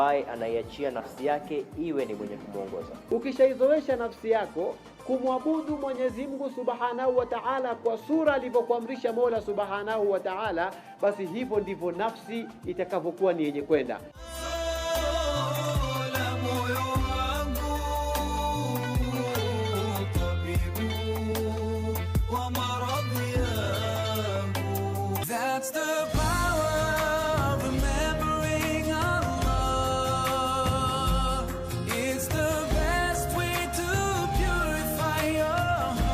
ambaye anaiachia nafsi yake iwe ni mwenye kumuongoza. Ukishaizoesha nafsi yako kumwabudu Mwenyezi Mungu Subhanahu wa Ta'ala kwa sura alivyokuamrisha Mola Subhanahu wa Ta'ala, basi hivyo ndivyo nafsi itakavyokuwa ni yenye kwenda. That's the power of remembering Allah. It's the best way to purify your heart.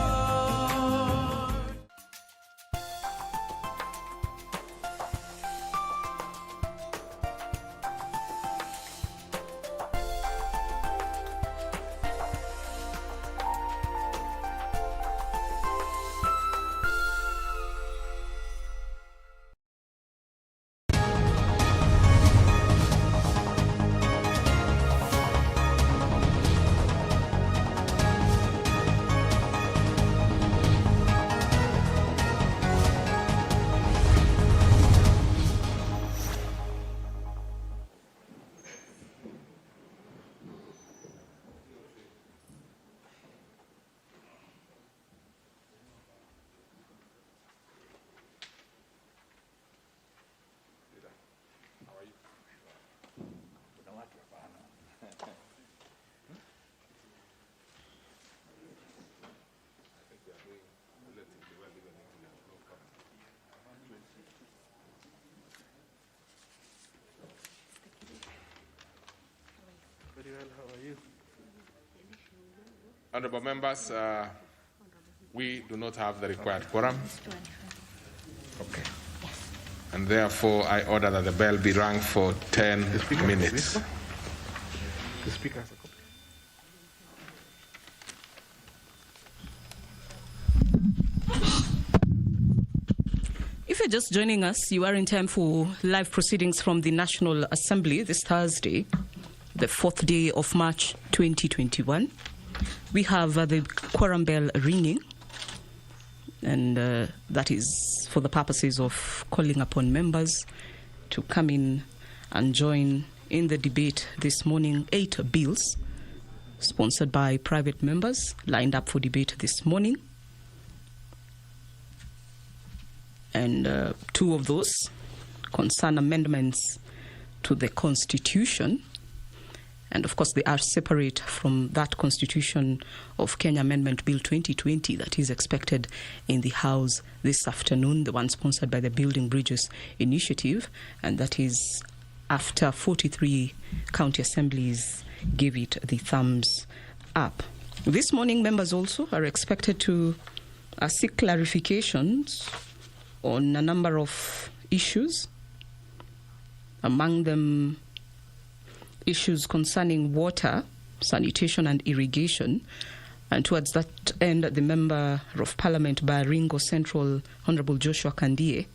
Honorable members, we do not have the required quorum. Okay. And therefore, I order that the bell be rung for 10 minutes. The speaker has a copy. If you're just joining us, you are in time for live proceedings from the National Assembly this Thursday, the 4th day of March 2021. We have the quorum bell ringing, and that is for the purposes of calling upon members to come in and join in the debate this morning. 8 bills sponsored by private members lined up for debate this morning, and 2 of those concern amendments to the Constitution. And of course, they are separate from that Constitution of Kenya Amendment Bill 2020 that is expected in the House this afternoon, the one sponsored by the Building Bridges Initiative, and that is after 43 county assemblies gave it the thumbs up. This morning, members also are expected to seek clarifications on a number of issues, among them issues concerning water, sanitation and irrigation. And towards that end, the Member of Parliament Baringo Central, Honorable Joshua Kandie,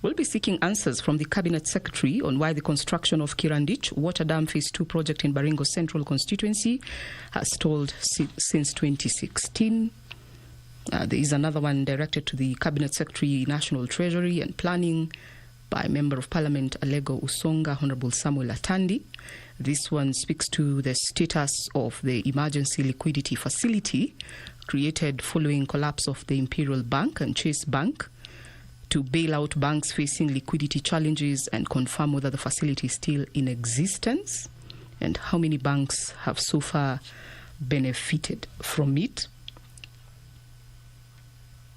will be seeking answers from the Cabinet Secretary on why the construction of Kirandich Water Dam Phase 2 project in Baringo Central Constituency has stalled since 2016. There is another one directed to the Cabinet Secretary, National Treasury and Planning, by Member of Parliament Alego Usonga, Honorable Samuel Atandi. This one speaks to the status of the emergency liquidity facility created following collapse of the Imperial Bank and Chase Bank to bail out banks facing liquidity challenges and confirm whether the facility is still in existence and how many banks have so far benefited from it.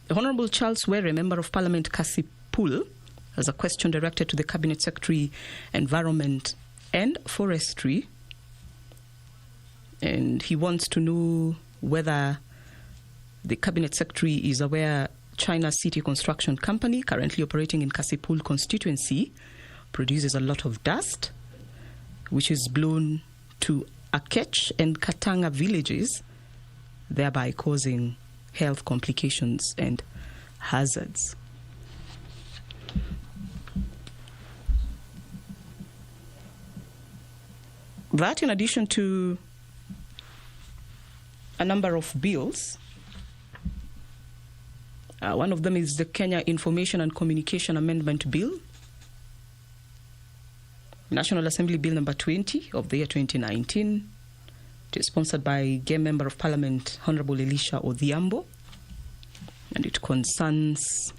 The Honorable Charles Were, Member of Parliament Kasipul, has a question directed to the Cabinet Secretary, Environment and Forestry. And he wants to know whether the Cabinet Secretary is aware China City Construction Company, currently operating in Kasipul constituency, produces a lot of dust, which is blown to Akech and Katanga villages, thereby causing health complications and hazards. That, in addition to a number of bills, one of them is the Kenya Information and Communication Amendment Bill, National Assembly Bill number 20 of the year 2019. It is sponsored by Game Member of Parliament Honorable Elisha Odhiambo, and it concerns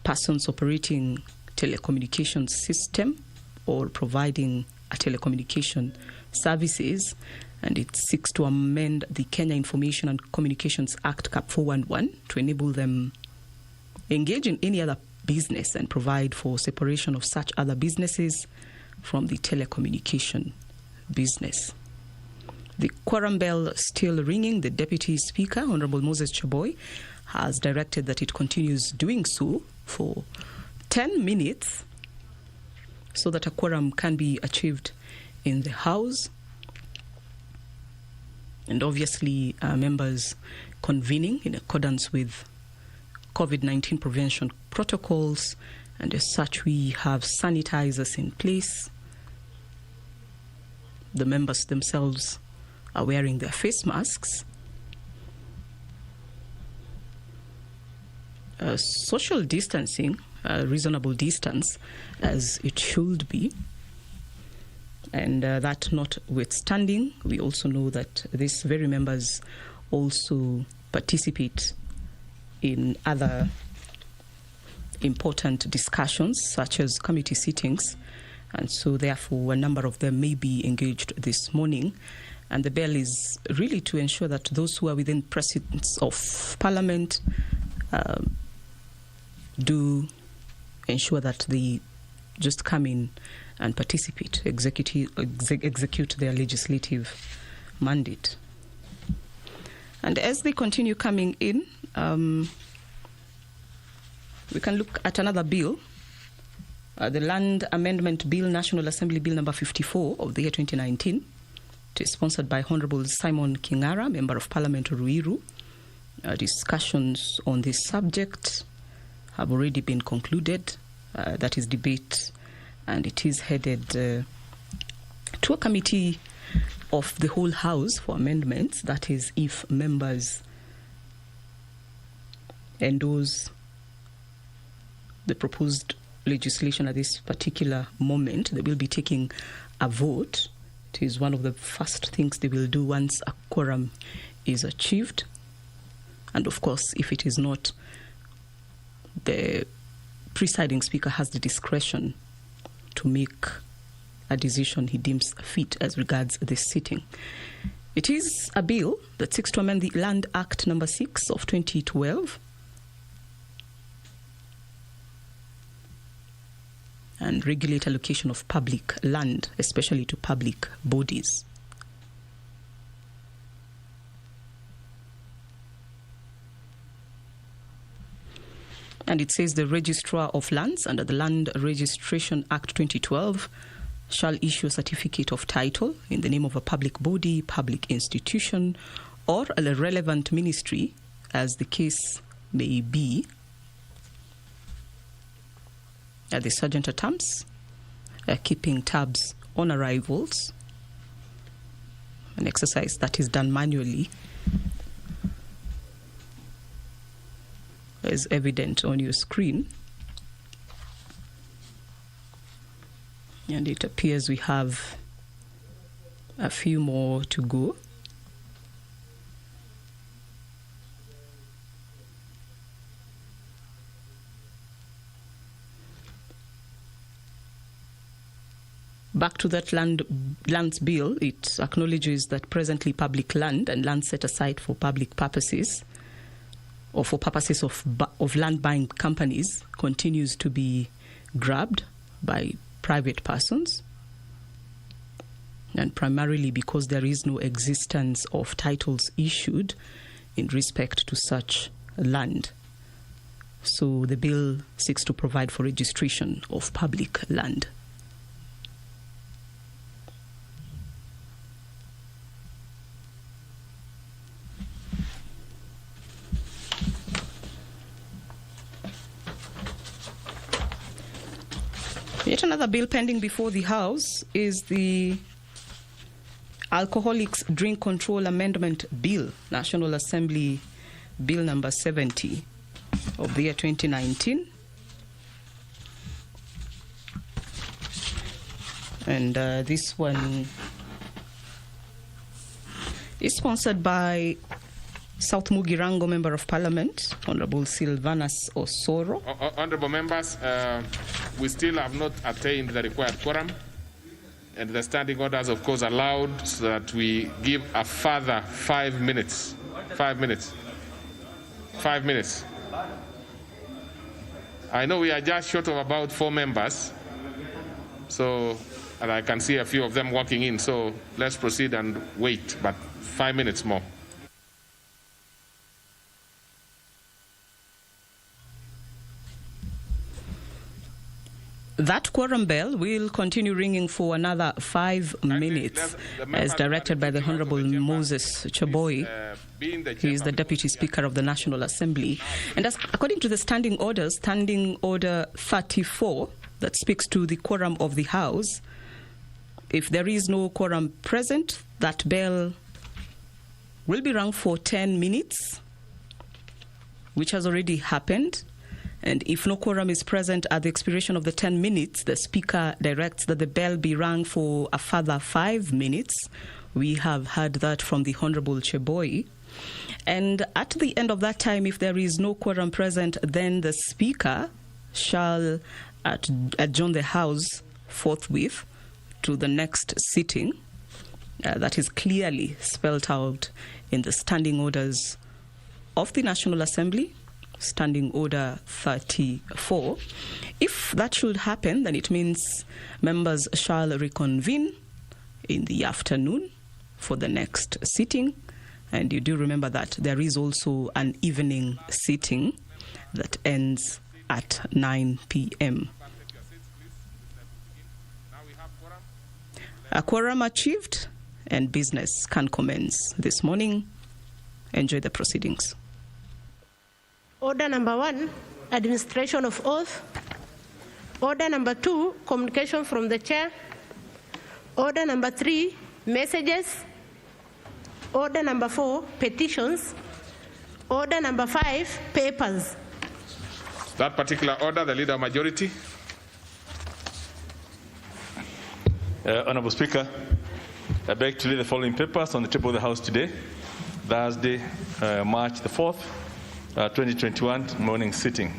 persons operating telecommunications system or providing a telecommunication services, and it seeks to amend the Kenya Information and Communications Act Cap 411 to enable them engage in any other business and provide for separation of such other businesses from the telecommunication business. The quorum bell still ringing. The Deputy Speaker, Honorable Moses Chaboy, has directed that it continues doing so for 10 minutes so that a quorum can be achieved in the House. And obviously, members convening in accordance with COVID-19 prevention protocols, and as such, we have sanitizers in place. The members themselves are wearing their face masks. Social distancing, reasonable distance, as it should be. And that notwithstanding, we also know that these very members also participate in other important discussions, such as committee sittings, and so therefore a number of them may be engaged this morning. And the bell is really to ensure that those who are within presence of Parliament do ensure that they just come in and participate, execute their legislative mandate. And as they continue coming in, we can look at another bill, the Land Amendment Bill, National Assembly Bill number 54 of the year 2019. It is sponsored by Honorable Simon Kingara, Member of Parliament Ruiru. Discussions on this subject have already been concluded. That is debate, and it is headed to a committee of the whole House for amendments. That is, if members endorse the proposed legislation at this particular moment, they will be taking a vote. It is one of the first things they will do once a quorum is achieved. And of course, if it is not, the presiding speaker has the discretion to make a decision he deems fit as regards this sitting. It is a bill that seeks to amend the Land Act number 6 of 2012 and regulate allocation of public land, especially to public bodies. And it says the Registrar of Lands under the Land Registration Act 2012 shall issue a certificate of title in the name of a public body, public institution, or a relevant ministry, as the case may be, at the sergeant at arms, keeping tabs on arrivals, an exercise that is done manually, as evident on your screen. And it appears we have a few more to go. Back to that lands bill, it acknowledges that presently public land and land set aside for public purposes or for purposes of land buying companies continues to be grabbed by private persons, and primarily because there is no existence of titles issued in respect to such land. So the bill seeks to provide for registration of public land. Yet another bill pending before the House is the Alcoholics Drink Control Amendment Bill, National Assembly Bill number 70 of the year 2019. And this one is sponsored by South Mugirango Member of Parliament, Honorable Silvanus Osoro. Honorable members, we still have not attained the required quorum, and the standing orders, of course, allowed so that we give a further 5 minutes. 5 minutes. 5 minutes. I know we are just short of about 4 members, so, and I can see a few of them walking in, so let's proceed and wait, but 5 minutes more. That quorum bell will continue ringing for another 5 minutes, as directed by the Honorable Moses Choboi. He is the Deputy Speaker of the National Assembly. And as, according to the standing orders, Standing Order 34, that speaks to the quorum of the House, if there is no quorum present, that bell will be rung for 10 minutes, which has already happened. And if no quorum is present at the expiration of the 10 minutes, the Speaker directs that the bell be rung for a further 5 minutes. We have heard that from the Honorable Cheboy. And at the end of that time, if there is no quorum present, then the Speaker shall adjourn the House forthwith to the next sitting. That is clearly spelled out in the standing orders of the National Assembly, Standing Order 34. If that should happen, then it means members shall reconvene in the afternoon for the next sitting. And you do remember that there is also an evening sitting that ends at 9 p.m. A quorum achieved and business can commence this morning. Enjoy the proceedings. Order number 1, administration of oath. Order number 2, communication from the chair. Order number 3, messages. Order number 4, petitions. Order number 5, papers. That particular order, the leader of majority. Honorable Speaker, I beg to lay the following papers on the table of the House today, Thursday, March the 4th, 2021 morning sitting.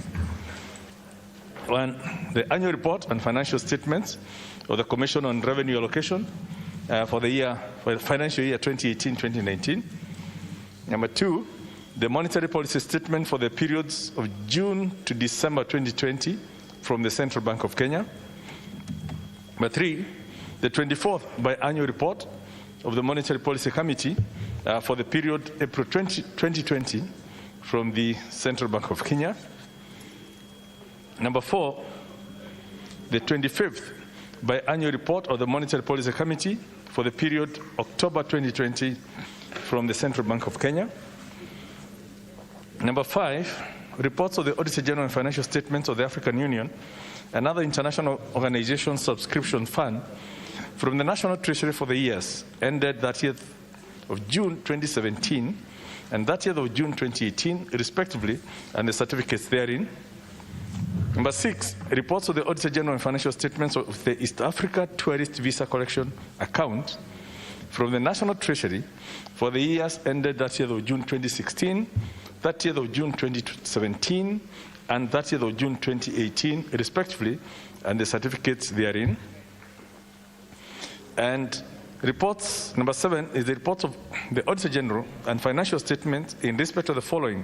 1, the annual report and financial statements of the Commission on Revenue Allocation for the financial year 2018-2019. Number 2, the monetary policy statement for the periods of June to December 2020 from the Central Bank of Kenya. Number 3, the 24th biannual report of the Monetary Policy Committee for the period April 2020 from the Central Bank of Kenya. Number 4, the 25th biannual report of the Monetary Policy Committee for the period October 2020 from the Central Bank of Kenya. Number 5, reports of the Auditor General and financial statements of the African Union and other international organizations subscription fund from the National Treasury for the years ended 30th of June 2017 and 30th of June 2018, respectively, and the certificates therein. Number 6, reports of the Auditor General and financial statements of the East Africa Tourist Visa Collection account from the National Treasury for the years ended 30th of June 2016, 30th of June 2017, and 30th of June 2018, respectively, and the certificates therein. And reports, number 7, is the reports of the Auditor General and financial statements in respect of the following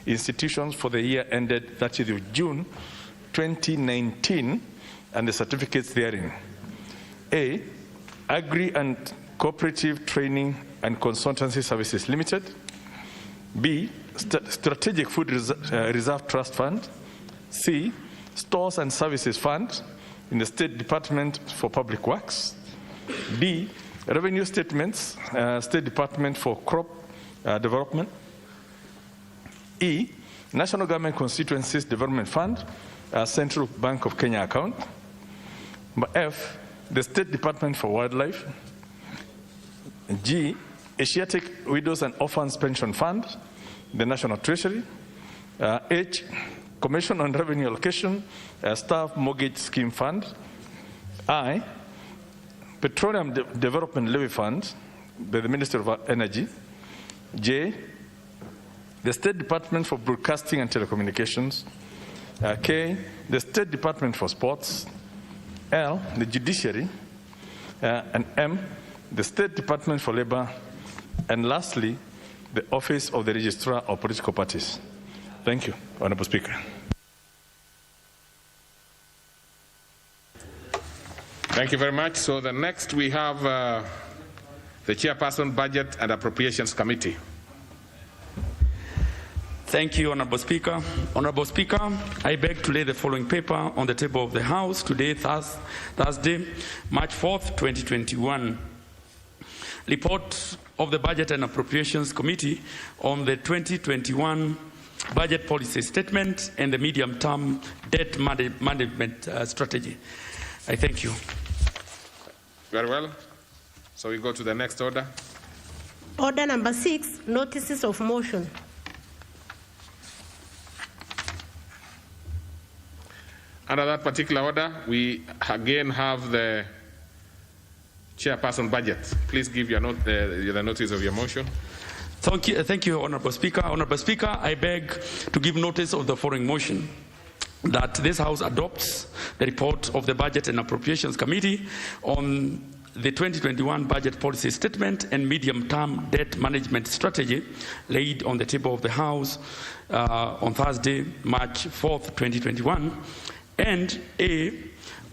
institutions for the year ended 30th of June 2019 and the certificates therein. A, Agri and Cooperative Training and Consultancy Services Limited. B, Strategic Food Reserve Trust Fund. C, Stores and Services Fund in the State Department for Public Works. D, Revenue Statements, State Department for Crop Development. E, National Government Constituencies Development Fund, Central Bank of Kenya account. F, the State Department for Wildlife. G, Asiatic Widows and Orphans Pension Fund, the National Treasury. H, Commission on Revenue Allocation, Staff Mortgage Scheme Fund. I, Petroleum Development Levy Fund by the Ministry of Energy. J, the State Department for Broadcasting and Telecommunications. K, the State Department for Sports. L, the Judiciary. And M, the State Department for Labor. And lastly, the Office of the Registrar of Political Parties. Thank you, Honorable Speaker. Thank you very much. So the next we have the Chairperson, Budget and Appropriations Committee. Thank you, Honorable Speaker. Honorable Speaker, I beg to lay the following paper on the table of the House today, Thursday, March 4th, 2021. Report of the Budget and Appropriations Committee on the 2021 Budget Policy Statement and the Medium-Term Debt Management Strategy. I thank you. Very well. So we go to the next order. Order number 6, notices of motion. Under that particular order, we again have the Chairperson Budget. Please give your the notice of your motion. Thank you, Honorable Speaker. Honorable Speaker, I beg to give notice of the following motion: that this House adopts the report of the Budget and Appropriations Committee on the 2021 Budget Policy Statement and Medium-Term Debt Management Strategy laid on the table of the House on Thursday, March 4th, 2021, and A,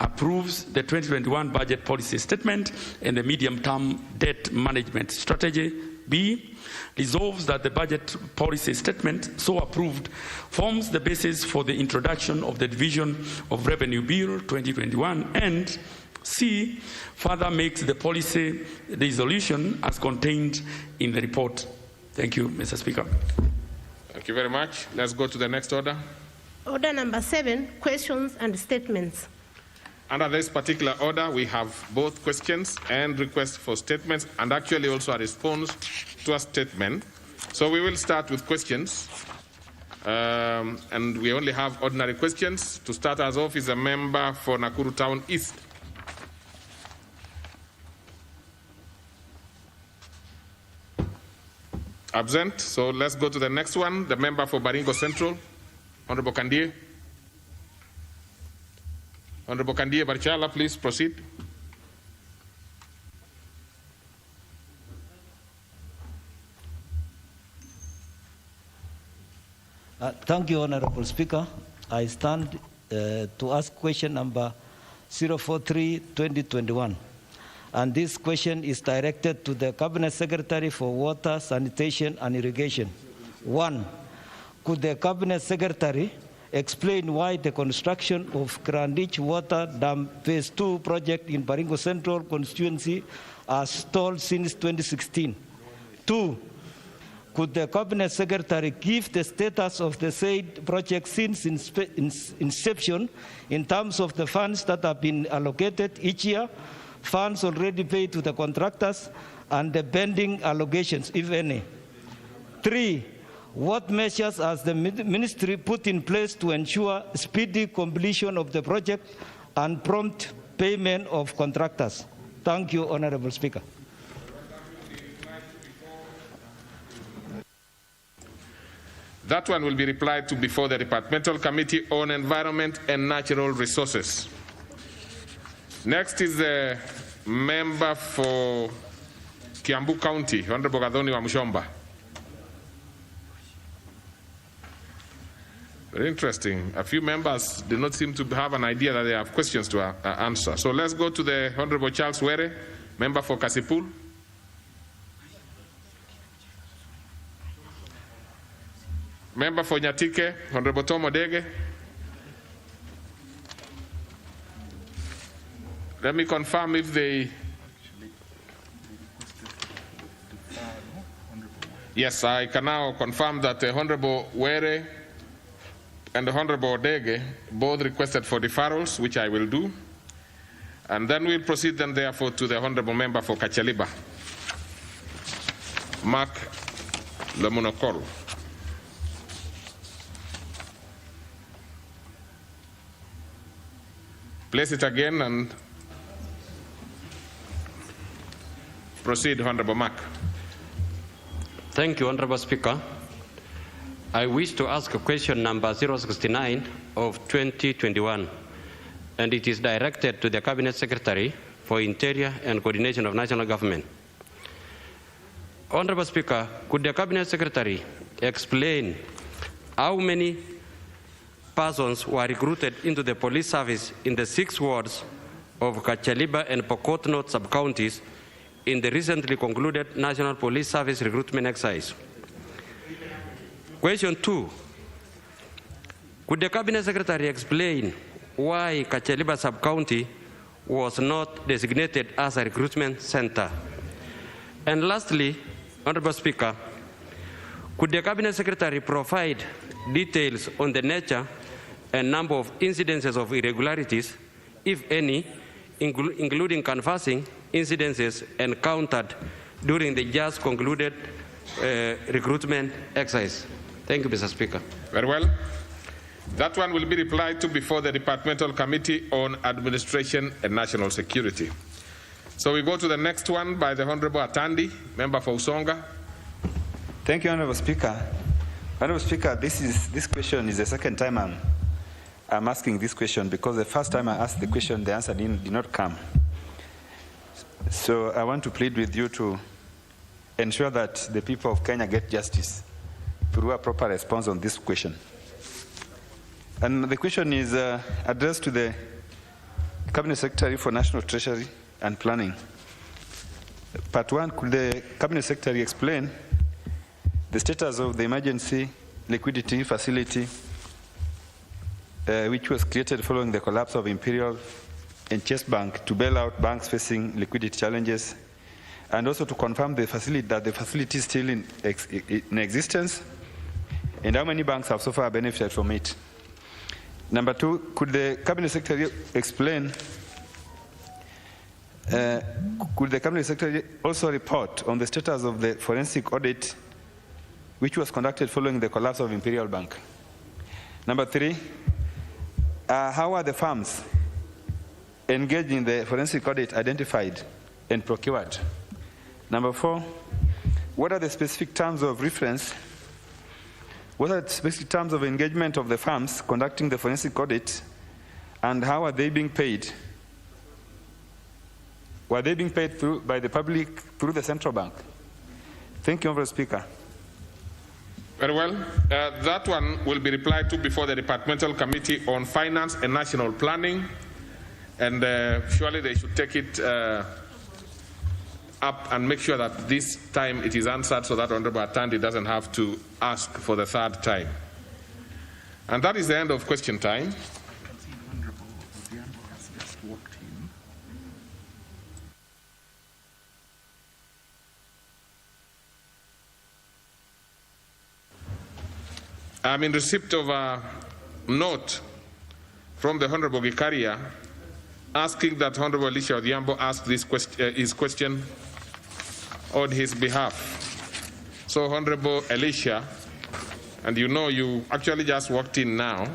approves the 2021 Budget Policy Statement and the Medium-Term Debt Management Strategy. B, resolves that the Budget Policy Statement so approved forms the basis for the introduction of the Division of Revenue Bill 2021, and C, further makes the policy resolution as contained in the report. Thank you, Mr. Speaker. Thank you very much. Let's go to the next order. Order number 7, questions and statements. Under this particular order, we have both questions and requests for statements, and actually also a response to a statement. So we will start with questions. And we only have ordinary questions. To start us off is a member for Nakuru Town East. Absent. So let's go to the next one. The member for Baringo Central, Honorable Kandie. Honorable Kandie Barchala, please proceed. Thank you, Honorable Speaker. I stand to ask question number 043-2021. And this question is directed to the Cabinet Secretary for Water, Sanitation and Irrigation. 1. Could the Cabinet Secretary explain why the construction of Grandich Water Dam Phase 2 project in Baringo Central Constituency has stalled since 2016? 2. Could the Cabinet Secretary give the status of the said project since inception in terms of the funds that have been allocated each year, funds already paid to the contractors, and the pending allocations, if any? 3. What measures has the Ministry put in place to ensure speedy completion of the project and prompt payment of contractors? Thank you, Honorable Speaker. That one will be replied to before the Departmental Committee on Environment and Natural Resources. Next is the member for Kiambu County, Honorable Gathoni Wamushomba. Very interesting. A few members do not seem to have an idea that they have questions to answer. So let's go to the Honorable Charles Were, member for Kasipul. Member for Nyatike, Honorable Tom Odege. Let me confirm if they... Yes, I can now confirm that the Honorable Were and the Honorable Odege both requested for deferrals, which I will do. And then we'll proceed then therefore to the Honorable Member for Kachaliba, Mark Lemunokoro. Place it again and Proceed, Honorable Mark. Thank you, Honorable Speaker. I wish to ask a question number 069 of 2021, and it is directed to the Cabinet Secretary for Interior and Coordination of National Government. Honorable Speaker, could the Cabinet Secretary explain how many persons were recruited into the police service in the 6 wards of Kachaliba and Pokot North sub-counties in the recently concluded National Police Service recruitment exercise? Question 2. Could the Cabinet Secretary explain why Kachaliba sub-county was not designated as a recruitment center? And lastly, Honorable Speaker, could the Cabinet Secretary provide details on the nature and number of incidences of irregularities, if any, including canvassing incidences encountered during the just concluded recruitment exercise? Thank you, Mr. Speaker. Very well. That one will be replied to before the Departmental Committee on Administration and National Security. So we go to the next one by the Honorable Atandi, member for Usonga. Thank you, Honorable Speaker. Honorable Speaker, this question is the second time I'm asking this question, because the first time I asked the question, the answer did not come. So I want to plead with you to ensure that the people of Kenya get justice through a proper response on this question. And the question is addressed to the Cabinet Secretary for National Treasury and Planning. Part 1, could the Cabinet Secretary explain the status of the emergency liquidity facility which was created following the collapse of Imperial and Chase Bank to bail out banks facing liquidity challenges, and also to confirm that the facility is still in existence, and how many banks have so far benefited from it? Number 2, could the Cabinet Secretary explain, could the Cabinet Secretary also report on the status of the forensic audit which was conducted following the collapse of Imperial Bank? Number 3, how are the firms engaged in the forensic audit identified and procured? Number 4, what are the specific terms of reference? What are the specific terms of engagement of the firms conducting the forensic audit, and how are they being paid? Were they being paid by the public through the central bank? Thank you, Mr. Speaker. Very well. That one will be replied to before the Departmental Committee on Finance and National Planning, and surely they should take it up and make sure that this time it is answered, so that Honorable Atandi doesn't have to ask for the third time. And that is the end of question time. I'm in receipt of a note from the Honorable Gikaria asking that Honorable Elisha Odhiambo ask this his question on his behalf. So, Honorable Elisha, and you know you actually just walked in now,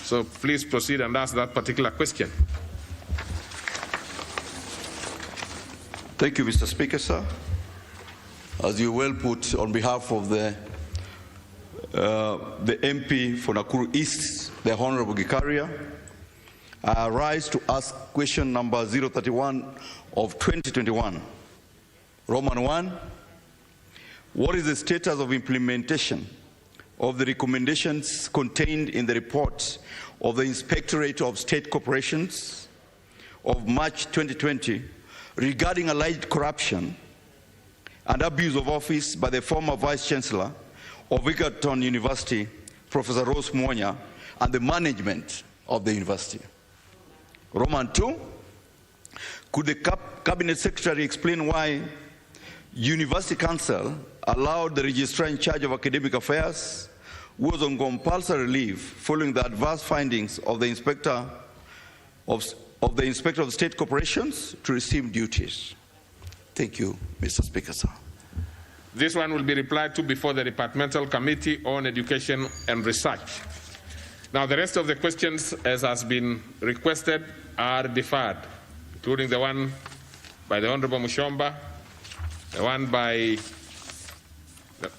so please proceed and ask that particular question. Thank you, Mr. Speaker, sir. As you well put, on behalf of the MP for Nakuru East, the Honorable Gikaria, I rise to ask question number 031 of 2021. Roman 1, what is the status of implementation of the recommendations contained in the report of the Inspectorate of State Corporations of March 2020 regarding alleged corruption and abuse of office by the former Vice-Chancellor of Egerton University, Professor Rose Mwonya, and the management of the university? Roman 2, could the Cabinet Secretary explain why University Council allowed the Registrar in charge of Academic Affairs, who was on compulsory leave following the adverse findings of the Inspector of State Corporations, to resume duties? Thank you, Mr. Speaker, sir. This one will be replied to before the Departmental Committee on Education and Research. Now, the rest of the questions, as has been requested, are deferred, including the one by the Honorable Mushomba, the one by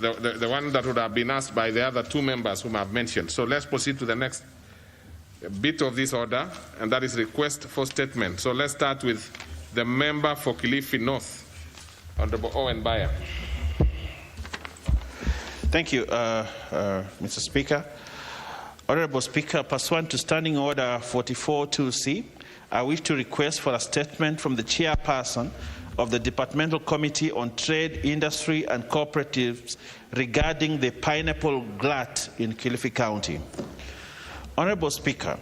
the one that would have been asked by the other two members whom I've mentioned. So let's proceed to the next bit of this order, and that is request for statement. So let's start with the member for Kilifi North, Honorable Owen Bayer. Thank you, Mr. Speaker. Honorable Speaker, pursuant to Standing Order 44-2C, I wish to request for a statement from the chairperson of the Departmental Committee on Trade, Industry and Cooperatives regarding the pineapple glut in Kilifi County. Honorable Speaker,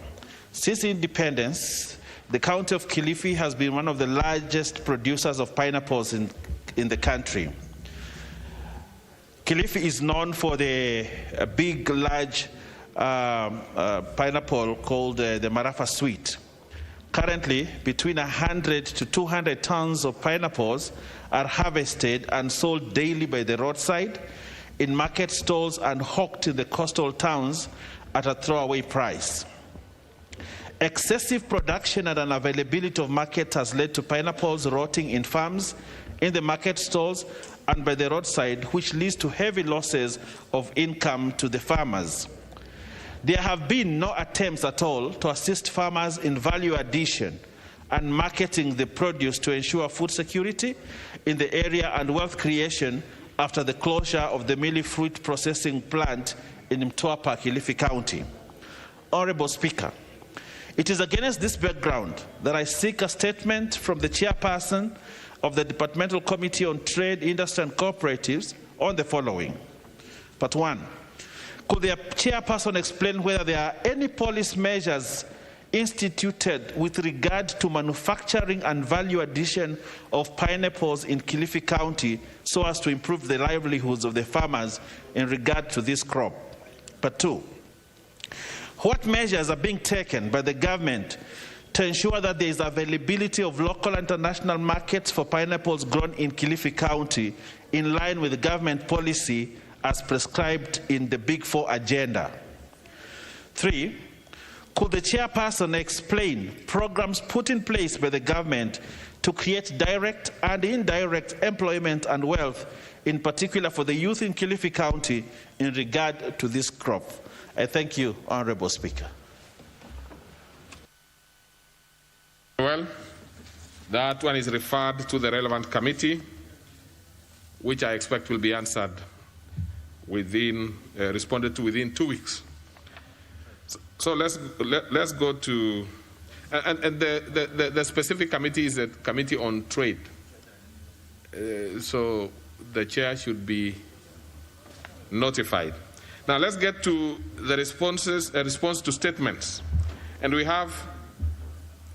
since independence, the county of Kilifi has been one of the largest producers of pineapples in the country. Kilifi is known for the big, large pineapple called the Marafa Sweet. Currently, between 100 to 200 tons of pineapples are harvested and sold daily by the roadside, in market stalls and hawked in the coastal towns at a throwaway price. Excessive production and unavailability of market has led to pineapples rotting in farms, in the market stalls, and by the roadside, which leads to heavy losses of income to the farmers. There have been no attempts at all to assist farmers in value addition and marketing the produce to ensure food security in the area and wealth creation after the closure of the Mili fruit processing plant in Mtwapa, Kilifi County. Honorable Speaker, it is against this background that I seek a statement from the chairperson of the Departmental Committee on Trade, Industry and Cooperatives on the following. Part 1. Could the chairperson explain whether there are any policy measures instituted with regard to manufacturing and value addition of pineapples in Kilifi County so as to improve the livelihoods of the farmers in regard to this crop? Part 2. What measures are being taken by the government to ensure that there is availability of local and international markets for pineapples grown in Kilifi County in line with the government policy as prescribed in the Big Four agenda? 3. Could the chairperson explain programs put in place by the government to create direct and indirect employment and wealth, in particular for the youth in Kilifi County, in regard to this crop? I thank you, Honorable Speaker. Well, that one is referred to the relevant committee, which I expect will be answered responded to within 2 weeks. So let's go to, and the specific committee is a committee on trade. So the chair should be notified. Now let's get to the response to statements. And we have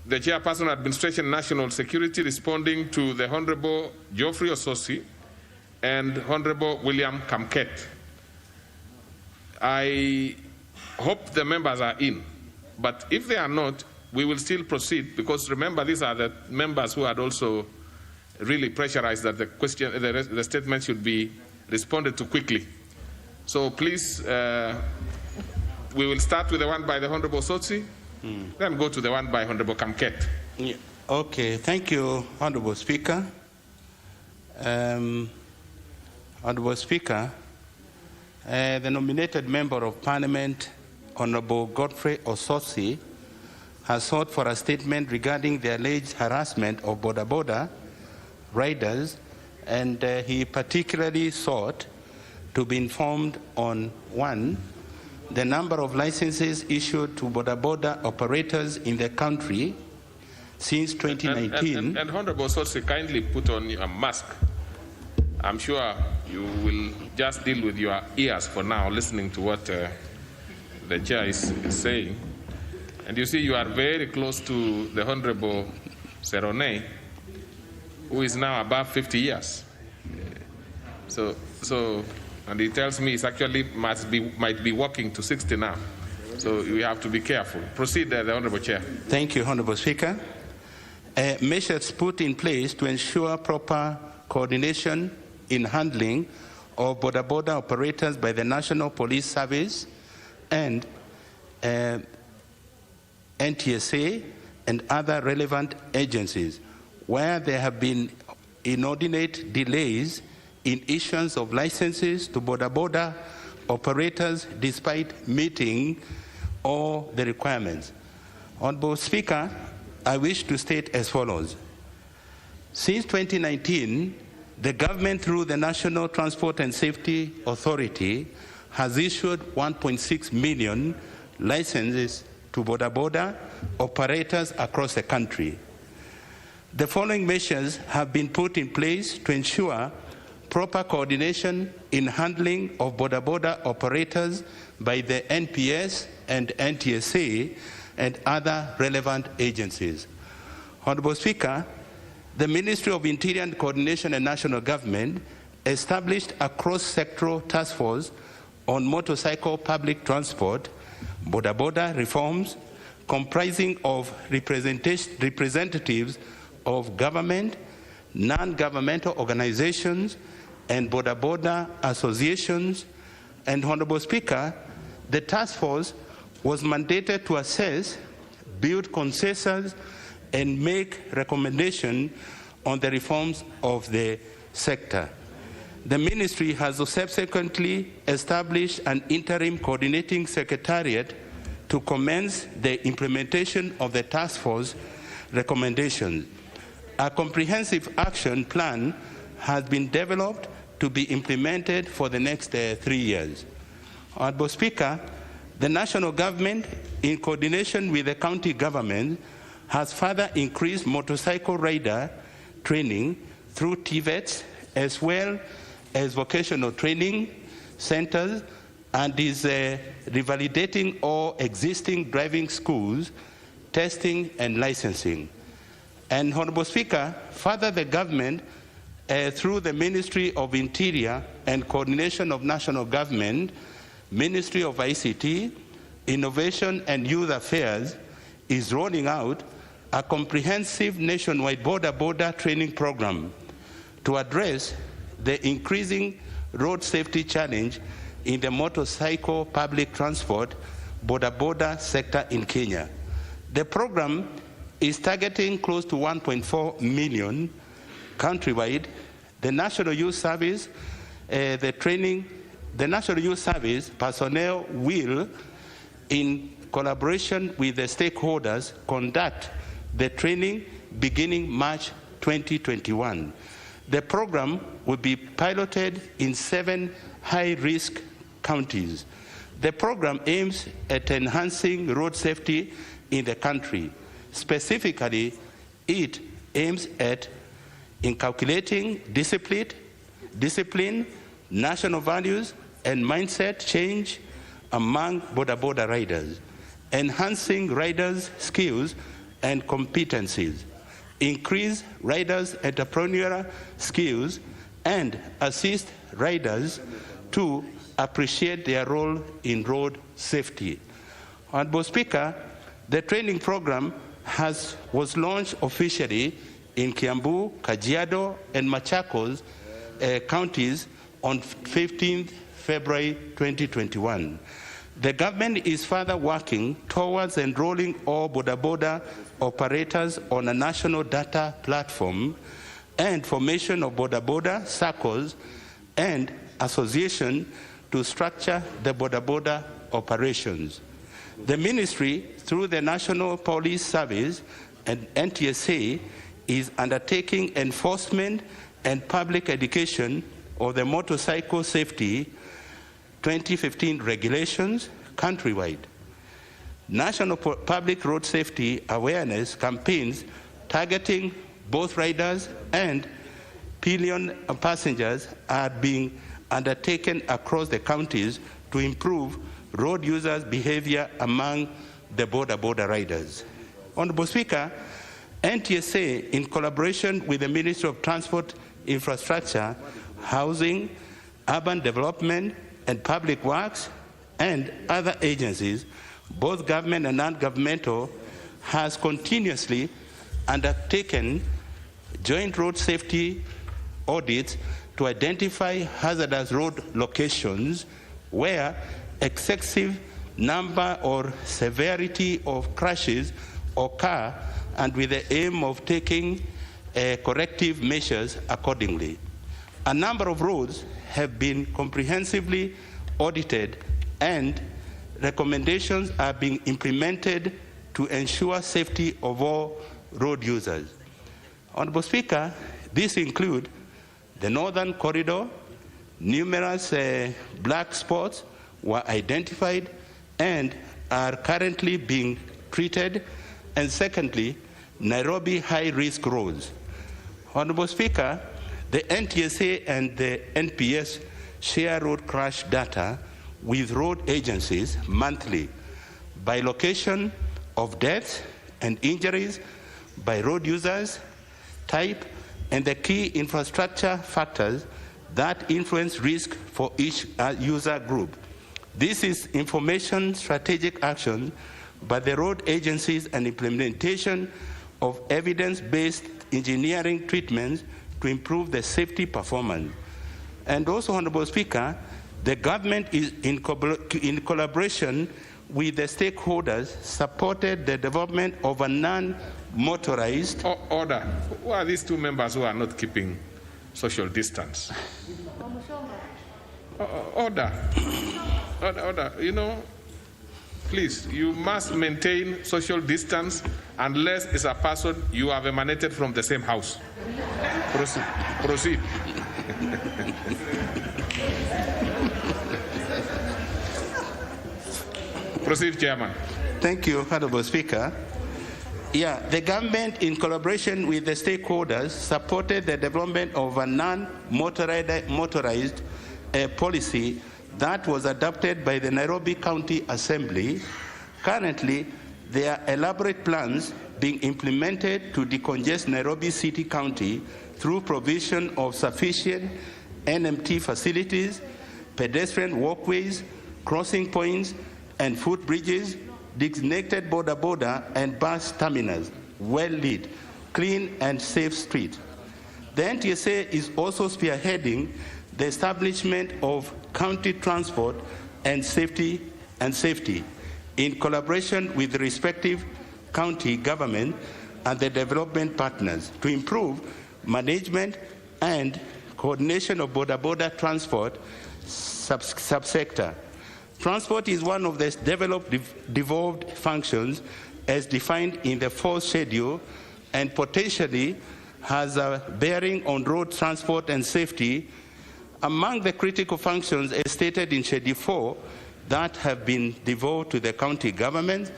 the chairperson of Administration and National Security responding to the Honorable Geoffrey Ososi and Honorable William Kamket. I hope the members are in, but if they are not, we will still proceed, because remember, these are the members who had also really pressurized that the statement should be responded to quickly. So please, we will start with the one by the Honorable Ososi, then go to the one by Honorable Kamket. Yeah. Okay, thank you, Honorable Speaker. Honorable Speaker, the nominated Member of Parliament, Honorable Godfrey Ososi, has sought for a statement regarding the alleged harassment of border riders, and he particularly sought to be informed on 1, the number of licenses issued to border operators in the country since 2019. And Honorable Ososi, kindly put on a mask. I'm sure you will just deal with your ears for now, listening to what the chair is saying. And you see, you are very close to the Honorable Serone, who is now above 50 years. And he tells me he's actually might be walking to 60 now. So you have to be careful. Proceed, the Honorable Chair. Thank you, Honorable Speaker. Measures put in place to ensure proper coordination in handling of border operators by the National Police Service and NTSA and other relevant agencies. where there have been inordinate delays in issuance of licenses to border operators despite meeting all the requirements. Honorable Speaker, I wish to state as follows. Since 2019, the government through the National Transport and Safety Authority has issued 1.6 million licenses to border operators across the country. The following measures have been put in place to ensure proper coordination in handling of border operators by the NPS and NTSA and other relevant agencies. Honorable Speaker, the Ministry of Interior and Coordination and National Government established a cross-sectoral task force on motorcycle public transport, border reforms, comprising of representatives of government, non-governmental organizations, and border associations. And Honorable Speaker, the task force was mandated to assess, build consensus, and make recommendations on the reforms of the sector. The ministry has subsequently established an interim coordinating secretariat to commence the implementation of the task force recommendations. A comprehensive action plan has been developed to be implemented for the next 3 years. Honorable Speaker, the national government, in coordination with the county government, has further increased motorcycle rider training through TVETs as well as vocational training centers, and is revalidating all existing driving schools, testing and licensing. And Honorable Speaker, further the government, through the Ministry of Interior and Coordination of National Government, Ministry of ICT, Innovation and Youth Affairs, is rolling out a comprehensive nationwide border training program to address the increasing road safety challenge in the motorcycle public transport border sector in Kenya. The program is targeting close to 1.4 million countrywide. The National Youth Service, the National Youth Service personnel will, in collaboration with the stakeholders, conduct the training beginning March 2021. The program will be piloted in 7 high-risk counties. The program aims at enhancing road safety in the country. Specifically, it aims at inculcating discipline, national values, and mindset change among border riders, enhancing riders' skills and competencies, increase riders' entrepreneurial skills, and assist riders to appreciate their role in road safety. Honorable Speaker, the training program was launched officially in Kiambu, Kajiado, and Machakos counties on 15th February 2021. The government is further working towards enrolling all border operators on a national data platform and formation of border circles and association to structure the border operations. The ministry, through the National Police Service and NTSA, is undertaking enforcement and public education of the motorcycle safety 2015 regulations countrywide. National public road safety awareness campaigns targeting both riders and pillion passengers are being undertaken across the counties to improve road users' behavior among the border riders. Honorable Speaker, NTSA, in collaboration with the Ministry of Transport, Infrastructure, Housing, Urban Development, and Public Works, and other agencies, both government and non-governmental, has continuously undertaken joint road safety audits to identify hazardous road locations where excessive number or severity of crashes occur, and with the aim of taking corrective measures accordingly. A number of roads have been comprehensively audited and recommendations are being implemented to ensure safety of all road users. Honorable Speaker, these include the Northern Corridor. Numerous black spots were identified and are currently being treated. And secondly, Nairobi high-risk roads. Honorable Speaker, the NTSA and the NPS share road crash data with road agencies monthly by location of deaths and injuries, by road users, type, and the key infrastructure factors that influence risk for each user group. This is information strategic action by the road agencies and implementation of evidence-based engineering treatments to improve the safety performance. And also, Honorable Speaker, the government is in collaboration with the stakeholders supported the development of a non-motorized... Order. Who are these two members who are not keeping social distance? Order. Order. You know, please, you must maintain social distance unless it's a person you have emanated from the same house. Proceed. Proceed. Proceed, Chairman. Thank you, Honorable Speaker. Yeah, the government, in collaboration with the stakeholders, supported the development of a non-motorized policy that was adopted by the Nairobi County Assembly. Currently, there are elaborate plans being implemented to decongest Nairobi City County through provision of sufficient NMT facilities, pedestrian walkways, crossing points, and footbridges, designated border and bus terminals, well-lit, clean and safe streets. The NTSA is also spearheading the establishment of county transport and safety in collaboration with the respective county government and the development partners to improve management and coordination of border transport subsector. Transport is one of the devolved functions as defined in the 4th schedule and potentially has a bearing on road transport and safety. Among the critical functions as stated in Schedule 4 that have been devolved to the county government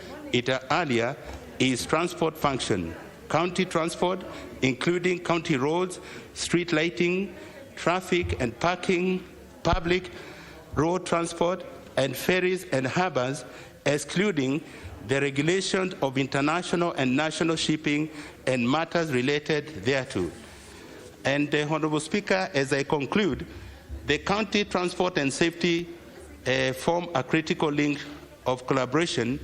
earlier is transport function. County transport, including county roads, street lighting, traffic and parking, public road transport, and ferries and harbors, excluding the regulation of international and national shipping and matters related thereto. And Honorable Speaker, as I conclude, the county transport and safety form a critical link of collaboration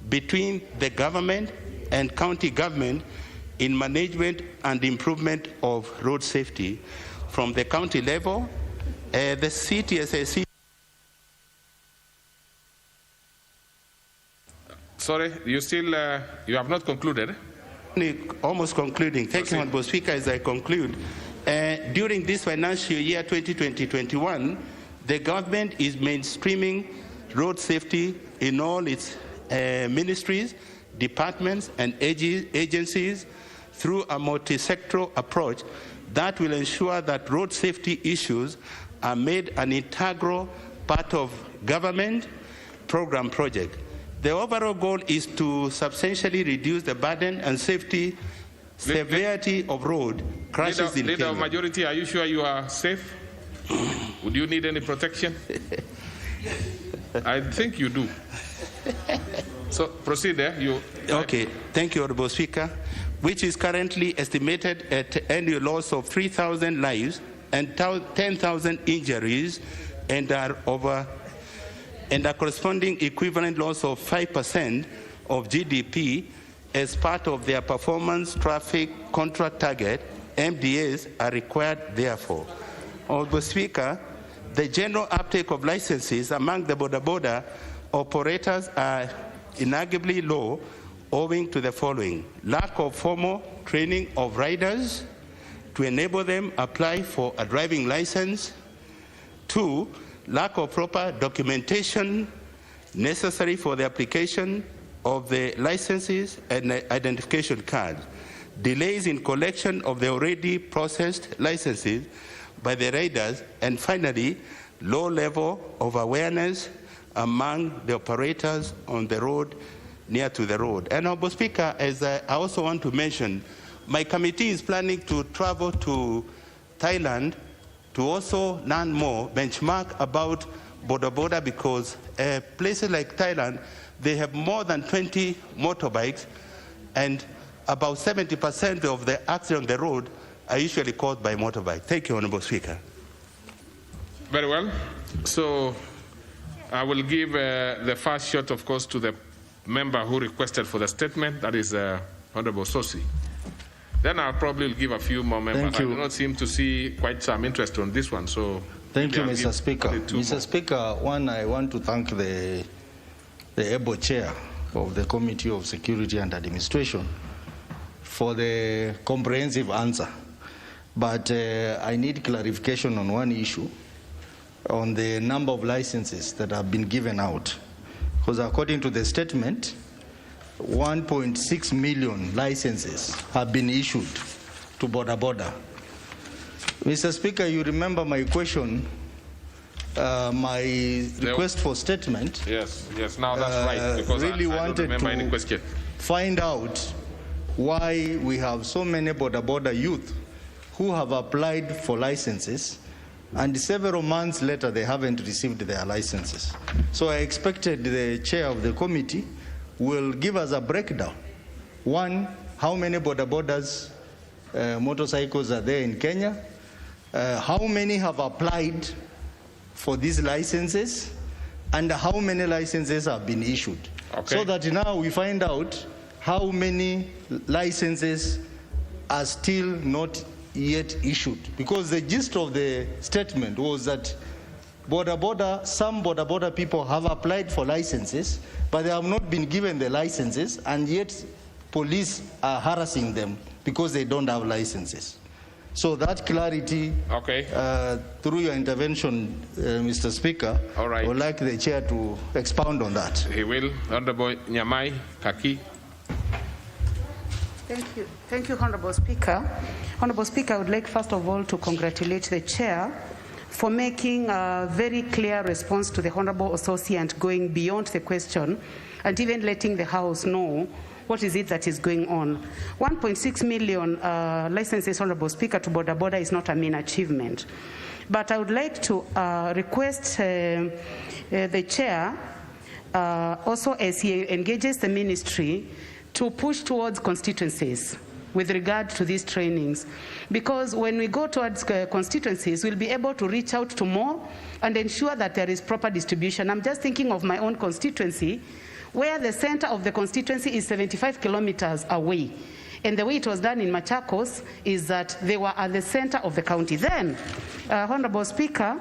between the government and county government in management and improvement of road safety. From the county level, the CTSAC. Sorry, you have not concluded? Almost concluding. Thank you, Honorable Speaker. As I conclude, during this financial year 2020-21, the government is mainstreaming road safety in all its ministries, departments, and agencies through a multi-sectoral approach that will ensure that road safety issues are made an integral part of government program project. The overall goal is to substantially reduce the burden and severity of road crashes in Kenya. Leader of Majority, are you sure you are safe? Would you need any protection? I think you do. So proceed there. Okay, thank you, Honorable Speaker. Which is currently estimated at annual loss of 3,000 lives and 10,000 injuries, and a corresponding equivalent loss of 5% of GDP as part of their performance traffic contract target. MDAs are required, therefore. Honorable Speaker, the general uptake of licenses among the border operators are inarguably low owing to the following: lack of formal training of riders, to enable them apply for a driving license. 2, lack of proper documentation necessary for the application of the licenses and identification cards. Delays in collection of the already processed licenses by the riders, and finally, low level of awareness among the operators on the road, near to the road. And Honorable Speaker, as I also want to mention, my committee is planning to travel to Thailand to also learn more, benchmark about border, because places like Thailand, they have more than 20 motorbikes, and about 70% of the accidents on the road are usually caused by motorbike. Thank you, Honorable Speaker. Very well. So I will give the first shot, of course, to the member who requested for the statement, that is Honorable Sosi. Then I'll probably give a few more members. I do not seem to see quite some interest on this one. So thank you, Mr. Speaker. Mr. Speaker, one, I want to thank the able chair of the Committee of Security and Administration for the comprehensive answer. But I need clarification on one issue, on the number of licenses that have been given out. Because according to the statement, 1.6 million licenses have been issued to border. Mr. Speaker, you remember my question, my request for statement. Yes, now that's right, because really I don't remember any question. Find out why we have so many border youth who have applied for licenses, and several months later they haven't received their licenses. So I expected the chair of the committee will give us a breakdown. One, how many motorcycles are there in Kenya? How many have applied for these licenses? And how many licenses have been issued? Okay. So that now we find out how many licenses are still not yet issued. Because the gist of the statement was that some border people have applied for licenses, but they have not been given the licenses, and yet police are harassing them because they don't have licenses. So that clarity, through your intervention, Mr. Speaker, I would like the chair to expound on that. He will. Honorable Nyamai Kaki. Thank you, Honorable Speaker. Honorable Speaker, I would like first of all to congratulate the chair for making a very clear response to the Honorable Ososi and going beyond the question and even letting the House know what is it that is going on. 1.6 million licenses, Honorable Speaker, to border is not a mean achievement. But I would like to request the chair, also as he engages the ministry, to push towards constituencies with regard to these trainings. Because when we go towards constituencies, we'll be able to reach out to more and ensure that there is proper distribution. I'm just thinking of my own constituency, where the center of the constituency is 75 kilometers away. And the way it was done in Machakos is that they were at the center of the county. Then, Honorable Speaker,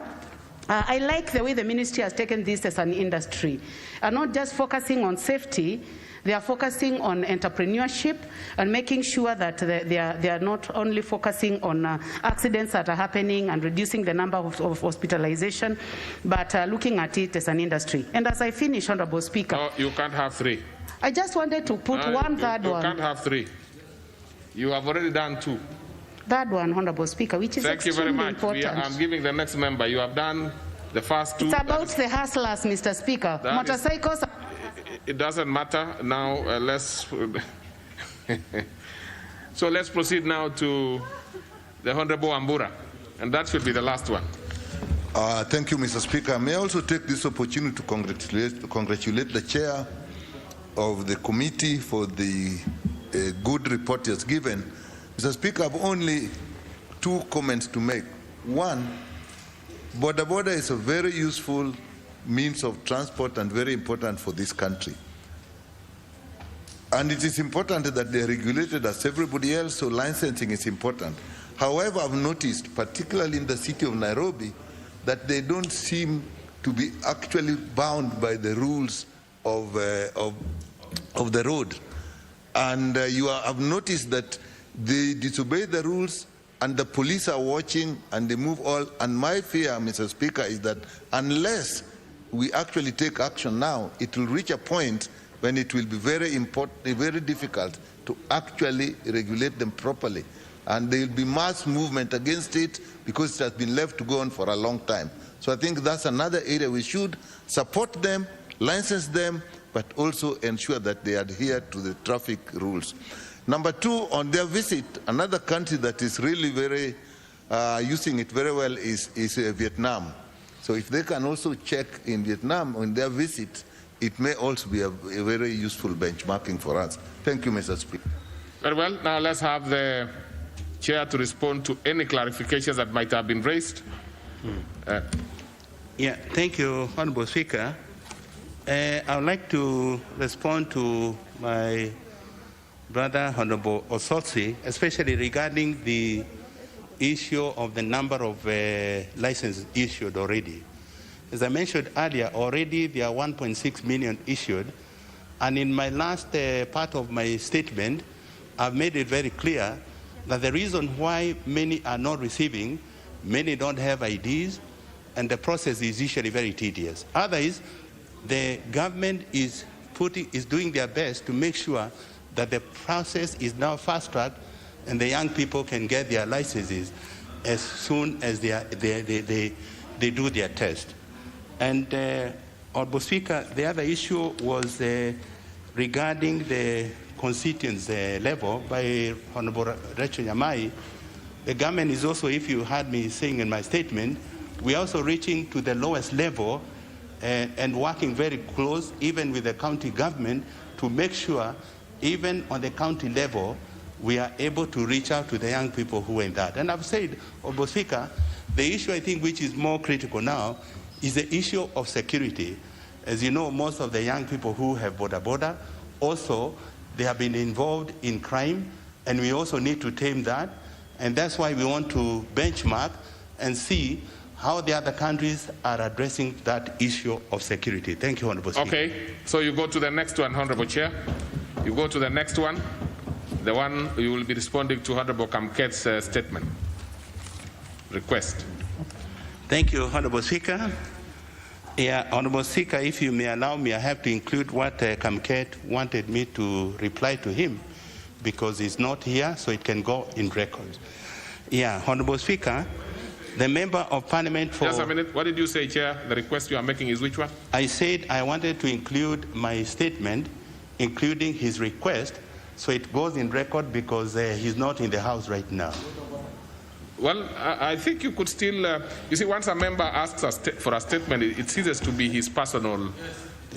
I like the way the ministry has taken this as an industry, and not just focusing on safety. They are focusing on entrepreneurship and making sure that they are not only focusing on accidents that are happening and reducing the number of hospitalization, but looking at it as an industry. And as I finish, Honorable Speaker. No, you can't have three. I just wanted to put third one. You can't have three. You have already done two. Third one, Honorable Speaker, which is extremely important. I'm giving the next member. You have done the first two. It's about the hustlers, Mr. Speaker. Motorcycles. It doesn't matter now. So let's proceed now to the Honorable Ambura, and that should be the last one. Thank you, Mr. Speaker. May I also take this opportunity to congratulate the chair of the committee for the good report he has given. Mr. Speaker, I have only two comments to make. One, border is a very useful means of transport and very important for this country. And it is important that they are regulated as everybody else, so licensing is important. However, I've noticed, particularly in the city of Nairobi, that they don't seem to be actually bound by the rules of the road. And I've noticed that they disobey the rules and the police are watching and they move all. And my fear, Mr. Speaker, is that unless we actually take action now, it will reach a point when it will be very difficult to actually regulate them properly. And there will be mass movement against it because it has been left to go on for a long time. So I think that's another area we should support them, license them, but also ensure that they adhere to the traffic rules. Number two, on their visit, another country that is really very using it very well is Vietnam. So if they can also check in Vietnam on their visit, it may also be a very useful benchmarking for us. Thank you, Mr. Speaker. Very well. Now let's have the Chair to respond to any clarifications that might have been raised. Thank you, Honorable Speaker. I would like to respond to my brother, Honorable Osotsi, especially regarding the issue of the number of licenses issued already. As I mentioned earlier, already there are 1.6 million issued, and in my last part of my statement, I've made it very clear that the reason why many are not receiving, many don't have IDs, and the process is usually very tedious. Others, the government is doing their best to make sure that the process is now fast-tracked and the young people can get their licenses as soon as they do their test. And, Honorable Speaker, the other issue was regarding the constituency level by Honorable Rachel Nyamai. The government is also, if you heard me saying in my statement, we're also reaching to the lowest level and working very close, even with the county government, to make sure, even on the county level, we are able to reach out to the young people who are in that. And I've said, Honorable Speaker, the issue I think which is more critical now is the issue of security. As you know, most of the young people who have border, also, they have been involved in crime, and we also need to tame that. And that's why we want to benchmark and see how the other countries are addressing that issue of security. Thank you, Honorable Speaker. Okay, so you go to the next one, Honorable Chair. You go to the next one. The one you will be responding to Honorable Kamket's statement. Request. Thank you, Honorable Speaker. Honorable Speaker, if you may allow me, I have to include what Kamket wanted me to reply to him because he's not here, so it can go in record. Honorable Speaker, the Member of Parliament for... Just a minute. What did you say, Chair? The request you are making is which one? I said I wanted to include my statement, including his request, so it goes in record because he's not in the House right now. Well, I think you could still... you see, once a member asks for a statement, it ceases to be his personal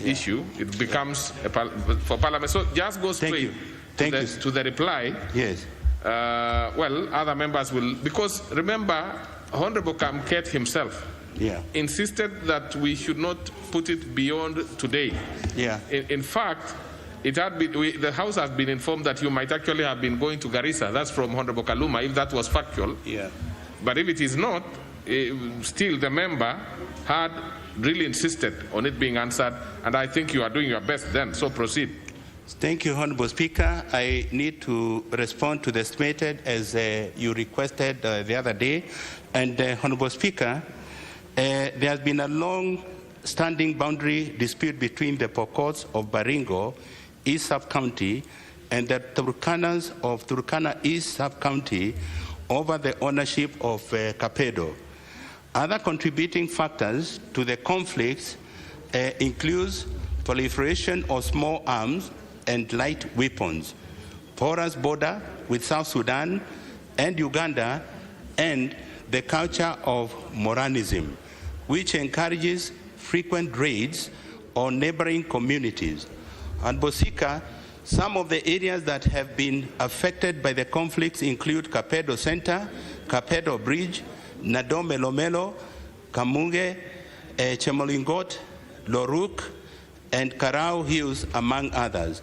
issue. It becomes for Parliament. So just go straight to the reply. Yes. Well, other members will... Because remember, Honorable Kamket himself insisted that we should not put it beyond today. In fact, it had been, the House has been informed that you might actually have been going to Garissa. That's from Honorable Kaluma, if that was factual. But if it is not, still the member had really insisted on it being answered, and I think you are doing your best then, so proceed. Thank you, Honorable Speaker. I need to respond to the statement as you requested the other day. And Honorable Speaker, there has been a long-standing boundary dispute between the Pokots of Baringo East Sub-County and the Turkanas of Turkana East Sub-County over the ownership of Kapedo. Other contributing factors to the conflicts includes proliferation of small arms and light weapons, porous border with South Sudan and Uganda, and the culture of Moranism, which encourages frequent raids on neighboring communities. And Bosika, some of the areas that have been affected by the conflicts include Kapedo Center, Kapedo Bridge, Nadome Lomelo, Kamunge, Chemolingot, Loruk, and Karau Hills, among others.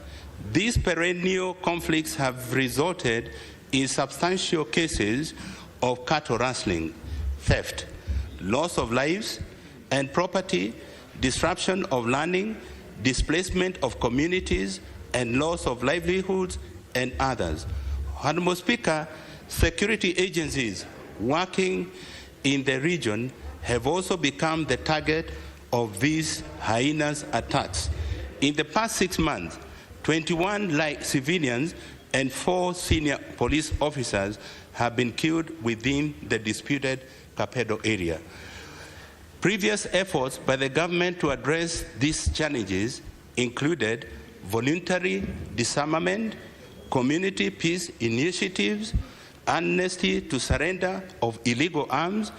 These perennial conflicts have resulted in substantial cases of cattle rustling, theft, loss of lives and property, disruption of learning, displacement of communities, and loss of livelihoods and others. Honorable Speaker, security agencies working in the region have also become the target of these heinous attacks. In the past 6 months, 21 civilians and 4 senior police officers have been killed within the disputed Kapedo area. Previous efforts by the government to address these challenges included voluntary disarmament, community peace initiatives, amnesty to surrender of illegal arms,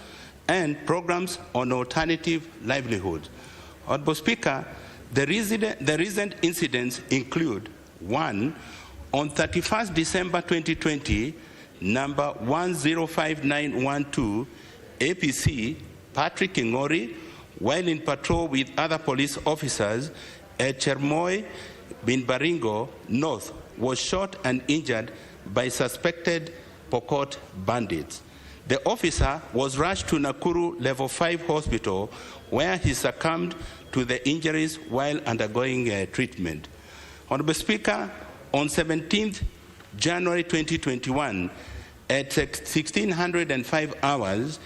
and programs on alternative livelihoods. Honorable Speaker, the recent incidents include: 1, on 31st December 2020, number 105912, APC Patrick Ingori, while in patrol with other police officers at Chermoy, Baringo North, was shot and injured by suspected Pokot bandits. The officer was rushed to Nakuru Level 5 Hospital, where he succumbed to the injuries while undergoing treatment. Honorable Speaker, on 17th January 2021, at 1605 hours,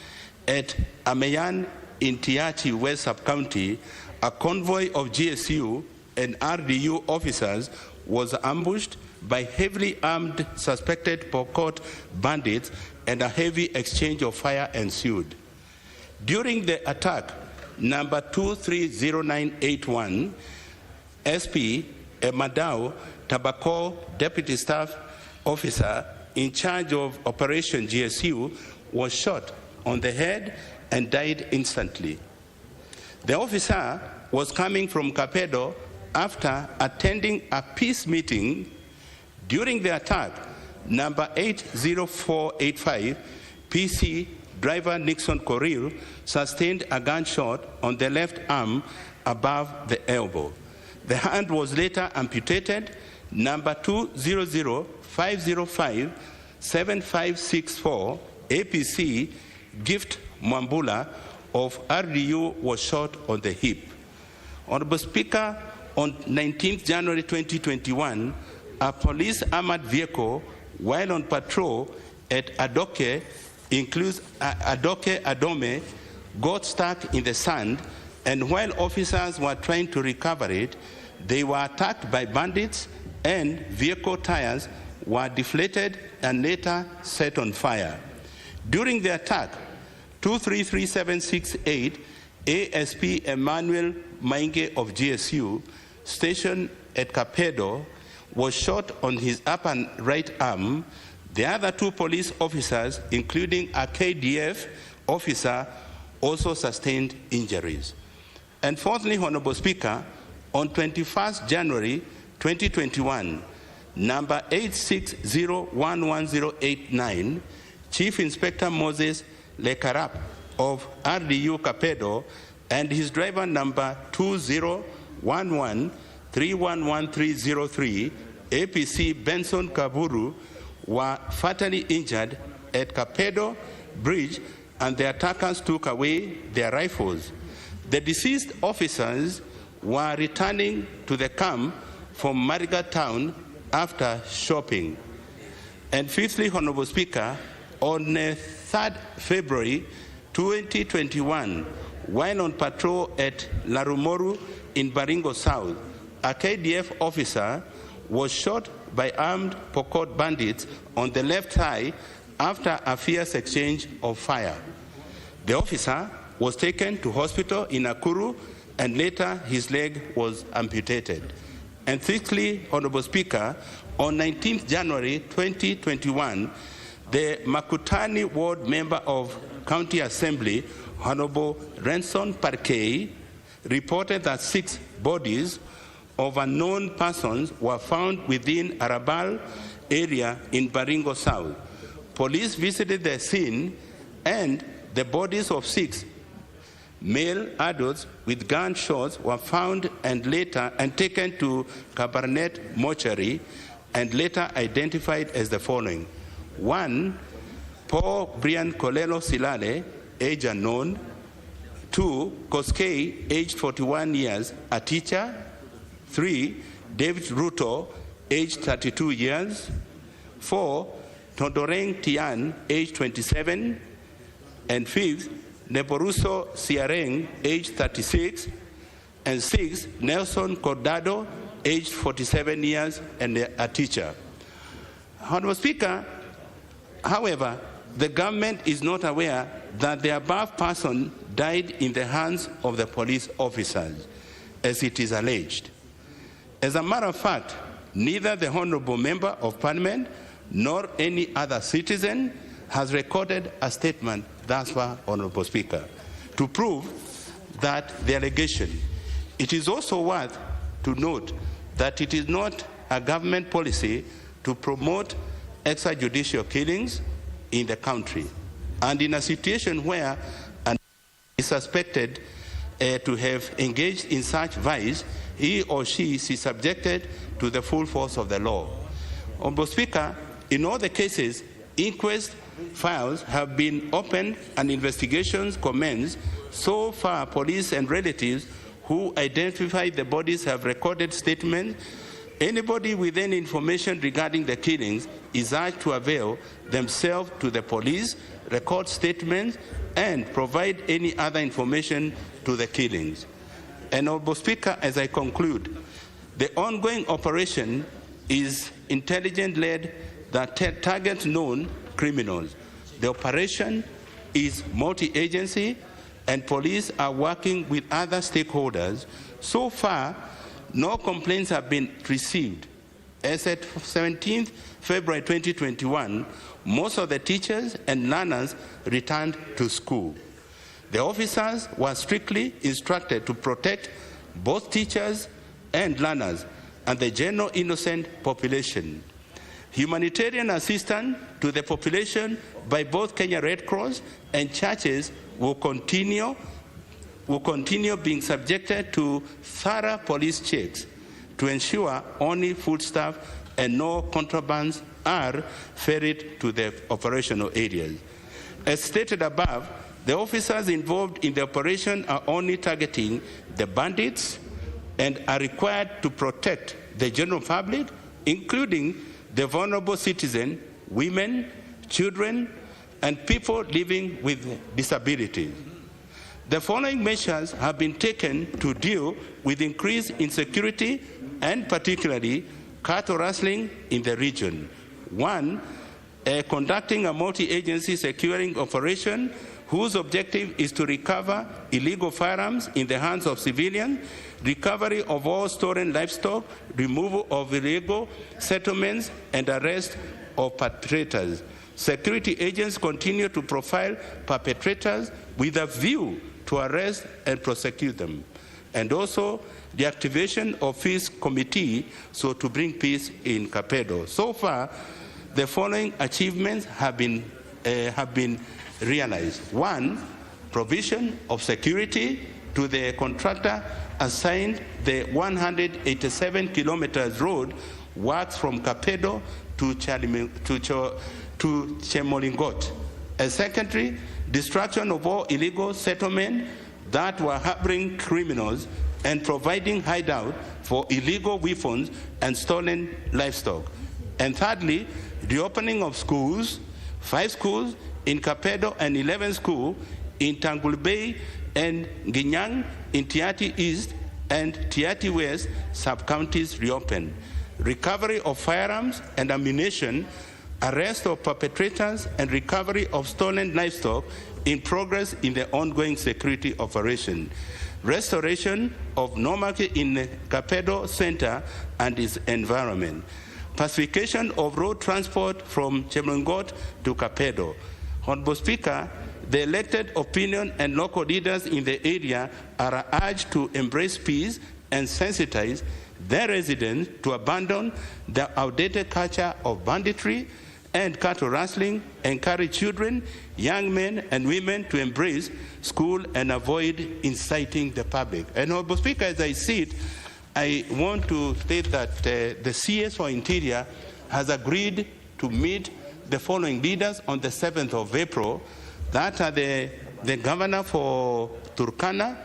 at Ameyan in Tiachi West Sub-County, a convoy of GSU and RDU officers was ambushed by heavily armed suspected Pokot bandits, and a heavy exchange of fire ensued. During the attack, number 230981, SP Emadao Tabako, Deputy Staff Officer in charge of Operation GSU, was shot on the head and died instantly. The officer was coming from Kapedo after attending a peace meeting. During the attack, number 80485, PC driver Nixon Koril sustained a gunshot on the left arm above the elbow. The hand was later amputated. Number 200505 7564, APC Gift Mwambula of RDU was shot on the hip. Honorable Speaker, on 19th January 2021, a police armored vehicle, while on patrol at Adoke, includes Adoke Adome, got stuck in the sand, and while officers were trying to recover it, they were attacked by bandits and vehicle tires were deflated and later set on fire. During the attack, 233768 ASP Emmanuel Mainge of GSU, stationed at Kapedo, was shot on his upper right arm. The other 2 police officers, including a KDF officer, also sustained injuries. And fourthly, Honorable Speaker, on 21st January 2021, number 860-11089, Chief Inspector Moses Lekarap of RDU Kapedo and his driver number 2011311303, APC Benson Kaburu, were fatally injured at Kapedo Bridge, and the attackers took away their rifles. The deceased officers were returning to the camp from Mariga town after shopping. And fifthly, Honorable Speaker, on 3rd February 2021, while on patrol at Larumoru in Baringo South, a KDF officer was shot by armed Pokot bandits on the left thigh after a fierce exchange of fire. The officer was taken to hospital in Nakuru, and later his leg was amputated. And sixthly, Honorable Speaker, on 19th January 2021, the Makutani Ward member of County Assembly, Honorable Renson Parkei, reported that 6 bodies of unknown persons were found within Arabal area in Baringo South. Police visited the scene, and the bodies of 6 male adults with gunshots were found and taken to Cabernet mortuary, and later identified as the following: 1, Paul Brian Kolelo Silale, age unknown; 2, Koskei, aged 41 years, a teacher; 3, David Ruto, aged 32 years; 4, Tondoreng Tian, age 27, and 5th, Neboruso Siareng, age 36, and 6th, Nelson Cordado, age 47 years, and a teacher. Honorable Speaker, however, the government is not aware that the above person died in the hands of the police officers, as it is alleged. As a matter of fact, neither the Honorable Member of Parliament nor any other citizen has recorded a statement thus far, Honorable Speaker, to prove that the allegation. It is also worth to note that it is not a government policy to promote extrajudicial killings in the country. And in a situation where an is suspected to have engaged in such vice, he or she is subjected to the full force of the law. Honorable Speaker, in all the cases, inquest files have been opened and investigations commenced. So far, police and relatives who identified the bodies have recorded statements. Anybody with any information regarding the killings is urged to avail themselves to the police, record statements, and provide any other information to the killings. And Honorable Speaker, as I conclude, the ongoing operation is intelligence-led that targets known criminals. The operation is multi-agency, and police are working with other stakeholders. So far, no complaints have been received. As at 17th February 2021, most of the teachers and learners returned to school. The officers were strictly instructed to protect both teachers and learners and the general innocent population. Humanitarian assistance to the population by both Kenya Red Cross and churches will continue being subjected to thorough police checks to ensure only foodstuff and no contrabands are ferried to the operational areas. As stated above, the officers involved in the operation are only targeting the bandits and are required to protect the general public, including the vulnerable citizen, women, children, and people living with disabilities. The following measures have been taken to deal with increased insecurity and particularly cattle rustling in the region. 1, conducting a multi-agency securing operation whose objective is to recover illegal firearms in the hands of civilians, recovery of all stolen livestock, removal of illegal settlements, and arrest of perpetrators. Security agents continue to profile perpetrators with a view to arrest and prosecute them. And also the activation of peace committee so to bring peace in Kapedo. So far, the following achievements have been realized. 1, provision of security to the contractor assigned the 187 kilometers road works from Kapedo to Chemolingot. And secondly, destruction of all illegal settlements that were harboring criminals and providing hideout for illegal weapons and stolen livestock. And thirdly, reopening of schools, 5 schools in Kapedo and 11 schools in Tangul Bay and Ginyang in Tiati East and Tiati West sub-counties reopened. Recovery of firearms and ammunition, arrest of perpetrators, and recovery of stolen livestock in progress in the ongoing security operation. Restoration of normalcy in Kapedo Center and its environment. Pacification of road transport from Chemelngot to Kapedo. Honorable Speaker, the elected opinion and local leaders in the area are urged to embrace peace and sensitize their residents to abandon the outdated culture of banditry and cattle rustling, encourage children, young men, and women to embrace school and avoid inciting the public. And Honorable Speaker, as I see it, I want to state that the CS for Interior has agreed to meet the following leaders on the 7th of April. That are the Governor for Turkana,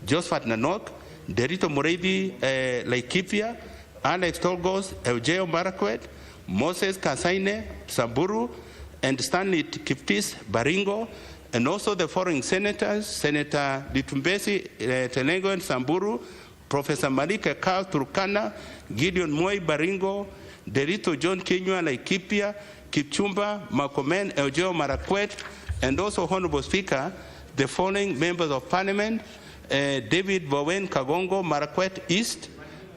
Josephat Nanok, Derito Moredi Laikipia, Alex Tolgos, Eugeo Marakwet, Moses Kasaine, Samburu, and Stanley Kiptis, Baringo, and also the foreign senators, Senator Litumbesi Telengo and Samburu, Professor Malika Karl Turkana, Gideon Moi Baringo, Derito John Kenywa Laikipia, Kipchumba Makomen Eugeo Marakwet, and also Honorable Speaker, the following members of Parliament, David Bowen Kagongo Marakwet East,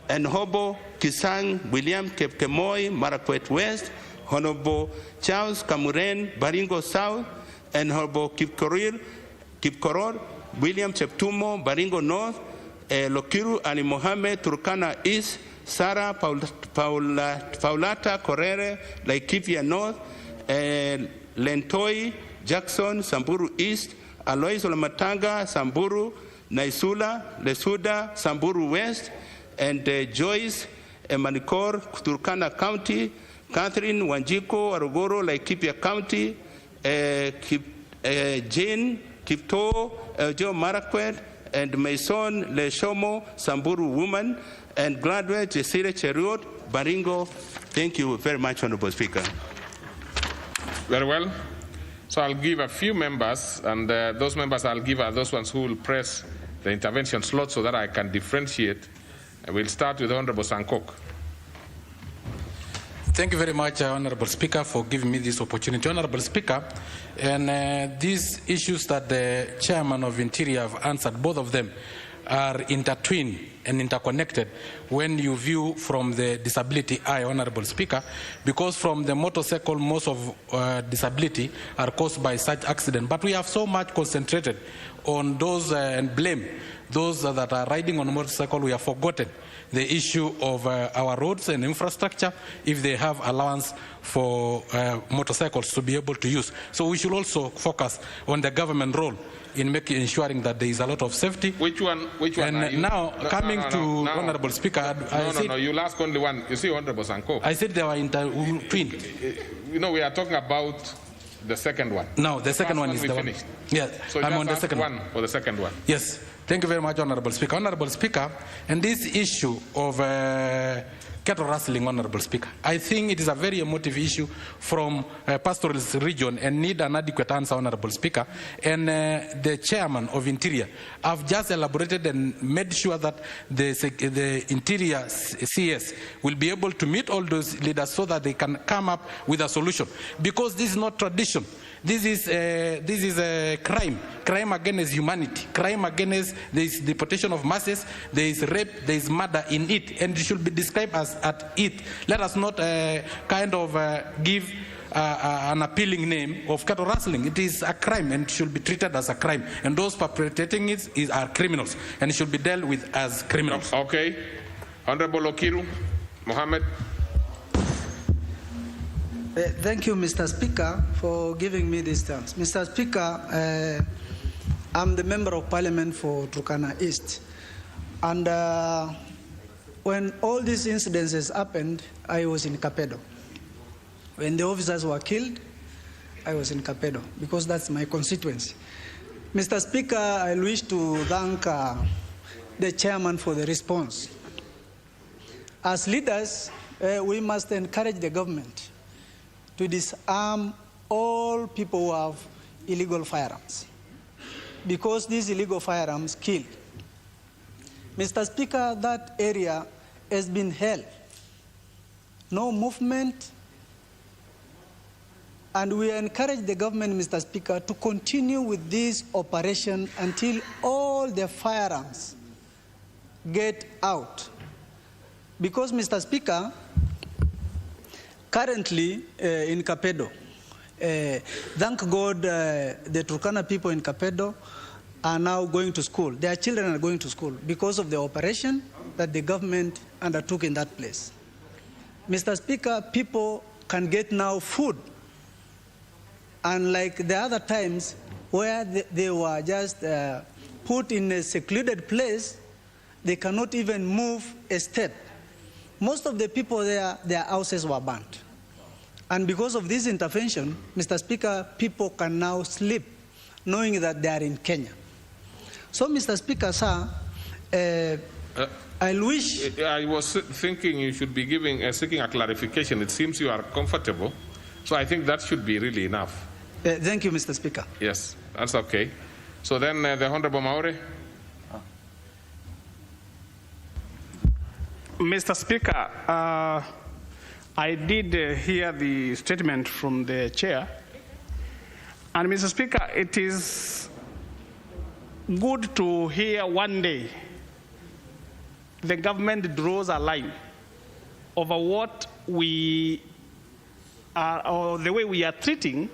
and Hobo Kisang William Kepkemoi Marakwet West, Honorable Charles Kamuren Baringo South, and Honorable Kipkoror William Cheptumo Baringo North, Lokiru Ali Mohammed Turkana East, Sarah Paulata Correre Laikipia North, Lentoi Jackson Samburu East, Alois Olamatanga Samburu, Naisula Lesuda Samburu West, and Joyce Manikor Turkana County, Catherine Wanjiko Arugoro Laikipia County, Jane Kipto Joe Marakwet, and Mason Leshomo Samburu Woman, and graduate Jesire Cheriot Baringo. Thank you very much, Honorable Speaker. Very well. So I'll give a few members, and those members I'll give are those ones who will press the intervention slot so that I can differentiate. We'll start with Honorable Sankok. Thank you very much, Honorable Speaker, for giving me this opportunity. Honorable Speaker, and these issues that the Chairman of Interior have answered, both of them are intertwined and interconnected when you view from the disability eye, Honorable Speaker, because from the motorcycle, most of disability are caused by such accident. But we have so much concentrated on those and blame those that are riding on a motorcycle. We have forgotten the issue of our roads and infrastructure, if they have allowance for motorcycles to be able to use. So we should also focus on the government role in ensuring that there is a lot of safety. Which one and are you? Now, coming to Honorable Speaker, No, you'll ask only one. You see, Honorable Sanko. I said they were intertwined. You know, we are talking about the second one. No, the second one is the finished. one. Yeah, So I'm just on the ask second one for the second one. Yes. Thank you very much, Honorable Speaker. Honorable Speaker, and this issue of cattle rustling, Honorable Speaker, I think it is a very emotive issue from pastoralist region and need an adequate answer, Honorable Speaker. And the Chairman of Interior have just elaborated and made sure that the Interior CS will be able to meet all those leaders so that they can come up with a solution. Because this is not tradition. This is a crime against humanity, crime against there is deportation of masses, there is rape, there is murder in it, and it should be described as at it. Let us not give an appealing name of cattle rustling. It is a crime and should be treated as a crime, and those perpetrating it are criminals and should be dealt with as criminals. Okay, Honorable Okiru Mohammed. Thank you, Mr. Speaker, for giving me this chance. Mr. Speaker, I'm the Member of Parliament for Turkana East. And when all these incidences happened, I was in Kapedo. When the officers were killed, I was in Kapedo, because that's my constituency. Mr. Speaker, I wish to thank the chairman for the response. As leaders, we must encourage the government to disarm all people who have illegal firearms, because these illegal firearms kill. Mr. Speaker, that area has been held. No movement, and we encourage the government, Mr. Speaker, to continue with this operation until all the firearms get out. Because, Mr. Speaker, currently in Kapedo, thank God the Turkana people in Kapedo are now going to school. Their children are going to school because of the operation that the government undertook in that place. Mr. Speaker, people can get now food. Unlike the other times where they were just put in a secluded place, they cannot even move a step. Most of the people there, their houses were burnt. And because of this intervention, Mr. Speaker, people can now sleep knowing that they are in Kenya. So, Mr. Speaker, sir, I wish. I was thinking you should be seeking a clarification. It seems you are comfortable. So I think that should be really enough. Thank you, Mr. Speaker. Yes, that's okay. So then the Honorable Maure. Mr. Speaker, I did hear the statement from the chair. And Mr. Speaker, it is good to hear one day the government draws a line over what we are, or the way we are treating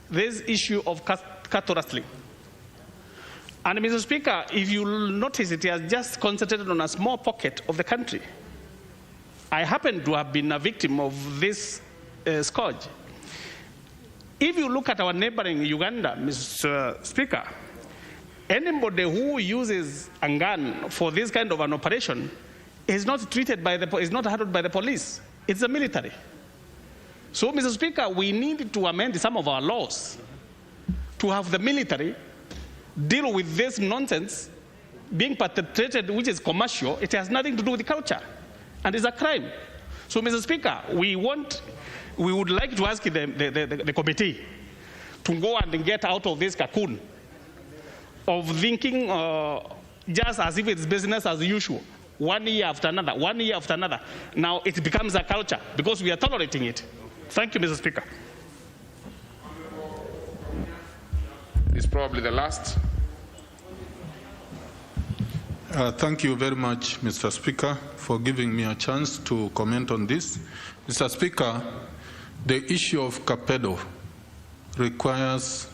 this issue of cattle rustling. And Mr. Speaker, if you notice, it has just concentrated on a small pocket of the country. I happen to have been a victim of this scourge. If you look at our neighboring Uganda, Mr. Speaker, anybody who uses a gun for this kind of an operation is not treated by is not handled by the police. It's the military. So, Mr. Speaker, we need to amend some of our laws to have the military deal with this nonsense being perpetrated, which is commercial. It has nothing to do with culture, and it's a crime. So, Mr. Speaker, we would like to ask the committee to go and get out of this cocoon of thinking just as if it's business as usual, 1 year after another, 1 year after another. Now it becomes a culture because we are tolerating it. Thank you, Mr. Speaker. It's probably the last. Thank you very much, Mr. Speaker, for giving me a chance to comment on this. Mr. Speaker, the issue of Kapedo requires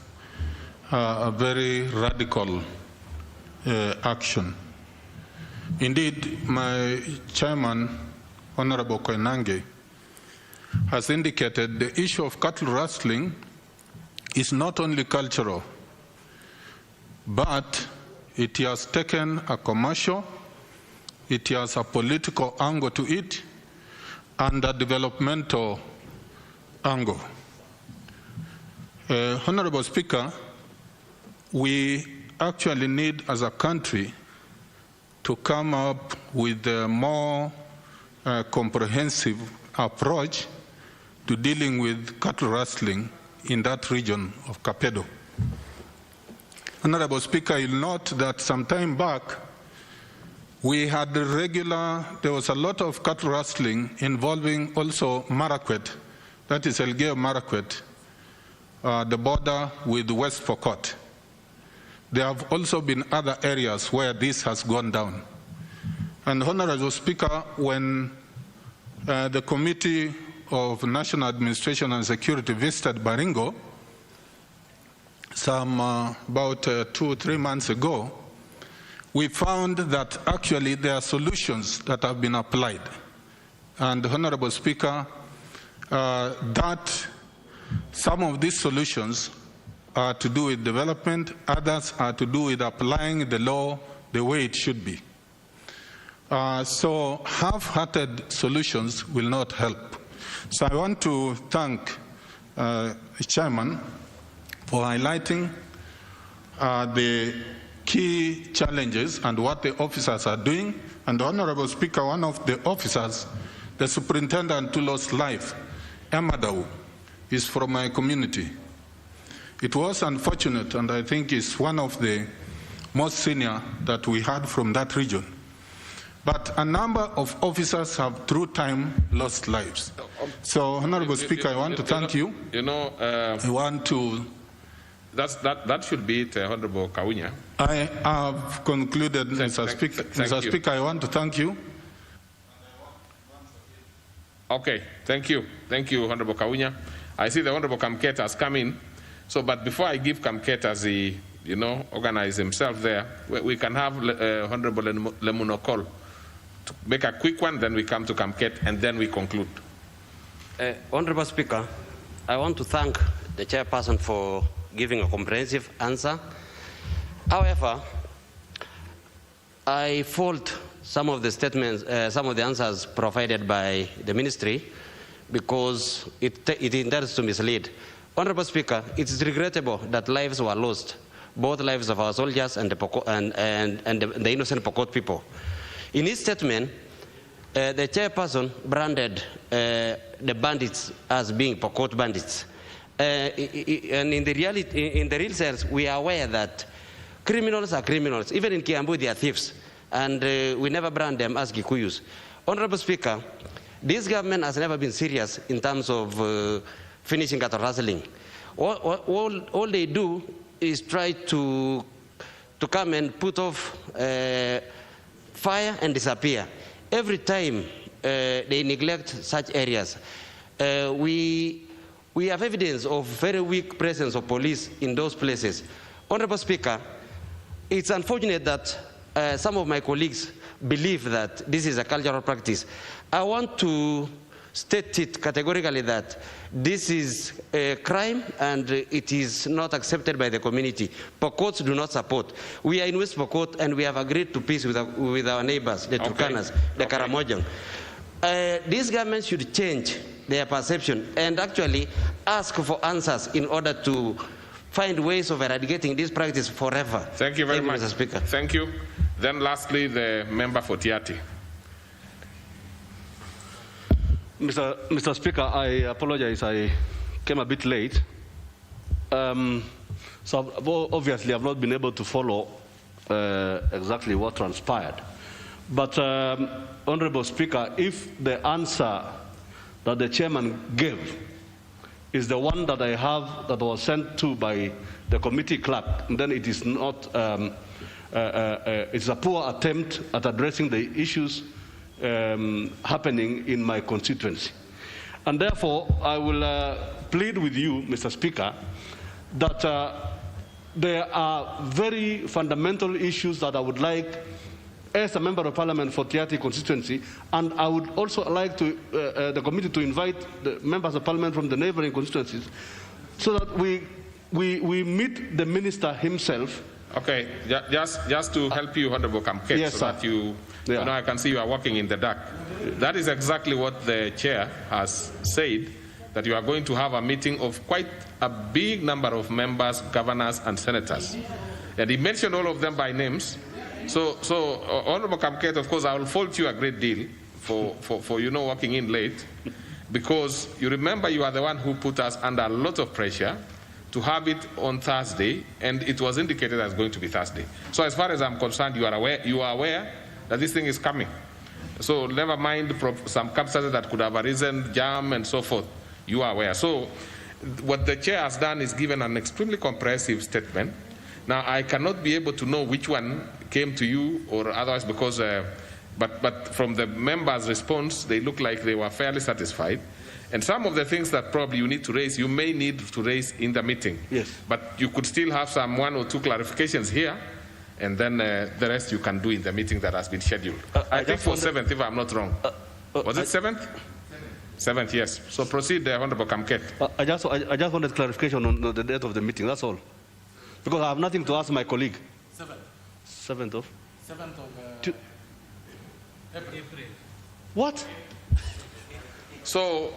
a very radical action. Indeed, my chairman, Honorable Koinange, has indicated the issue of cattle rustling is not only cultural, but it has taken a commercial, it has a political angle to it, and a developmental angle. Honorable Speaker, we actually need as a country to come up with a more comprehensive approach to dealing with cattle rustling in that region of Kapedo. Honorable Speaker, you'll note that some time back we had there was a lot of cattle rustling involving also Marakwet, that is Elgeyo Marakwet, the border with West Pokot. There have also been other areas where this has gone down. And Honorable Speaker, when the Committee of National Administration and Security visited Baringo about 2 or 3 months ago, we found that actually there are solutions that have been applied. And Honorable Speaker, that some of these solutions are to do with development, others are to do with applying the law the way it should be. So half-hearted solutions will not help. So I want to thank the Chairman for highlighting the key challenges and what the officers are doing. And Honorable Speaker, one of the officers, the superintendent who lost life, Emadau, is from my community. It was unfortunate, and I think is one of the most senior that we had from that region. But a number of officers have, through time, lost lives. So, Honorable Speaker, I want to thank you. I want to... That should be it, Honorable Kaunya. I have concluded, Mr. Speaker. Mr. Speaker, I want to thank you. Okay, thank you. Thank you, Honorable Kaunya. I see the Honorable Kamket has come in. So, but before I give Kamket as he, organize himself there, we can have Honorable Lemunokol to make a quick one, then we come to Kamket, and then we conclude. Honorable Speaker, I want to thank the chairperson for giving a comprehensive answer. However, I fault some of the statements, some of the answers provided by the ministry because it intends to mislead. Honorable Speaker, it is regrettable that lives were lost, both lives of our soldiers and the innocent Pokot people. In his statement, the chairperson branded the bandits as being Pokot bandits. And in the real sense, we are aware that criminals are criminals. Even in Kiambu, they are thieves. And we never brand them as Gikuyus. Honorable Speaker, this government has never been serious in terms of finishing cattle rustling. All they do is try to come and put off fire and disappear. Every time they neglect such areas, we have evidence of very weak presence of police in those places. Honorable Speaker, it's unfortunate that some of my colleagues believe that this is a cultural practice. I want to state it categorically that this is a crime and it is not accepted by the community. Pokots do not support. We are in West Pokot and we have agreed to peace with our neighbors, the Turkanas, the Karamojang. This government should change their perception and actually ask for answers in order to find ways of eradicating this practice forever. Thank you very much, Mr. Speaker. Thank you. Then lastly, the member for Tiati. Mr. Speaker, I apologize. I came a bit late. So obviously I've not been able to follow exactly what transpired. But Honorable Speaker, if the answer that the chairman gave is the one that I have that was sent to by the committee clerk, then it is not, it's a poor attempt at addressing the issues happening in my constituency. And therefore, I will plead with you, Mr. Speaker, that there are very fundamental issues that I would like, as a member of Parliament for Tiati constituency, and I would also like to, the committee to invite the members of Parliament from the neighboring constituencies so that we meet the minister himself. Okay, just to help you, Honorable Kamket, yes, so that you know, I can see you are working in the dark. That is exactly what the chair has said, that you are going to have a meeting of quite a big number of members, governors, and senators. And he mentioned all of them by names. So Honorable Kamket, of course, I will fault you a great deal for you know, walking in late, because you remember you are the one who put us under a lot of pressure to have it on Thursday, and it was indicated as going to be Thursday. So as far as I'm concerned, you are aware that this thing is coming. So never mind some circumstances that could have arisen, jam and so forth. You are aware. So what the chair has done is given an extremely comprehensive statement. Now I cannot be able to know which one came to you or otherwise, because but from the members' response, they look like they were fairly satisfied. And some of the things that probably you need to raise, you may need to raise in the meeting. Yes. But you could still have some 1 or 2 clarifications here, and then the rest you can do in the meeting that has been scheduled. I think for 7th, if I'm not wrong. Was it 7th? 7th, yes. So proceed, Honorable Kamket. I just wanted clarification on the date of the meeting, that's all. Because I have nothing to ask my colleague. 7th of? 7th of April. What? So,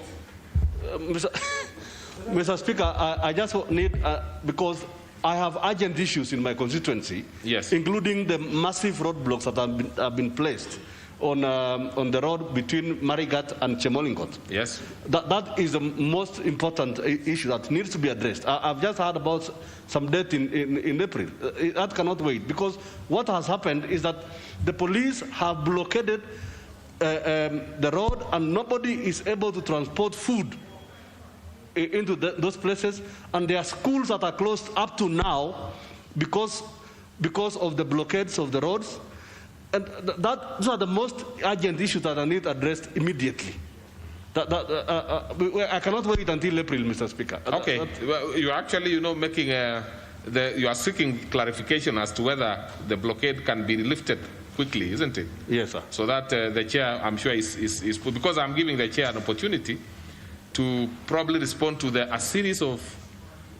Mr. Speaker, I just need, because I have urgent issues in my constituency, yes, including the massive roadblocks that have been placed on the road between Marigat and Chemolingot. Yes. That is the most important issue that needs to be addressed. I've just heard about some death in April. That cannot wait, because what has happened is that the police have blockaded the road, and nobody is able to transport food into those places, and there are schools that are closed up to now because of the blockades of the roads. And those are the most urgent issues that I need addressed immediately. I cannot wait until April, Mr. Speaker. Okay, well, you're actually, you know, making you are seeking clarification as to whether the blockade can be lifted quickly, isn't it? Yes, sir. So that the chair, I'm sure, is because I'm giving the chair an opportunity to probably respond to a series of,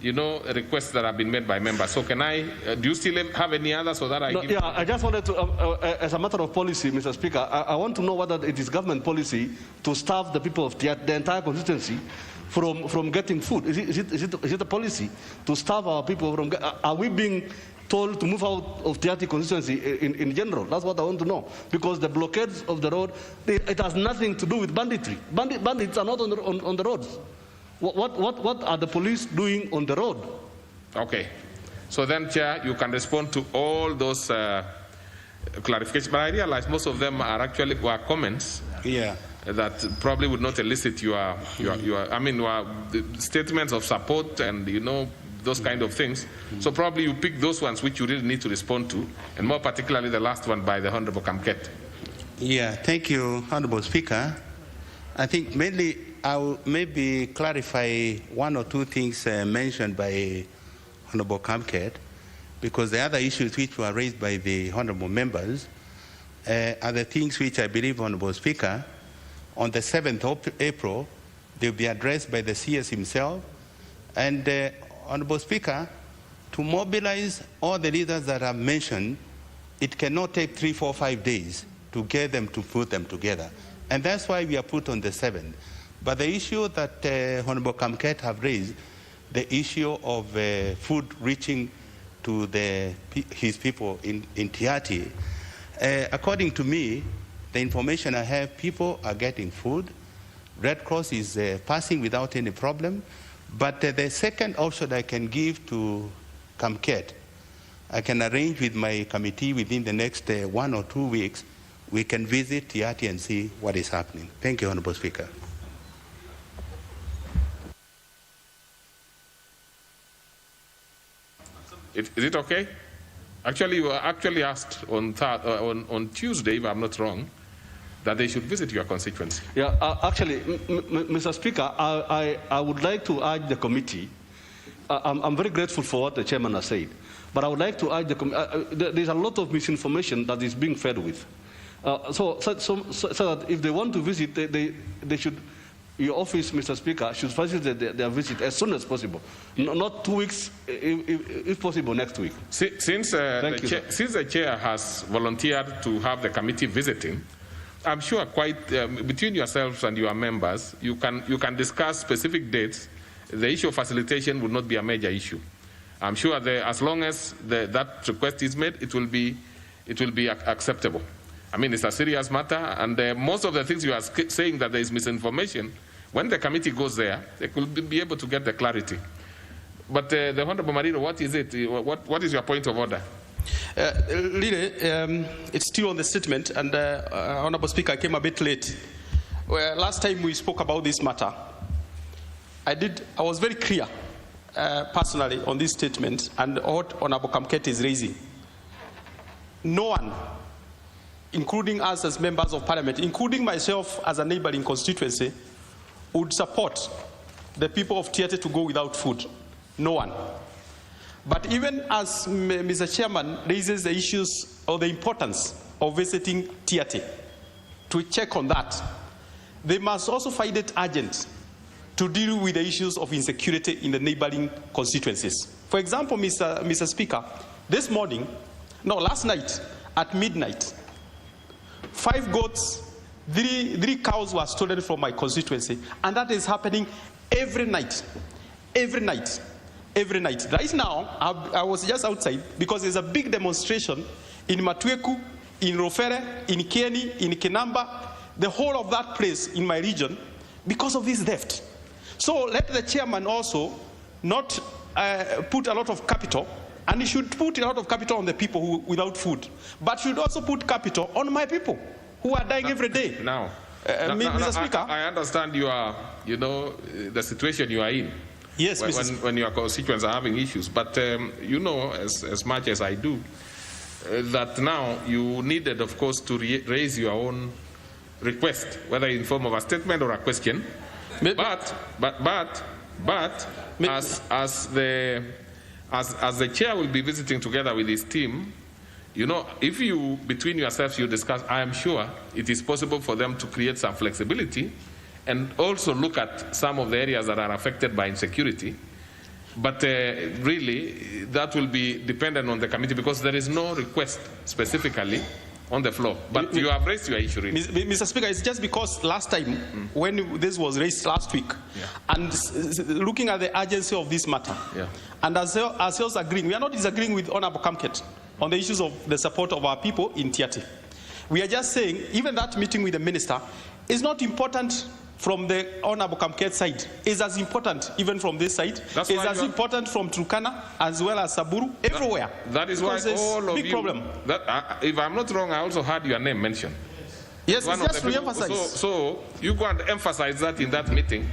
you know, requests that have been made by members. So can I, do you still have any others so that I give? Yeah, I just wanted to, as a matter of policy, Mr. Speaker, I want to know whether it is government policy to starve the people of the entire constituency from getting food. Is it a policy to starve our people from? Are we being told to move out of Tiati constituency in general? That's what I want to know. Because the blockades of the road, it has nothing to do with banditry. Bandits are not on the roads. What are the police doing on the road? Okay. So then, Chair, you can respond to all those clarifications. But I realize most of them are actually comments. Yeah. That probably would not elicit your statements of support and, those kind of things. So probably you pick those ones which you really need to respond to, and more particularly the last one by the Honorable Kamket. Yeah, thank you, Honorable Speaker. I think mainly I will maybe clarify one or two things mentioned by Honorable Kamket, because the other issues which were raised by the Honorable members are the things which I believe, Honorable Speaker, on the 7th of April, they'll be addressed by the CS himself. And Honorable Speaker, to mobilize all the leaders that I've mentioned, it cannot take 3, 4, 5 days to get them to put them together. And that's why we are put on the 7th. But the issue that Honorable Kamket have raised, the issue of food reaching to his people in Tiati, according to me, the information I have, people are getting food. Red Cross is passing without any problem. But the second option I can give to Kamket, I can arrange with my committee within the next 1 or 2 weeks, we can visit Tiati and see what is happening. Thank you, Honorable Speaker. Is it okay? Actually, you were actually asked on Tuesday, if I'm not wrong, that they should visit your constituency. Yeah, actually, Mr. Speaker, I would like to urge the committee. I'm very grateful for what the chairman has said, but I would like to urge the committee. There's a lot of misinformation that is being fed with. So that if they want to visit, they should. Your office, Mr. Speaker, should facilitate their visit as soon as possible. Not 2 weeks, if possible, next week. Since the chair has volunteered to have the committee visiting, I'm sure between yourselves and your members, you can discuss specific dates. The issue of facilitation will not be a major issue. I'm sure as long as that request is made, it will be acceptable. I mean, it's a serious matter, and most of the things you are saying that there is misinformation, when the committee goes there, they will be able to get the clarity. But the Honorable Mariro, what is it? What is your point of order? Really, it's still on the statement, and Honorable Speaker, I came a bit late. Well, last time we spoke about this matter, I was very clear personally on this statement and what Honorable Kamket is raising. No one, including us as members of Parliament, including myself as a neighboring constituency, would support the people of Tiati to go without food. No one. But even as Mr. Chairman raises the issues or the importance of visiting Tiati to check on that, they must also find it urgent to deal with the issues of insecurity in the neighboring constituencies. For example, Mr. Speaker, last night at midnight, 5 goats, 3 cows were stolen from my constituency, and that is happening every night. Every night. Right now, I was just outside because there's a big demonstration in Matweku, in Rofere, in Kieni, in Kinamba, the whole of that place in my region, because of this theft. So let the chairman also not put a lot of capital, and he should put a lot of capital on the people who without food, but should also put capital on my people who are dying every day. Now, Mr. Speaker, I understand the situation you are in. Yes, when your constituents are having issues, but as much as I do, that now you needed, of course, to raise your own request, whether in form of a statement or a question. But as the chair will be visiting together with his team, if you between yourselves you discuss, I am sure it is possible for them to create some flexibility and also look at some of the areas that are affected by insecurity. But really, that will be dependent on the committee, because there is no request specifically on the floor. But you have raised your issue. Really. Mr. Speaker, it's just because last time, when this was raised last week, and looking at the urgency of this matter, and as ourselves agreeing, we are not disagreeing with Honorable Kamket on the issues of the support of our people in Tiaty. We are just saying, even that meeting with the minister is not important from the Honorable Kamket side. Is as important even from this side. It's as important from Turkana as well as Saburu, everywhere. That is why all of big you, problem. If I'm not wrong, I also heard your name mentioned. Yes, it's just to emphasize. So you go and emphasize that in that meeting.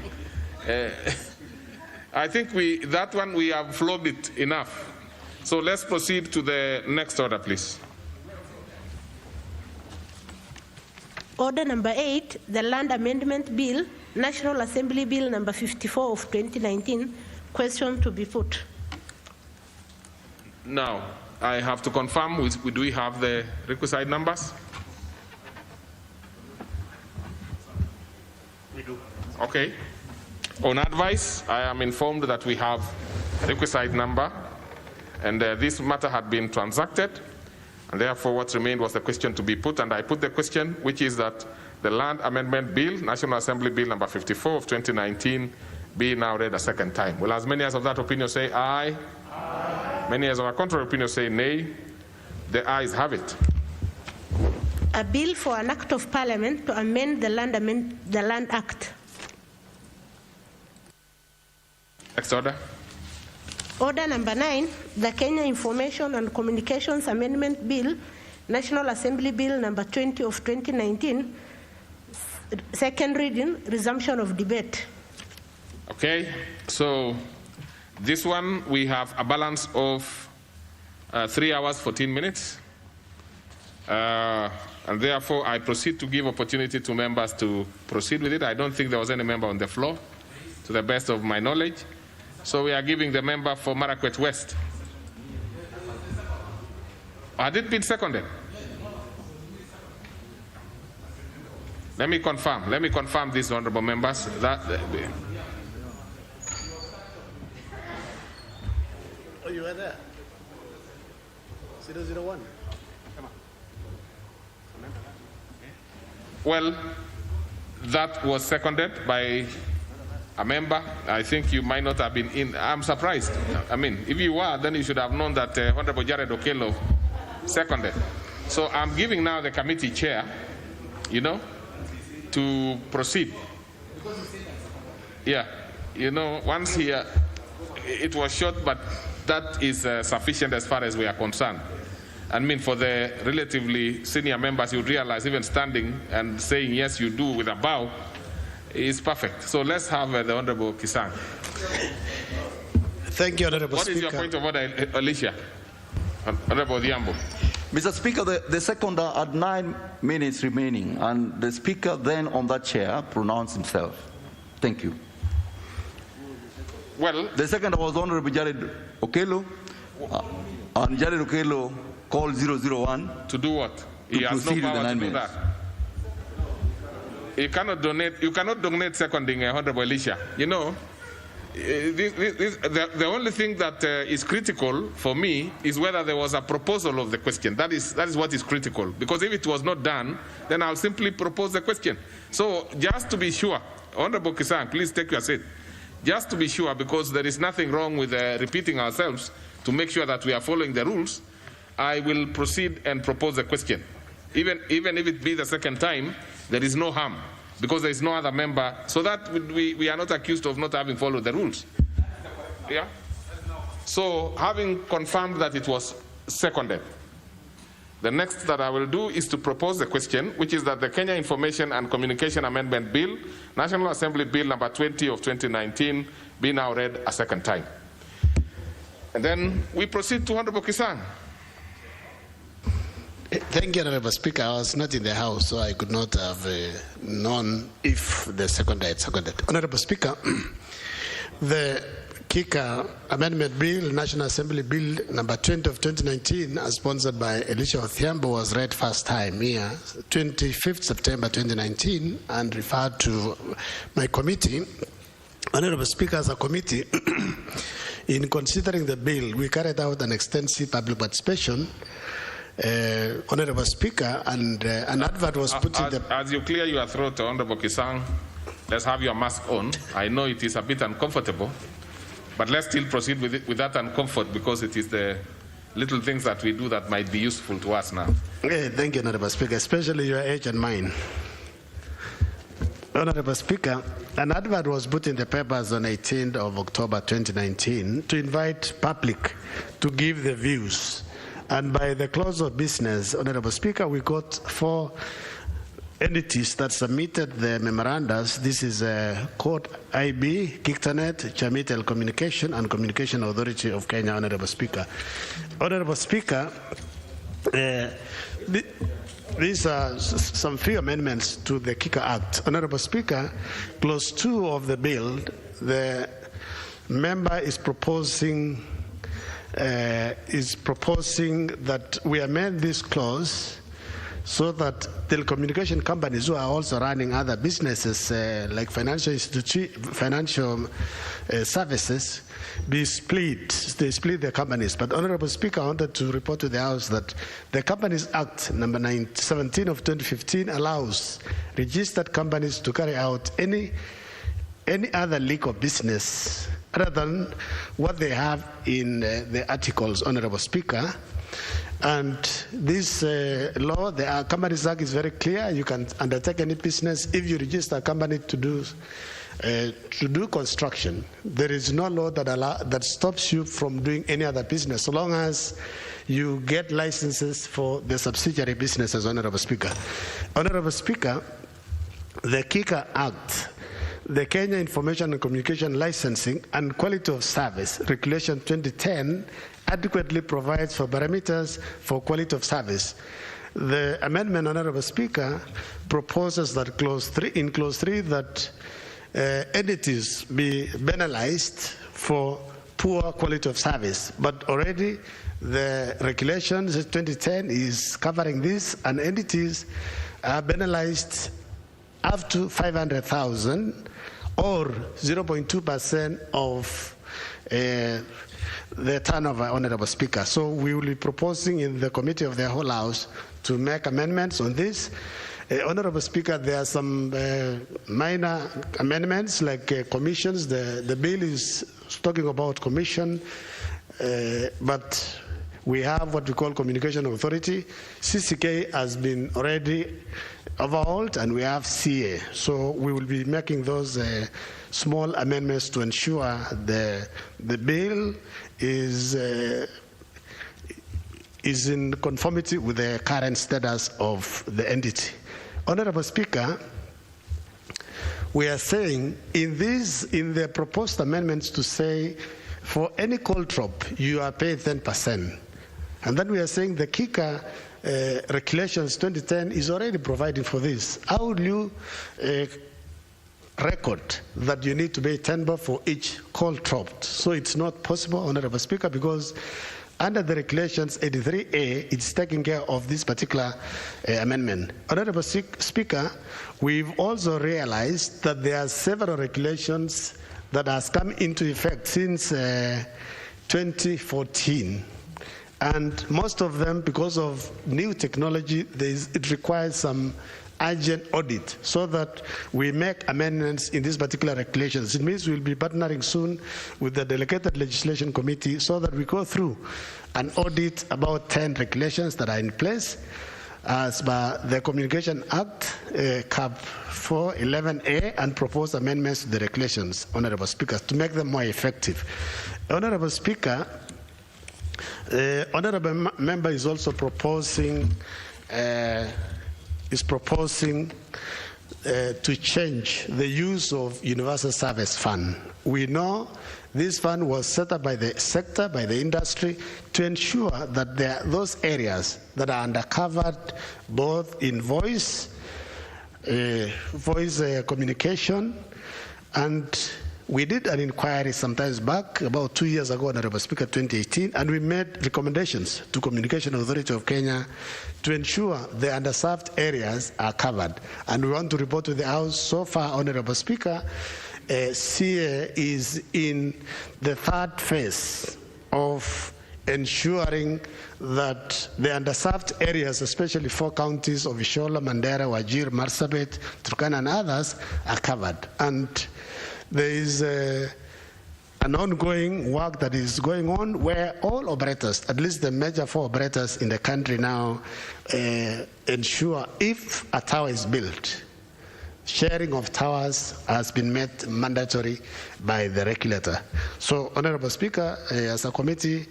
I think that one we have flowed it enough. So let's proceed to the next order, please. Order number 8, the Land Amendment Bill, National Assembly Bill number 54 of 2019, question to be put. Now, I have to confirm, do we have the requisite numbers? We do. Okay. On advice, I am informed that we have requisite number, and this matter had been transacted. And therefore, what remained was the question to be put, and I put the question, which is that the Land Amendment Bill, National Assembly Bill number 54 of 2019, be now read a second time. Will as many as of that opinion say aye? Aye. Many as of a contrary opinion say nay? The ayes have it. A bill for an act of Parliament to amend the Land Act. Next order. Order number 9, the Kenya Information and Communications Amendment Bill, National Assembly Bill number 20 of 2019, second reading, resumption of debate. Okay, so this one we have a balance of 3 hours, 14 minutes. And therefore, I proceed to give opportunity to members to proceed with it. I don't think there was any member on the floor, to the best of my knowledge. So we are giving the member for Marakwet West. Had it been seconded? Let me confirm this, honorable members. Oh, you were there. 001. Come on. Well, that was seconded by a member. I think you might not have been in. I'm surprised. I mean, if you were, then you should have known that Honorable Jared Okello seconded. So I'm giving now the committee chair, to proceed. Yeah, once here, it was short, but that is sufficient as far as we are concerned. I mean, for the relatively senior members, you realize even standing and saying yes, you do with a bow, is perfect. So let's have the Honorable Kisang. Thank you, Honorable Speaker. What is your point of order, Alicia? Honorable Diambo. Mr. Speaker, the seconder had 9 minutes remaining, and the Speaker then on that chair pronounced himself. Thank you. Well, the seconder was Honorable Jared Okello, and Jared Okello called 001 to do what? He has no power to do that. You cannot donate seconding Honorable Alicia. The only thing that is critical for me is whether there was a proposal of the question. That is what is critical. Because if it was not done, then I'll simply propose the question. So just to be sure, Honorable Kisang, please take your seat. Just to be sure, because there is nothing wrong with repeating ourselves to make sure that we are following the rules, I will proceed and propose the question. Even if it be the second time, there is no harm, because there is no other member, so that we are not accused of not having followed the rules. Yeah? So, having confirmed that it was seconded, the next that I will do is to propose the question, which is that the Kenya Information and Communication Amendment Bill, National Assembly Bill number 20 of 2019, be now read a second time. And then we proceed to Honorable Kisang. Thank you, Honorable Speaker. I was not in the House, so I could not have known if the seconder had seconded. Honorable Speaker, the KICA Amendment Bill, National Assembly Bill number 20 of 2019, as sponsored by Elisha Othiambo, was read first time here, 25th September 2019, and referred to my committee. Honorable Speaker, as a committee, in considering the bill, we carried out an extensive public participation Honorable Speaker, and an advert was put in the... As you clear your throat, Honorable Kisang, let's have your mask on. I know it is a bit uncomfortable, but let's still proceed with it, with that uncomfort, because it is the little things that we do that might be useful to us now. Thank you, Honorable Speaker, especially your age and mine. Honorable Speaker, an advert was put in the papers on 18th of October 2019 to invite public to give their views. And by the close of business, Honorable Speaker, we got 4 entities that submitted the memorandums. This is Court IB, Kictanet, Chamitel Communication, and Communication Authority of Kenya, Honorable Speaker. Honorable Speaker, these are some few amendments to the Kicker Act. Honorable Speaker, clause 2 of the bill, the member is proposing that we amend this clause so that telecommunication companies who are also running other businesses like financial services be split. They split their companies. But Honorable Speaker, I wanted to report to the House that the Companies Act number 17 of 2015 allows registered companies to carry out any other legal business other than what they have in the articles, Honorable Speaker. And this law, the Companies Act, is very clear. You can undertake any business if you register a company to do construction. There is no law that stops you from doing any other business, so long as you get licenses for the subsidiary businesses, Honorable Speaker. Honorable Speaker, the Kicker Act, the Kenya Information and Communication Licensing and Quality of Service Regulation 2010 adequately provides for parameters for quality of service. The amendment, Honorable Speaker, proposes that in clause 3 that entities be penalized for poor quality of service. But already the regulations 2010 is covering this, and entities are penalized up to 500,000 or 0.2% of the turnover, Honorable Speaker. So we will be proposing in the committee of the whole House to make amendments on this. Honorable Speaker, there are some minor amendments like commissions. The bill is talking about commission, but we have what we call Communication Authority. CCK has been already overhauled, and we have CA. So we will be making those small amendments to ensure the bill is in conformity with the current status of the entity. Honorable Speaker, we are saying in the proposed amendments to say for any coal drop you are paid 10%. And then we are saying the Kicker Regulations 2010 is already providing for this. How will you record that you need to pay 10 bob for each coal dropped? So it's not possible, Honorable Speaker, because under the regulations 83A, it's taking care of this particular amendment. Honorable Speaker, we've also realized that there are several regulations that has come into effect since 2014. And most of them, because of new technology, it requires some urgent audit so that we make amendments in these particular regulations. It means we'll be partnering soon with the Delegated Legislation Committee so that we go through and audit about 10 regulations that are in place as per the Communication Act, Cap 411A, and propose amendments to the regulations, Honorable Speaker, to make them more effective. Honorable Speaker, Honorable Member is also proposing to change the use of Universal Service Fund. We know this fund was set up by the sector, by the industry, to ensure that those areas that are undercovered, both in voice communication, and we did an inquiry sometimes back, about 2 years ago, Honorable Speaker, 2018, and we made recommendations to Communication Authority of Kenya to ensure the underserved areas are covered. And we want to report to the House, so far, Honorable Speaker, CA is in the third phase of ensuring that the underserved areas, especially 4 counties of Ishola, Mandera, Wajir, Marsabit, Turkana, and others, are covered. And there is an ongoing work that is going on where all operators, at least the major 4 operators in the country now, ensure if a tower is built, sharing of towers has been made mandatory by the regulator. So, Honorable Speaker, as a committee,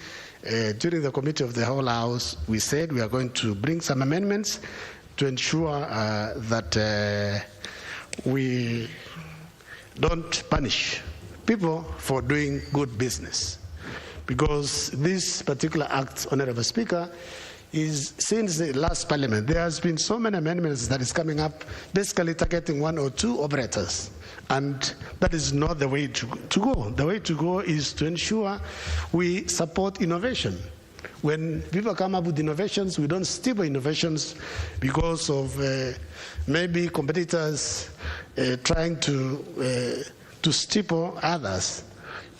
during the committee of the whole House, we said we are going to bring some amendments to ensure that we don't punish people for doing good business. Because this particular act, Honorable Speaker, is since the last parliament, there has been so many amendments that is coming up, basically targeting 1 or 2 operators. And that is not the way to go. The way to go is to ensure we support innovation. When people come up with innovations, we don't stifle innovations because of maybe competitors trying to stifle others.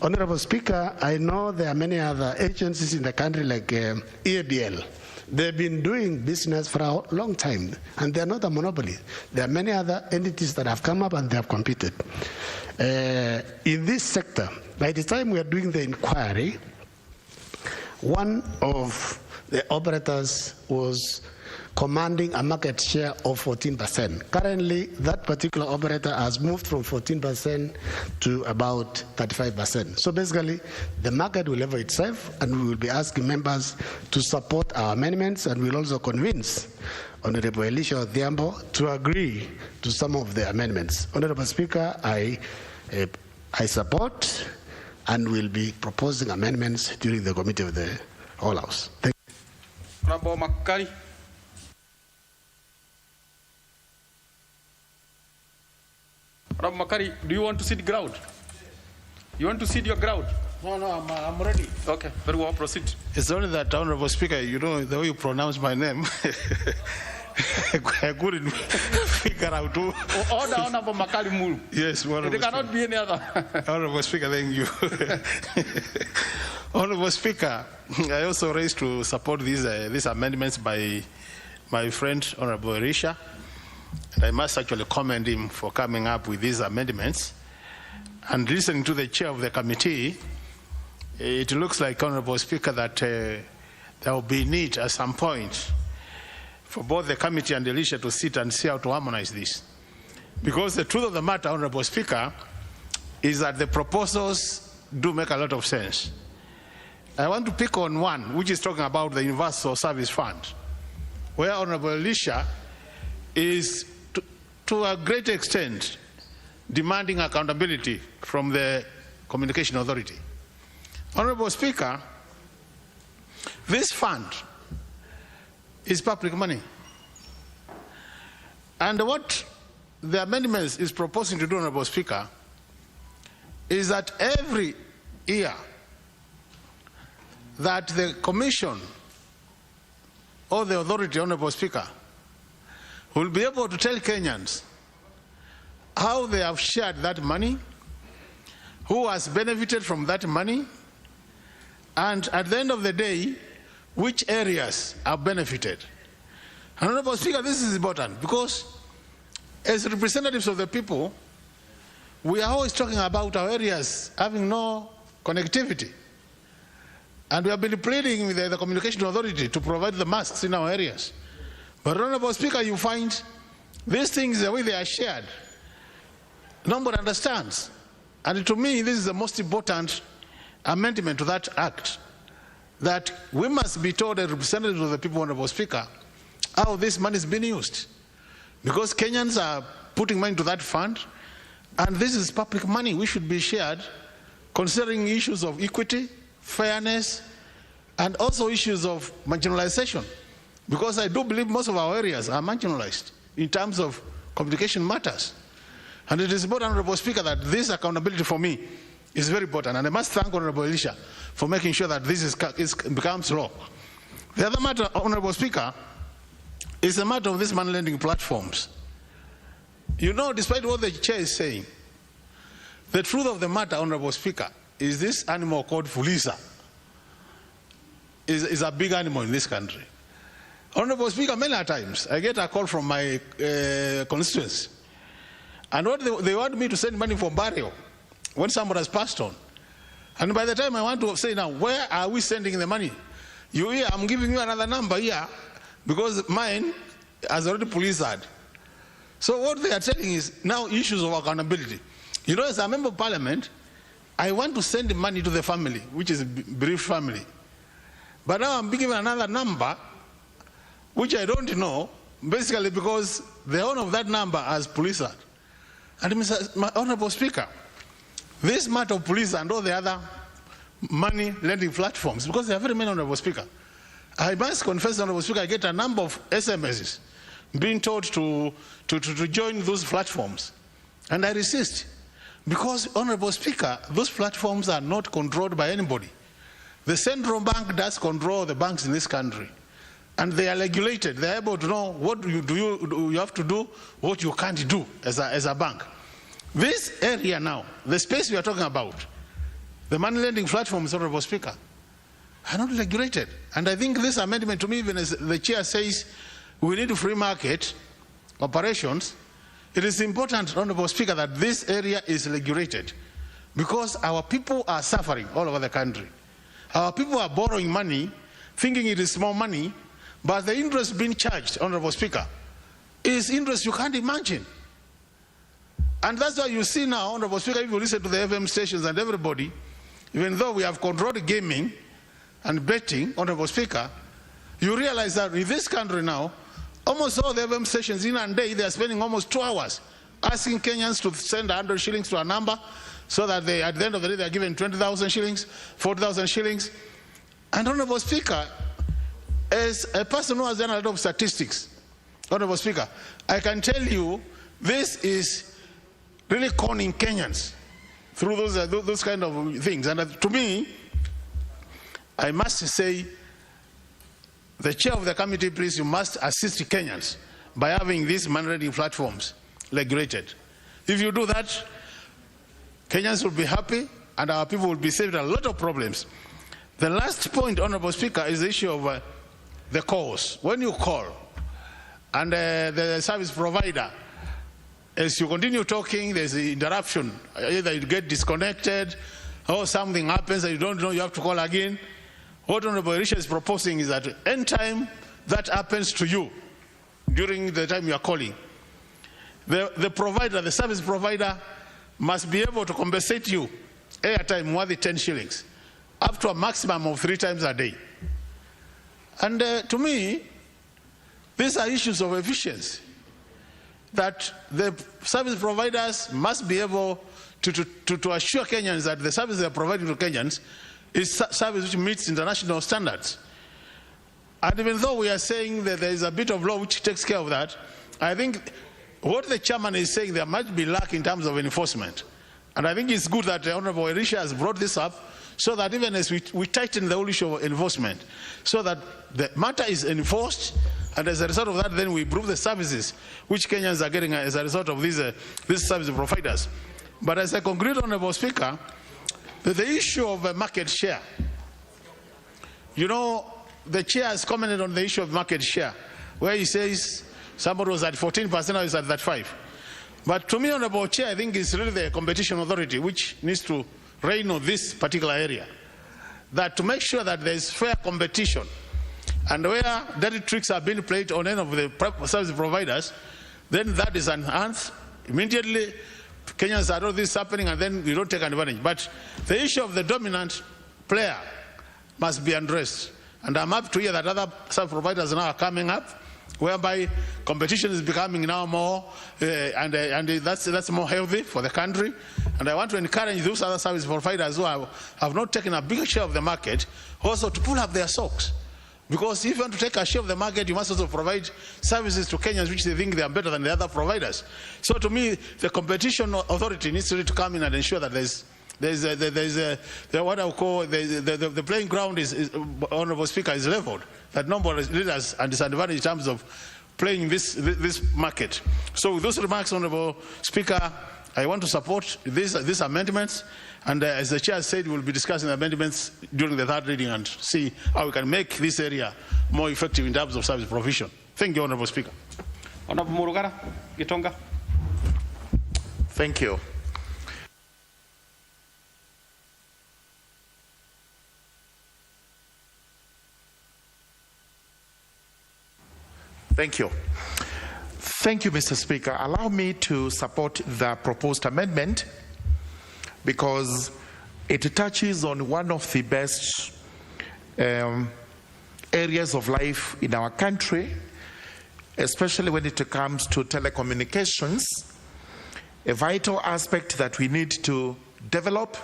Honorable Speaker, I know there are many other agencies in the country like EABL. They've been doing business for a long time, and they're not a monopoly. There are many other entities that have come up and they have competed. In this sector, by the time we are doing the inquiry, one of the operators was commanding a market share of 14%. Currently, that particular operator has moved from 14% to about 35%. So basically, the market will level itself, and we will be asking members to support our amendments, and we'll also convince Honorable Elisha Odhiambo to agree to some of the amendments. Honorable Speaker, I support and will be proposing amendments during the committee of the whole House. Thank you. Honorable Makari. Honorable Makari, do you want to cede ground? You want to cede your ground? No, I'm ready. Okay, very well, proceed. It's only that, Honorable Speaker, you know, the way you pronounce my name, I couldn't figure out who. Order, Honorable Makari Mulu. Yes, Honorable There cannot be any other. Honorable Speaker, thank you. Honorable Speaker, I also raised to support these amendments by my friend, Honorable Elisha. And I must actually commend him for coming up with these amendments. And listening to the chair of the committee, it looks like, Honorable Speaker, that there will be need at some point for both the committee and Elisha to sit and see how to harmonize this. Because the truth of the matter, Honorable Speaker, is that the proposals do make a lot of sense. I want to pick on one, which is talking about the Universal Service Fund, where Honorable Elisha is, to a great extent, demanding accountability from the Communication Authority. Honorable Speaker, this fund is public money. And what the amendments is proposing to do, Honorable Speaker, is that every year that the Commission or the authority, Honorable Speaker, will be able to tell Kenyans how they have shared that money, who has benefited from that money, and at the end of the day, which areas have benefited. Honorable Speaker, this is important because as representatives of the people, we are always talking about our areas having no connectivity. And we have been pleading with the Communication Authority to provide the masks in our areas. But Honorable Speaker, you find these things, the way they are shared, nobody understands. And to me, this is the most important amendment to that act, that we must be told as representatives of the people, Honorable Speaker, how this money is being used. Because Kenyans are putting money into that fund, and this is public money. We should be shared, considering issues of equity, fairness, and also issues of marginalization. Because I do believe most of our areas are marginalized in terms of communication matters. And it is important, Honorable Speaker, that this accountability for me is very important. And I must thank Honorable Elisha for making sure that this becomes law. The other matter, Honorable Speaker, is the matter of these money lending platforms. You know, despite what the chair is saying, the truth of the matter, Honorable Speaker, is this animal called Fuliza is a big animal in this country. Honorable Speaker, many times I get a call from my constituency, and what they want me to send money for burial when somebody has passed on. And by the time I want to say, now, where are we sending the money? You hear, I'm giving you another number here because mine has already policed. So what they are telling is now issues of accountability. You know, as a member of parliament, I want to send money to the family, which is a bereaved family. But now I'm given another number, which I don't know, basically because the owner of that number has policed. And Mr. Honorable Speaker, this matter of police and all the other money lending platforms, because there are very many, Honorable Speaker. I must confess, Honorable Speaker, I get a number of SMSs being told to join those platforms. And I resist. Because, Honorable Speaker, those platforms are not controlled by anybody. The central bank does control the banks in this country. And they are regulated. They are able to know what you have to do, what you can't do as a bank. This area now, the space we are talking about, the money lending platforms, Honorable Speaker, are not regulated. And I think this amendment, to me, even as the chair says, we need free market operations, it is important, Honorable Speaker, that this area is regulated because our people are suffering all over the country. Our people are borrowing money, thinking it is small money, but the interest being charged, Honorable Speaker, is interest you can't imagine. And that's why you see now, Honorable Speaker, if you listen to the FM stations and everybody, even though we have controlled gaming and betting, Honorable Speaker, you realize that in this country now, almost all the FM stations in a day, they are spending almost 2 hours asking Kenyans to send 100 shillings to a number so that they, at the end of the day, they are given 20,000 shillings, 40,000 shillings. And Honorable Speaker, as a person who has done a lot of statistics, Honorable Speaker, I can tell you this is really conning Kenyans through those kind of things. And to me, I must say, the chair of the committee, please, you must assist Kenyans by having these money lending platforms regulated. If you do that, Kenyans will be happy and our people will be saved a lot of problems. The last point, Honorable Speaker, is the issue of the calls. When you call and the service provider, as you continue talking, there's an interruption. Either you get disconnected or something happens and you don't know, you have to call again. What Honorable Risha is proposing is that any time that happens to you during the time you are calling, the provider, the service provider, must be able to compensate you airtime worth 10 shillings up to a maximum of 3 times a day. And to me, these are issues of efficiency, that the service providers must be able to assure Kenyans that the service they are providing to Kenyans is service which meets international standards. And even though we are saying that there is a bit of law which takes care of that, I think what the chairman is saying, there might be lack in terms of enforcement. And I think it's good that the Honorable Elisha has brought this up so that even as we tighten the whole issue of enforcement, so that the matter is enforced, and as a result of that, then we improve the services which Kenyans are getting as a result of these service providers. But as I conclude, Honorable Speaker, the issue of market share, you know, the chair has commented on the issue of market share, where he says somebody was at 14%, now is at that 5%. But to me, Honorable Chair, I think it's really the competition authority which needs to rein on this particular area, that to make sure that there is fair competition, and where dirty tricks are being played on any of the service providers, then that is enhanced immediately. Kenyans are all this happening, and then you don't take advantage. But the issue of the dominant player must be addressed. And I'm happy to hear that other service providers now are coming up, whereby competition is becoming now more, and that's more healthy for the country. And I want to encourage those other service providers who have not taken a big share of the market also to pull up their socks. Because if you want to take a share of the market, you must also provide services to Kenyans which they think they are better than the other providers. So to me, the competition authority needs to come in and ensure that what I would call the playing ground is, Honorable Speaker, is leveled, that nobody leaders are disadvantaged in terms of playing this market. So with those remarks, Honorable Speaker, I want to support these amendments, and as the chair said, we'll be discussing the amendments during the third reading and see how we can make this area more effective in terms of service provision. Thank you, Honourable Speaker. Honourable Murugara, Gitonga. Thank you. Thank you. Thank you, Mr. Speaker. Allow me to support the proposed amendment because it touches on one of the best areas of life in our country, especially when it comes to telecommunications, a vital aspect that we need to develop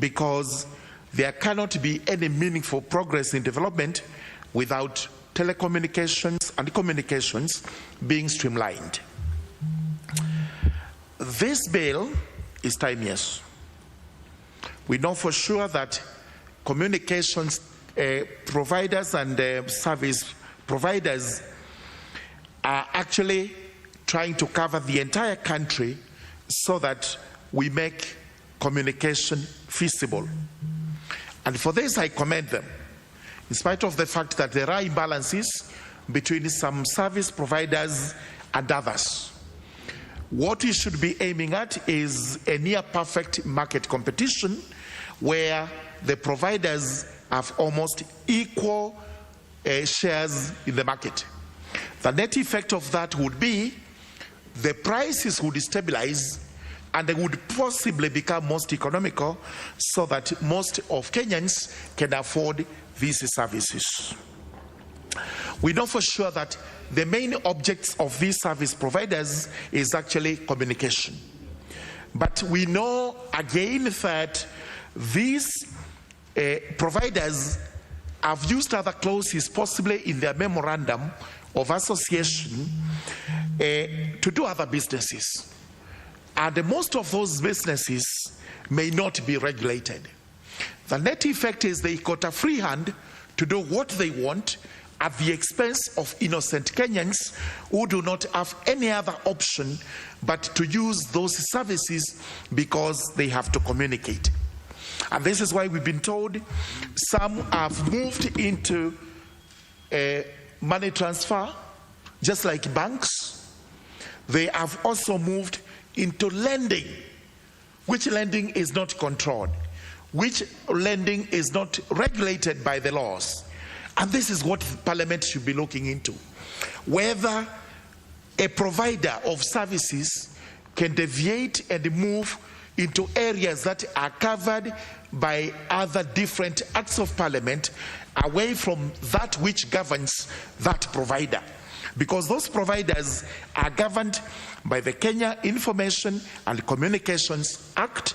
because there cannot be any meaningful progress in development without telecommunications and communications being streamlined. This bill is timeless. We know for sure that communications providers and service providers are actually trying to cover the entire country so that we make communication feasible. And for this, I commend them, in spite of the fact that there are imbalances between some service providers and others. What we should be aiming at is a near-perfect market competition where the providers have almost equal shares in the market. The net effect of that would be the prices would stabilize and they would possibly become most economical so that most of Kenyans can afford these services. We know for sure that the main objects of these service providers is actually communication. But we know again that these providers have used other clauses, possibly in their memorandum of association, to do other businesses. And most of those businesses may not be regulated. The net effect is they got a free hand to do what they want at the expense of innocent Kenyans who do not have any other option but to use those services because they have to communicate. And this is why we've been told some have moved into money transfer, just like banks. They have also moved into lending, which lending is not controlled, which lending is not regulated by the laws. And this is what Parliament should be looking into. Whether a provider of services can deviate and move into areas that are covered by other different acts of Parliament away from that which governs that provider. Because those providers are governed by the Kenya Information and Communications Act,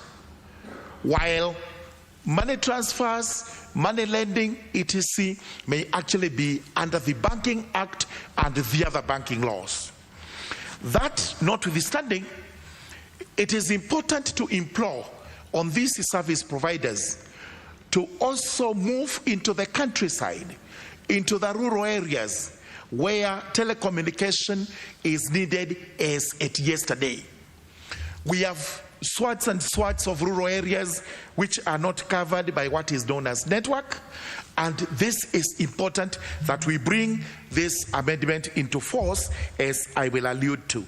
while money transfers, money lending, etc., may actually be under the Banking Act and the other banking laws. That notwithstanding, it is important to implore on these service providers to also move into the countryside, into the rural areas where telecommunication is needed as at yesterday. We have swaths and swaths of rural areas which are not covered by what is known as network, and this is important that we bring this amendment into force, as I will allude to.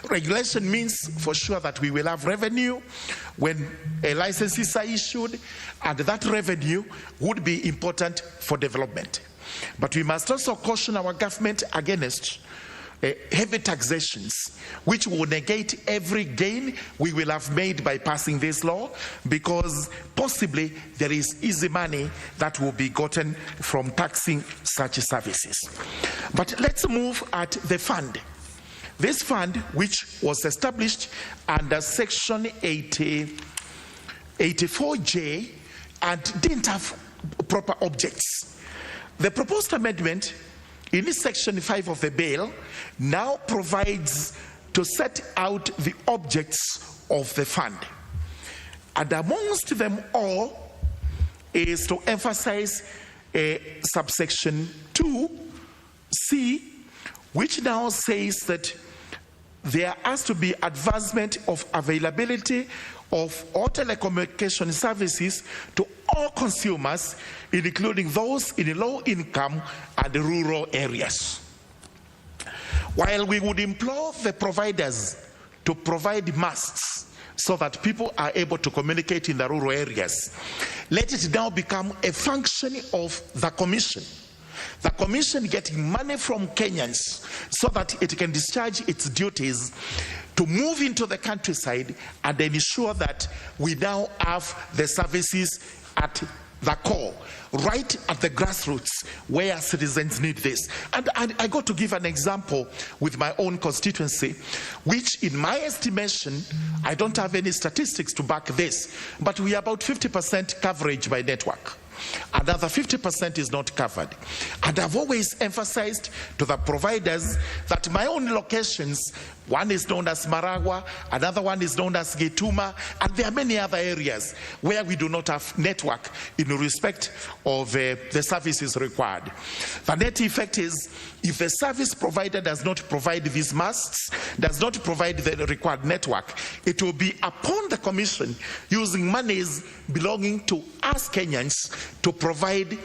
Regulation means for sure that we will have revenue when licenses are issued, and that revenue would be important for development. But we must also caution our government against heavy taxations, which will negate every gain we will have made by passing this law, because possibly there is easy money that will be gotten from taxing such services. But let's move at the fund. This fund, which was established under Section 84J and didn't have proper objects. The proposed amendment in Section 5 of the bill now provides to set out the objects of the fund. And amongst them all is to emphasize subsection 2C, which now says that there has to be advancement of availability of all telecommunication services to all consumers, including those in low income and rural areas. While we would implore the providers to provide masks so that people are able to communicate in the rural areas, let it now become a function of the Commission. The Commission getting money from Kenyans so that it can discharge its duties to move into the countryside and ensure that we now have the services at the core, right at the grassroots where citizens need this. And I got to give an example with my own constituency, which in my estimation, I don't have any statistics to back this, but we are about 50% coverage by network. Another 50% is not covered. And I've always emphasized to the providers that my own locations, one is known as Maragua, another one is known as Gituma, and there are many other areas where we do not have network in respect of the services required. The net effect is, if the service provider does not provide these masks, does not provide the required network, it will be upon the Commission using monies belonging to us Kenyans to provide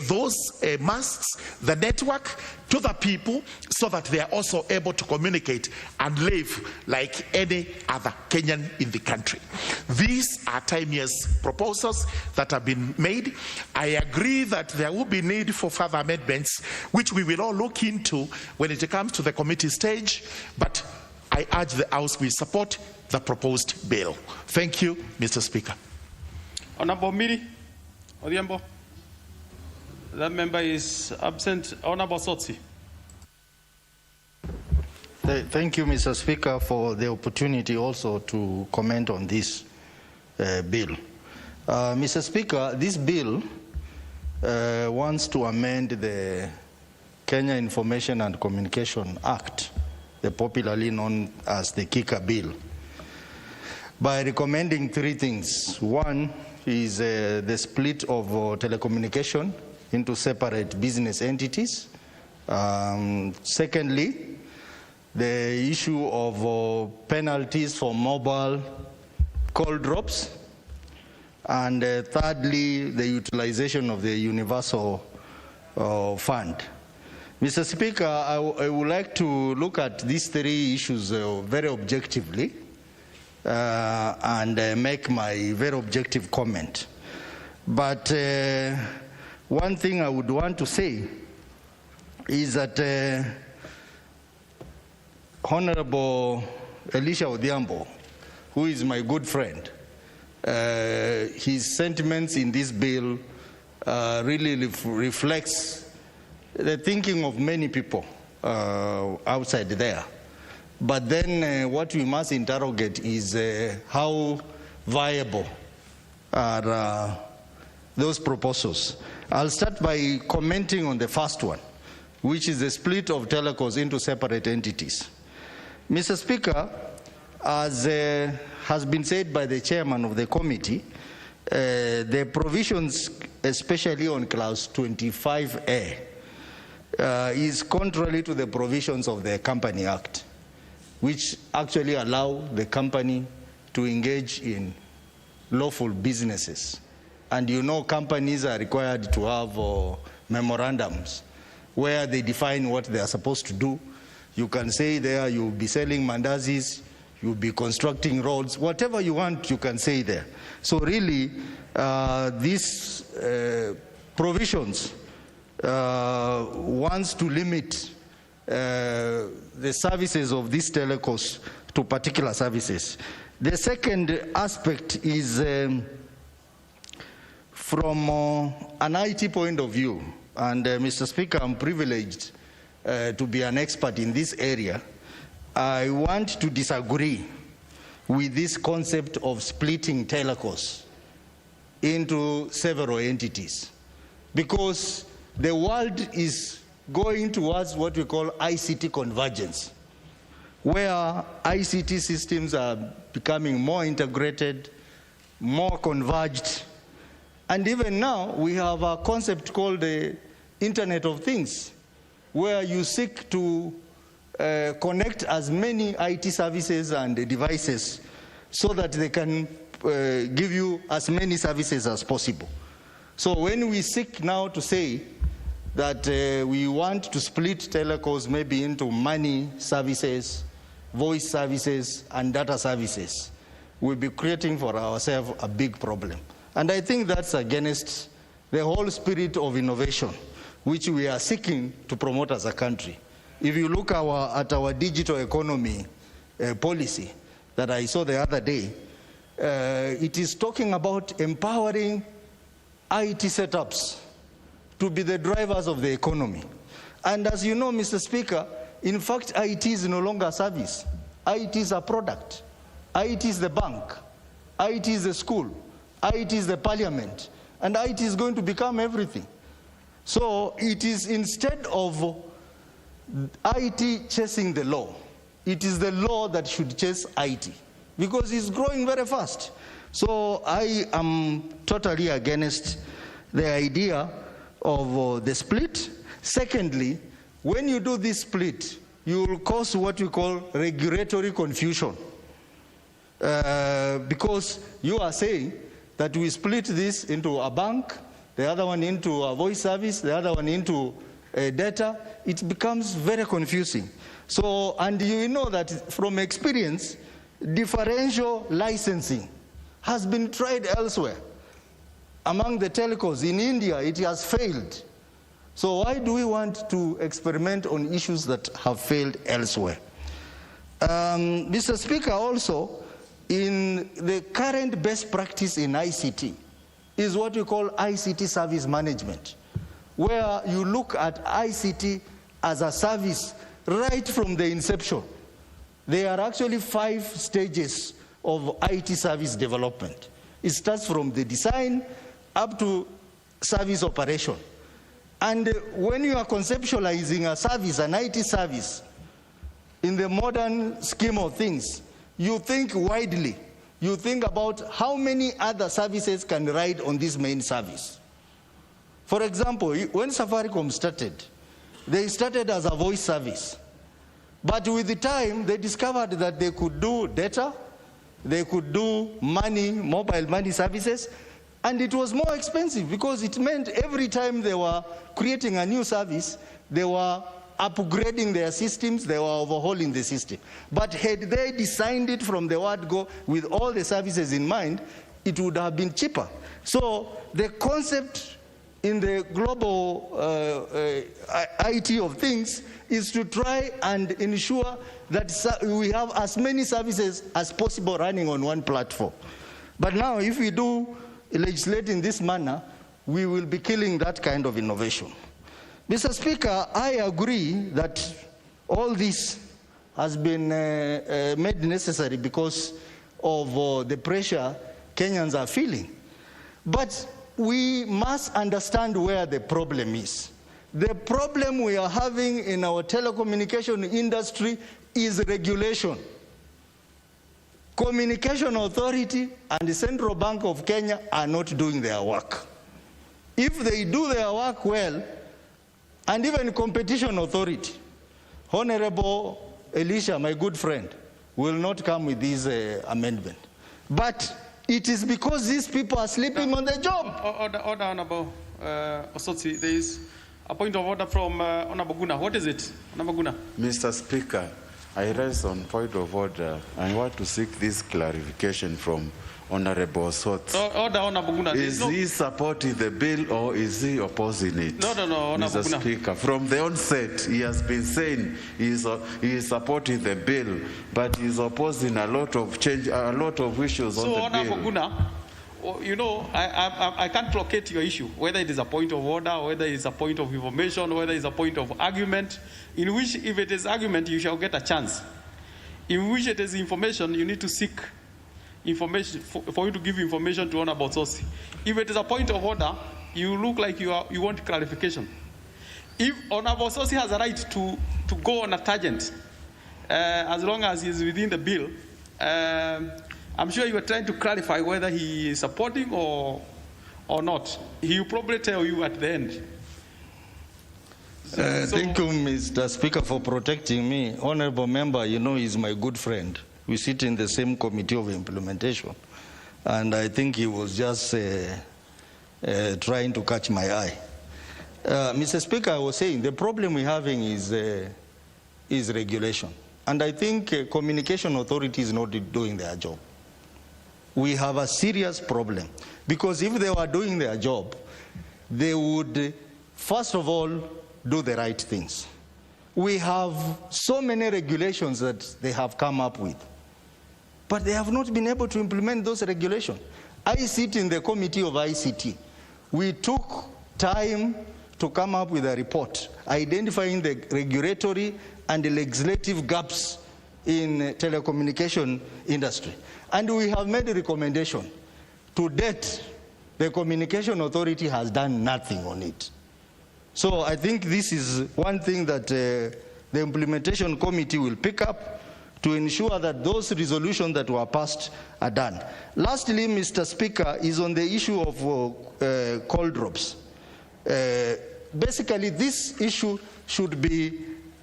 those masks, the network, to the people so that they are also able to communicate and live like any other Kenyan in the country. These are timeless proposals that have been made. I agree that there will be need for further amendments, which we will all look into when it comes to the committee stage, but I urge the House we support the proposed bill. Thank you, Mr. Speaker. Honorable Miri Odhiambo. That member is absent. Honorable Sotsi. Thank you, Mr. Speaker, for the opportunity also to comment on this bill. Mr. Speaker, this bill wants to amend the Kenya Information and Communication Act, the popularly known as the KICA bill, by recommending three things. One is the split of telecommunication into separate business entities. Secondly, the issue of penalties for mobile call drops. And thirdly, the utilization of the universal fund. Mr. Speaker, I would like to look at these three issues very objectively and make my very objective comment. But one thing I would want to say is that Honorable Elisha Odhiambo, who is my good friend, his sentiments in this bill really reflects the thinking of many people outside there. But then what we must interrogate is how viable are those proposals. I'll start by commenting on the first one, which is the split of telecos into separate entities. Mr. Speaker, as has been said by the chairman of the committee, the provisions, especially on clause 25A, is contrary to the provisions of the Company Act, which actually allow the company to engage in lawful businesses. And you know, companies are required to have memorandums where they define what they are supposed to do. You can say there you'll be selling mandazis, you'll be constructing roads, whatever you want, you can say there. So really, these provisions wants to limit the services of these telecos to particular services. The second aspect is from an IT point of view, and Mr. Speaker, I'm privileged to be an expert in this area. I want to disagree with this concept of splitting telecos into several entities, because the world is going towards what we call ICT convergence, where ICT systems are becoming more integrated, more converged, and even now we have a concept called the Internet of Things, where you seek to connect as many IT services and devices so that they can give you as many services as possible. So when we seek now to say that we want to split telecoms maybe into money services, voice services, and data services, we'll be creating for ourselves a big problem. And I think that's against the whole spirit of innovation, which we are seeking to promote as a country. If you look at our digital economy policy that I saw the other day, it is talking about empowering IT setups to be the drivers of the economy. And as you know, Mr. Speaker, in fact, IT is no longer a service. IT is a product. IT is the bank. IT is the school. IT is the parliament. And IT is going to become everything. So it is instead of IT chasing the law, it is the law that should chase IT, because it's growing very fast. So I am totally against the idea of the split. Secondly, when you do this split, you will cause what we call regulatory confusion. Because you are saying that we split this into a bank, the other one into a voice service, the other one into data. It becomes very confusing. So, and you know that from experience, differential licensing has been tried elsewhere. Among the telcos in India, it has failed. So why do we want to experiment on issues that have failed elsewhere? Mr. Speaker, also, in the current best practice in ICT is what we call ICT service management, where you look at ICT as a service right from the inception. There are actually 5 stages of IT service development. It starts from the design up to service operation. And when you are conceptualizing a service, an IT service, in the modern scheme of things, you think widely. You think about how many other services can ride on this main service. For example, when Safaricom started, they started as a voice service. But with the time, they discovered that they could do data, they could do money, mobile money services, and it was more expensive because it meant every time they were creating a new service, they were upgrading their systems, they were overhauling the system. But had they designed it from the word go with all the services in mind, it would have been cheaper. So the concept in the global IT of things is to try and ensure that we have as many services as possible running on one platform. But now if we do legislate in this manner, we will be killing that kind of innovation. Mr. Speaker, I agree that all this has been made necessary because of the pressure Kenyans are feeling. But we must understand where the problem is. The problem we are having in our telecommunication industry is regulation. Communication Authority and the Central Bank of Kenya are not doing their work. If they do their work well, and even Competition Authority, Honorable Elisha, my good friend, will not come with this amendment. But it is because these people are sleeping on the job. Order, Honorable Osotsi, there is a point of order from Honorable Guna. What is it, Honorable Guna? Mr. Speaker, I raise on point of order. I want to seek this clarification from Honorable Osotsi. Order, Honorable Guna. Is he supporting the bill or is he opposing it? No, Honorable Mr. Speaker, from the onset, he has been saying he is supporting the bill, but he is opposing a lot of issues on the bill. So, Honorable Guna, you know, I can't locate your issue, whether it is a point of order, whether it is a point of information, whether it is a point of argument, in which, if it is argument, you shall get a chance. In which it is information, you need to seek information for you to give information to Honorable Osotsi. If it is a point of order, you look like you want clarification. If Honorable Osotsi has a right to go on a tangent, as long as he is within the bill, I'm sure you are trying to clarify whether he is supporting or not. He will probably tell you at the end. Thank you, Mr. Speaker, for protecting me. Honorable member, you know, he's my good friend. We sit in the same committee of implementation. And I think he was just trying to catch my eye. Mr. Speaker, I was saying the problem we're having is regulation. And I think communication authority is not doing their job. We have a serious problem. Because if they were doing their job, they would, first of all, do the right things. We have so many regulations that they have come up with, but they have not been able to implement those regulations. I sit in the committee of ICT. We took time to come up with a report identifying the regulatory and the legislative gaps in telecommunication industry. And we have made a recommendation. To date, the Communication Authority has done nothing on it. So I think this is one thing that the implementation committee will pick up to ensure that those resolutions that were passed are done. Lastly, Mr. Speaker, is on the issue of call drops. Basically, this issue should be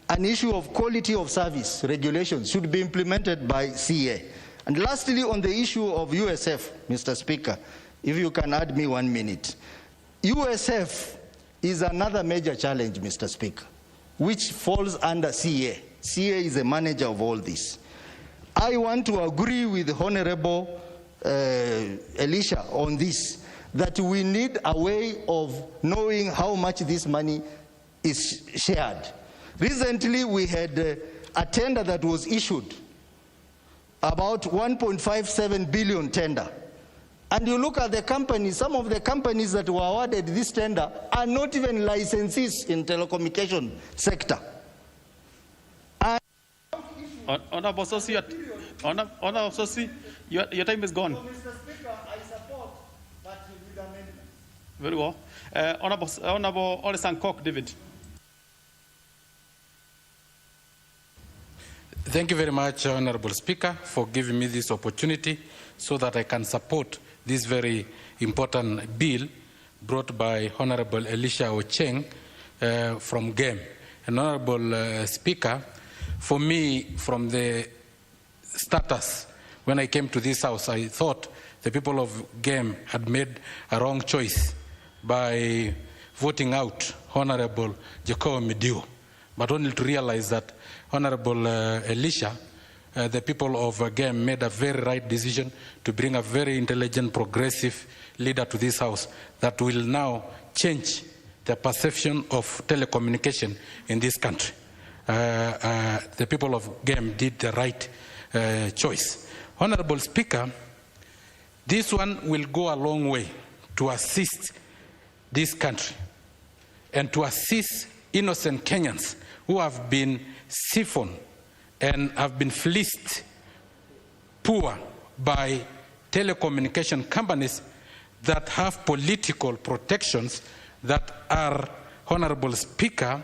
an issue of quality of service regulations, should be implemented by CA. And lastly, on the issue of USF, Mr. Speaker, if you can add me 1 minute. USF is another major challenge, Mr. Speaker, which falls under CA. CA is the manager of all this. I want to agree with Honorable Elisha on this, that we need a way of knowing how much this money is shared. Recently, we had a tender that was issued, about 1.57 billion tender. And you look at the companies, some of the companies that were awarded this tender are not even licensees in telecommunication sector. Honorable Sosi, Honorable Sosi, your time is gone. So, Mr. Speaker, I support, but with amendment. Very well. Honorable Olesan Kok, David. Thank you very much, Honorable Speaker, for giving me this opportunity so that I can support this very important bill brought by Honorable Elisha Ocheng from GEM. And Honorable Speaker, for me, from the status, when I came to this House, I thought the people of GEM had made a wrong choice by voting out Honorable Jacob Mediu, but only to realize that Honorable Elisha, the people of GEM made a very right decision to bring a very intelligent, progressive leader to this House that will now change the perception of telecommunication in this country. The people of GEM did the right choice. Honorable Speaker, this one will go a long way to assist this country and to assist innocent Kenyans who have been siphoned and have been fleeced poor by telecommunication companies that have political protections that are, Honorable Speaker,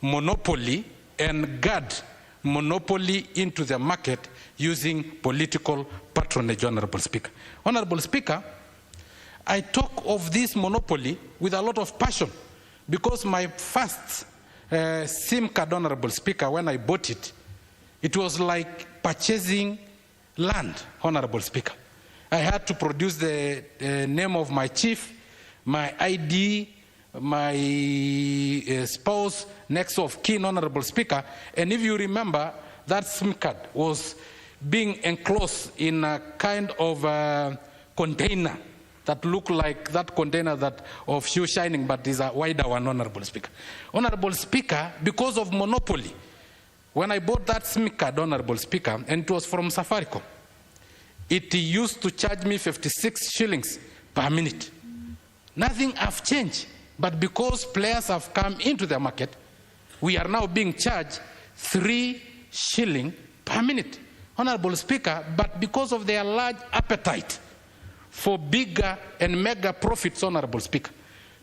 monopoly and guard monopoly into the market using political patronage, Honorable Speaker. Honorable Speaker, I talk of this monopoly with a lot of passion because my first SIM card, Honorable Speaker, when I bought it, it was like purchasing land, Honorable Speaker. I had to produce the name of my chief, my ID, my spouse, next of kin, Honorable Speaker. And if you remember, that SIM card was being enclosed in a kind of container that looked like that container that of shoe shining, but is a wider one, Honorable Speaker. Honorable Speaker, because of monopoly, when I bought that SIM card, Honorable Speaker, and it was from Safaricom, it used to charge me 56 shillings per minute. Nothing have changed, but because players have come into the market, we are now being charged 3 shillings per minute. Honorable Speaker, but because of their large appetite for bigger and mega profits, Honorable Speaker,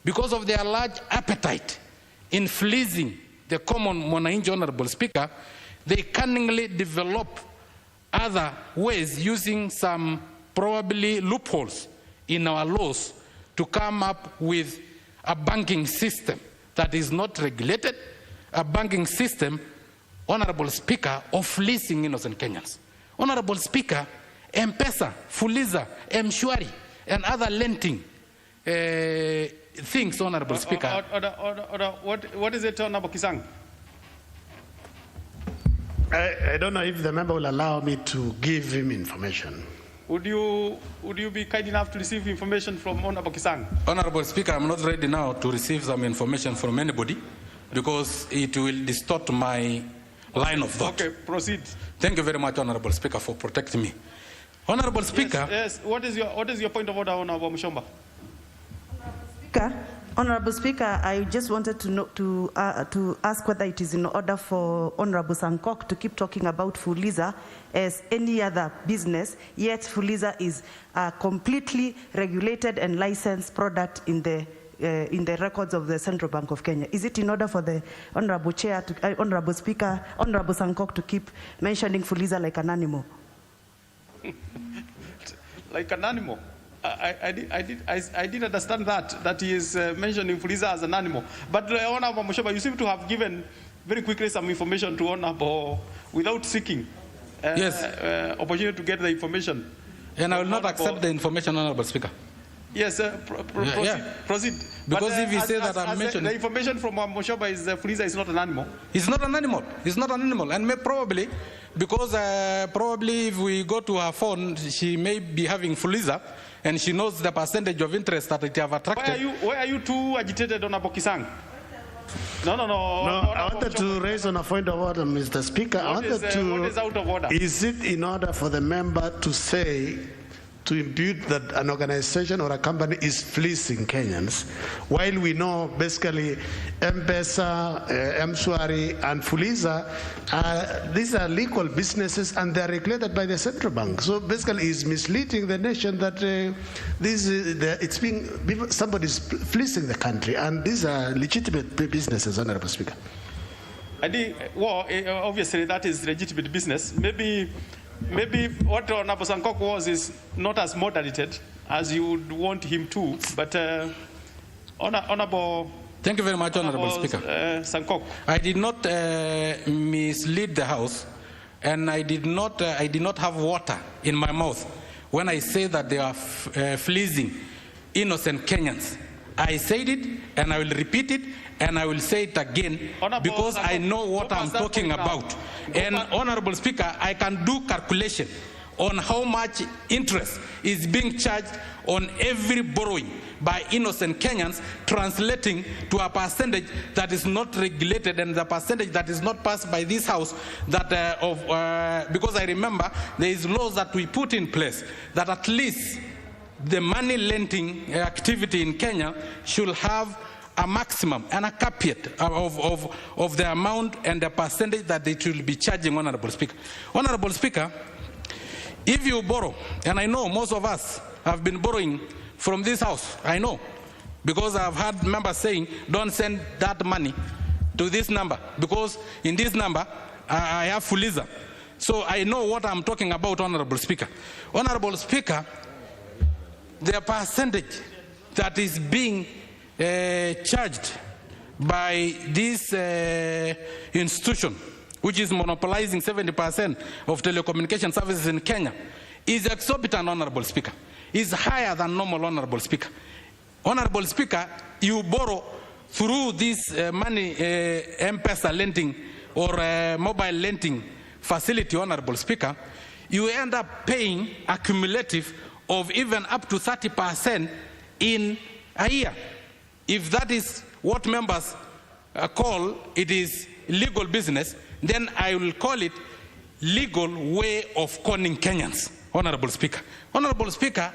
because of their large appetite in fleecing the common mwananchi, Honorable Speaker, they cunningly develop other ways using some probably loopholes in our laws to come up with a banking system that is not regulated, a banking system, Honorable Speaker, of fleecing innocent Kenyans. Honorable Speaker, M-Pesa, Fuliza, M-Shwari, and other lending things, Honorable Speaker. What is it, Honorable Kisang? I don't know if the member will allow me to give him information. Would you be kind enough to receive information from Honorable Kisang? Honorable Speaker, I'm not ready now to receive some information from anybody because it will distort my line of thought. Okay, proceed. Thank you very much, Honorable Speaker, for protecting me. Honorable Speaker. Yes. What is your point of order, Honorable Mushomba? Honorable Speaker, I just wanted to ask whether it is in order for Honorable Sankok to keep talking about Fuliza as any other business, yet Fuliza is a completely regulated and licensed product in the records of the Central Bank of Kenya. Is it in order for the Honorable Chair, Honorable Speaker, Honorable Sankok to keep mentioning Fuliza like an animal? Like an animal? I did understand that he is mentioning Fuliza as an animal. But Honorable Mushomba, you seem to have given very quickly some information to Honorable without seeking opportunity to get the information. And I will not accept the information, Honorable Speaker. Yes, proceed. Because but, if you say that I'm mentioning... The information from Mushomba is Fuliza is not an animal. It's not an animal. It's not an animal. And probably, because probably if we go to her phone, she may be having Fuliza, and she knows the percentage of interest that it have attracted. Why are you too agitated, Honorable Kisang? No. I wanted to raise on a point of order, Mr. Speaker. What is out of order? Is it in order for the member to say, to impute that an organization or a company is fleecing Kenyans, while we know basically M-Pesa, M-Shwari, and Fuliza, these are legal businesses and they are regulated by the central bank. So basically it's misleading the nation that somebody's fleecing the country, and these are legitimate businesses, Honorable Speaker. Obviously that is legitimate business. Maybe what Honorable Sankok was is not as moderated as you would want him to, but Honorable... Thank you very much, Honorable Speaker. Sankok. I did not mislead the House, and I did not have water in my mouth when I say that they are fleecing innocent Kenyans. I said it, and I will repeat it, and I will say it again because I know what I'm talking about. And Honorable Speaker, I can do calculation on how much interest is being charged on every borrowing by innocent Kenyans, translating to a percentage that is not regulated and the percentage that is not passed by this House, that because I remember there is laws that we put in place that at least the money lending activity in Kenya should have a maximum and a caveat of the amount and the percentage that it will be charging, Honorable Speaker. Honorable Speaker, if you borrow, and I know most of us have been borrowing from this House, I know, because I've had members saying, don't send that money to this number, because in this number, I have Fuliza. So I know what I'm talking about, Honorable Speaker. Honorable Speaker, the percentage that is being charged by this institution, which is monopolizing 70% of telecommunication services in Kenya, is exorbitant, Honorable Speaker. Is higher than normal, Honorable Speaker. Honorable Speaker, you borrow through this money M-Pesa lending or mobile lending facility, Honorable Speaker, you end up paying a cumulative of even up to 30% in a year. If that is what members call it is legal business, then I will call it legal way of conning Kenyans, Honorable Speaker. Honorable Speaker,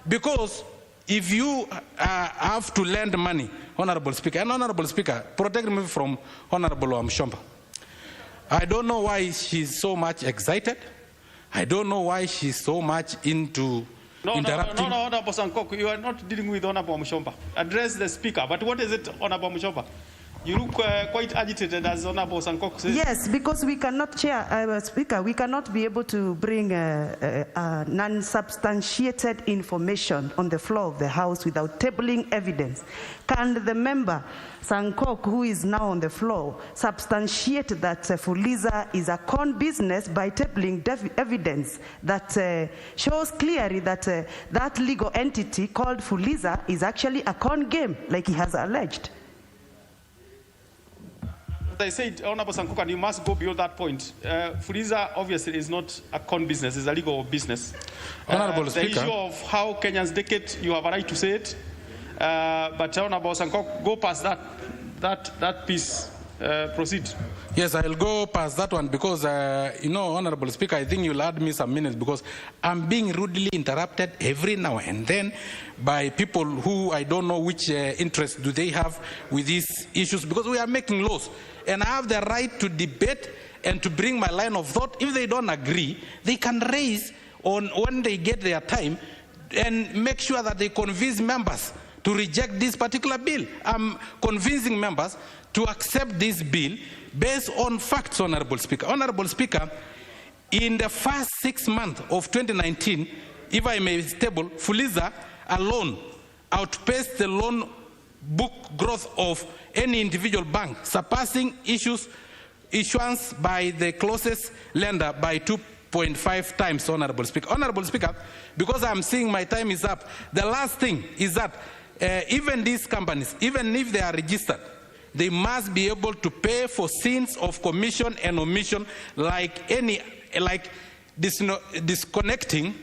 because if you have to lend money, Honorable Speaker, and Honorable Speaker, protect me from Honorable Mushomba. I don't know why she's so much excited. I don't know why she's so much into interrupting. No, Honorable Sankok, you are not dealing with Honorable Mushomba. Address the Speaker. But what is it, Honorable Mushomba? You look quite agitated, as Honorable Sankok says. Yes, because we cannot, Speaker, we cannot be able to bring non-substantiated information on the floor of the House without tabling evidence. Can the member, Sankok, who is now on the floor, substantiate that Fuliza is a con business by tabling evidence that shows clearly that that legal entity called Fuliza is actually a con game, like he has alleged? I said, Honorable Sankukan, you must go beyond that point. Fuliza obviously is not a con business, it's a legal business. Honorable the Speaker. issue of how Kenyans take it, you have a right to say it. But Honorable Sankok, go past that piece. Proceed. Yes, I'll go past that one because, Honorable Speaker, I think you'll add me some minutes because I'm being rudely interrupted every now and then by people who I don't know which interest do they have with these issues, because we are making laws and I have the right to debate and to bring my line of thought. If they don't agree, they can raise on when they get their time and make sure that they convince members to reject this particular bill. I'm convincing members to accept this bill based on facts, Honorable Speaker. Honorable Speaker, in the first 6 months of 2019, if I may stable, Fuliza alone outpaced the loan book growth of any individual bank, surpassing issuance by the closest lender by 2.5 times, Honorable Speaker. Honorable Speaker, because I'm seeing my time is up, the last thing is that even these companies, even if they are registered, they must be able to pay for sins of commission and omission, like disconnecting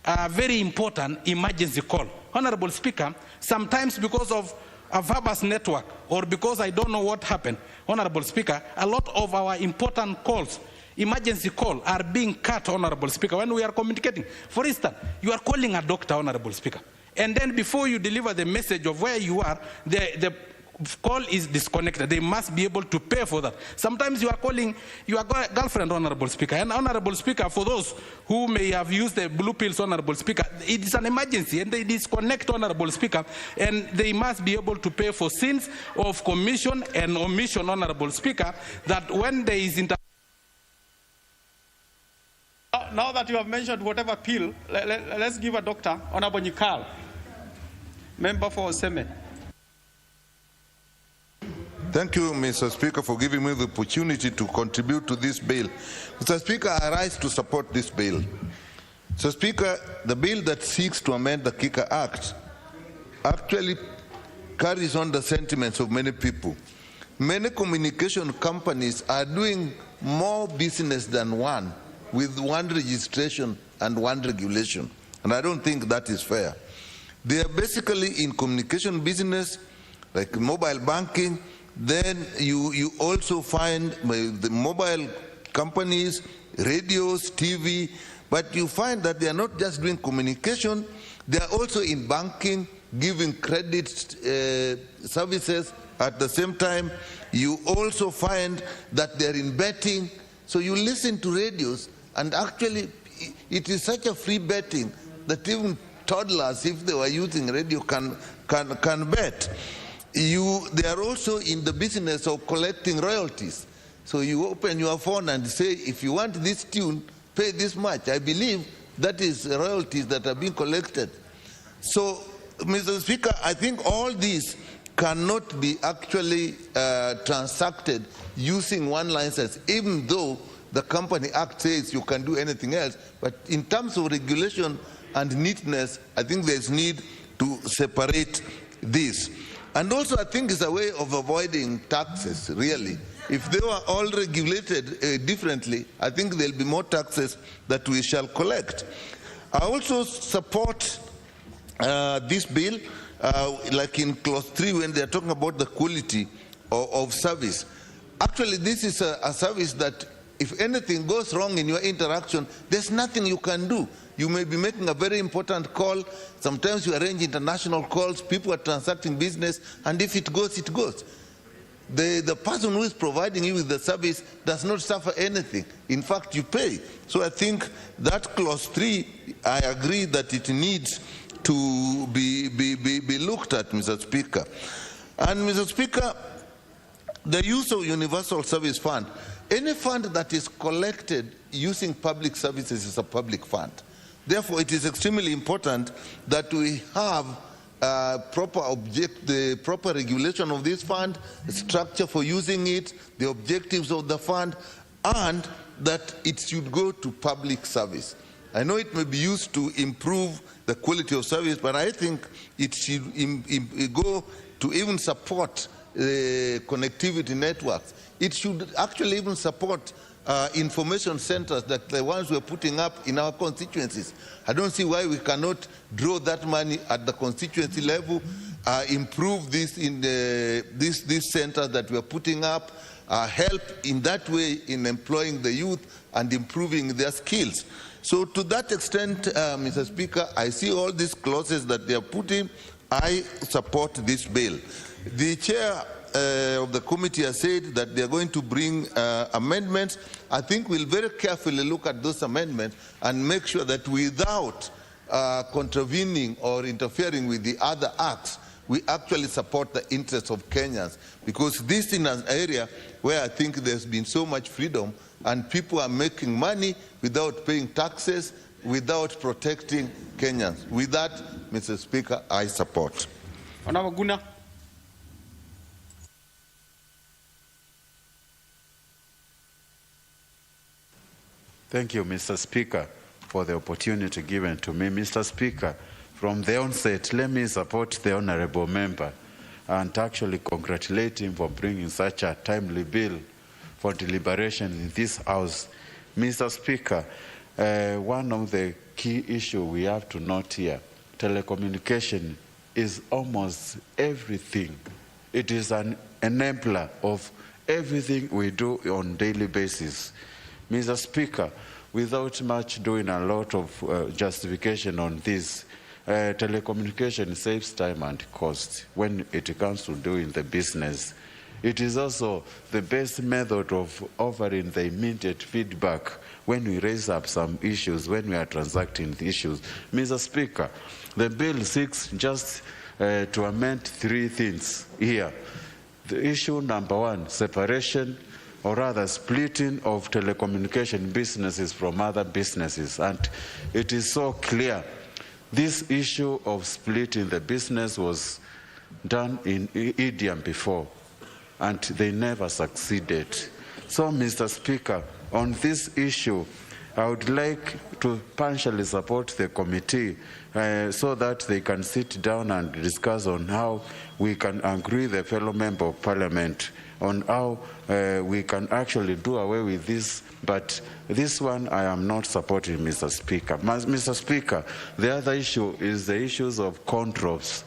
a very important emergency call. Honorable Speaker, sometimes because of a verbose network or because I don't know what happened, Honorable Speaker, a lot of our important calls, emergency call, are being cut, Honorable Speaker, when we are communicating. For instance, you are calling a doctor, Honorable Speaker, and then before you deliver the message of where you are, the call is disconnected. They must be able to pay for that. Sometimes you are calling your girlfriend, Honorable Speaker. And Honorable Speaker, for those who may have used the blue pills, Honorable Speaker, it is an emergency and they disconnect, Honorable Speaker, and they must be able to pay for sins of commission and omission, Honorable Speaker, that when there is Now that you have mentioned whatever pill, let's give a doctor, Honorable Nyikal, member for Seme. Thank you, Mr. Speaker, for giving me the opportunity to contribute to this bill. Mr. Speaker, I rise to support this bill. Mr. Speaker, the bill that seeks to amend the Kicker Act actually carries on the sentiments of many people. Many communication companies are doing more business than one, with one registration and one regulation. And I don't think that is fair. They are basically in communication business, like mobile banking. Then you also find the mobile companies, radios, TV, but you find that they are not just doing communication, they are also in banking, giving credit services at the same time. You also find that they're in betting. So you listen to radios, and actually it is such a free betting that even toddlers, if they were using radio, can bet. They are also in the business of collecting royalties. So you open your phone and say, if you want this tune, pay this much. I believe that is royalties that are being collected. So, Mr. Speaker, I think all these cannot be actually transacted using one license, even though the Company Act says you can do anything else. But in terms of regulation and neatness, I think there's need to separate this. And also, I think it's a way of avoiding taxes, really. If they were all regulated differently, I think there'll be more taxes that we shall collect. I also support this bill, like in clause 3, when they're talking about the quality of service. Actually, this is a service that if anything goes wrong in your interaction, there's nothing you can do. You may be making a very important call. Sometimes you arrange international calls, people are transacting business, and if it goes, it goes. The person who is providing you with the service does not suffer anything. In fact, you pay. So I think that clause 3, I agree that it needs to be looked at, Mr. Speaker. And Mr. Speaker, the use of Universal Service Fund. Any fund that is collected using public services is a public fund. Therefore, it is extremely important that we have the proper regulation of this fund, the structure for using it, the objectives of the fund, and that it should go to public service. I know it may be used to improve the quality of service, but I think it should go to even support connectivity networks. It should actually even support information centers like the ones we're putting up in our constituencies. I don't see why we cannot draw that money at the constituency level, improve this in these centers that we're putting up, help in that way in employing the youth and improving their skills. So to that extent, Mr. Speaker, I see all these clauses that they are putting. I support this bill. The chair of the committee has said that they are going to bring amendments. I think we'll very carefully look at those amendments and make sure that without contravening or interfering with the other acts, we actually support the interests of Kenyans, because this is an area where I think there's been so much freedom and people are making money without paying taxes, without protecting Kenyans. With that, Mr. Speaker, I support. Honorable Guna. Thank you, Mr. Speaker, for the opportunity given to me. Mr. Speaker, from the onset, let me support the honorable member and actually congratulate him for bringing such a timely bill for deliberation in this House. Mr. Speaker, one of the key issues we have to note here, telecommunication is almost everything. It is an enabler of everything we do on a daily basis. Mr. Speaker, without much doing a lot of justification on this, telecommunication saves time and cost when it comes to doing the business. It is also the best method of offering the immediate feedback when we raise up some issues, when we are transacting the issues. Mr. Speaker, the bill seeks just to amend three things here. The issue number one, separation, or rather splitting of telecommunication businesses from other businesses. And it is so clear, this issue of splitting the business was done in idiom before, and they never succeeded. So, Mr. Speaker, on this issue, I would like to partially support the committee so that they can sit down and discuss on how we can agree the fellow member of parliament on how we can actually do away with this. But this one I am not supporting, Mr. Speaker. Mr. Speaker, the other issue is the issues of controls.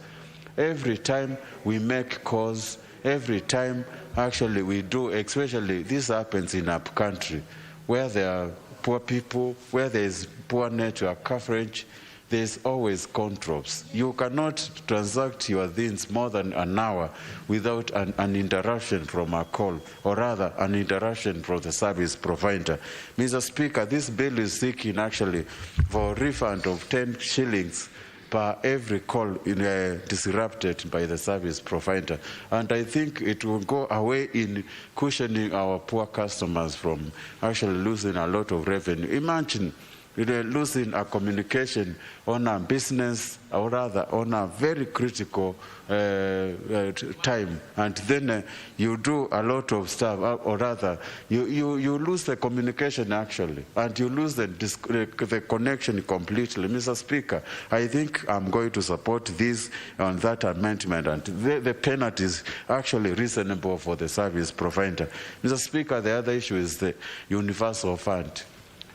Every time we make calls, every time actually we do, especially this happens in our country, where there are poor people, where there is poor network coverage, there's always controls. You cannot transact your things more than an hour without an interruption from a call, or rather an interruption from the service provider. Mr. Speaker, this bill is seeking actually for a refund of 10 shillings per every call disrupted by the service provider. And I think it will go away in cushioning our poor customers from actually losing a lot of revenue. Imagine losing a communication on a business, or rather on a very critical time, and then you do a lot of stuff, or rather you lose the communication actually, and you lose the connection completely. Mr. Speaker, I think I'm going to support this on that amendment, and the penalty is actually reasonable for the service provider. Mr. Speaker, the other issue is the universal fund.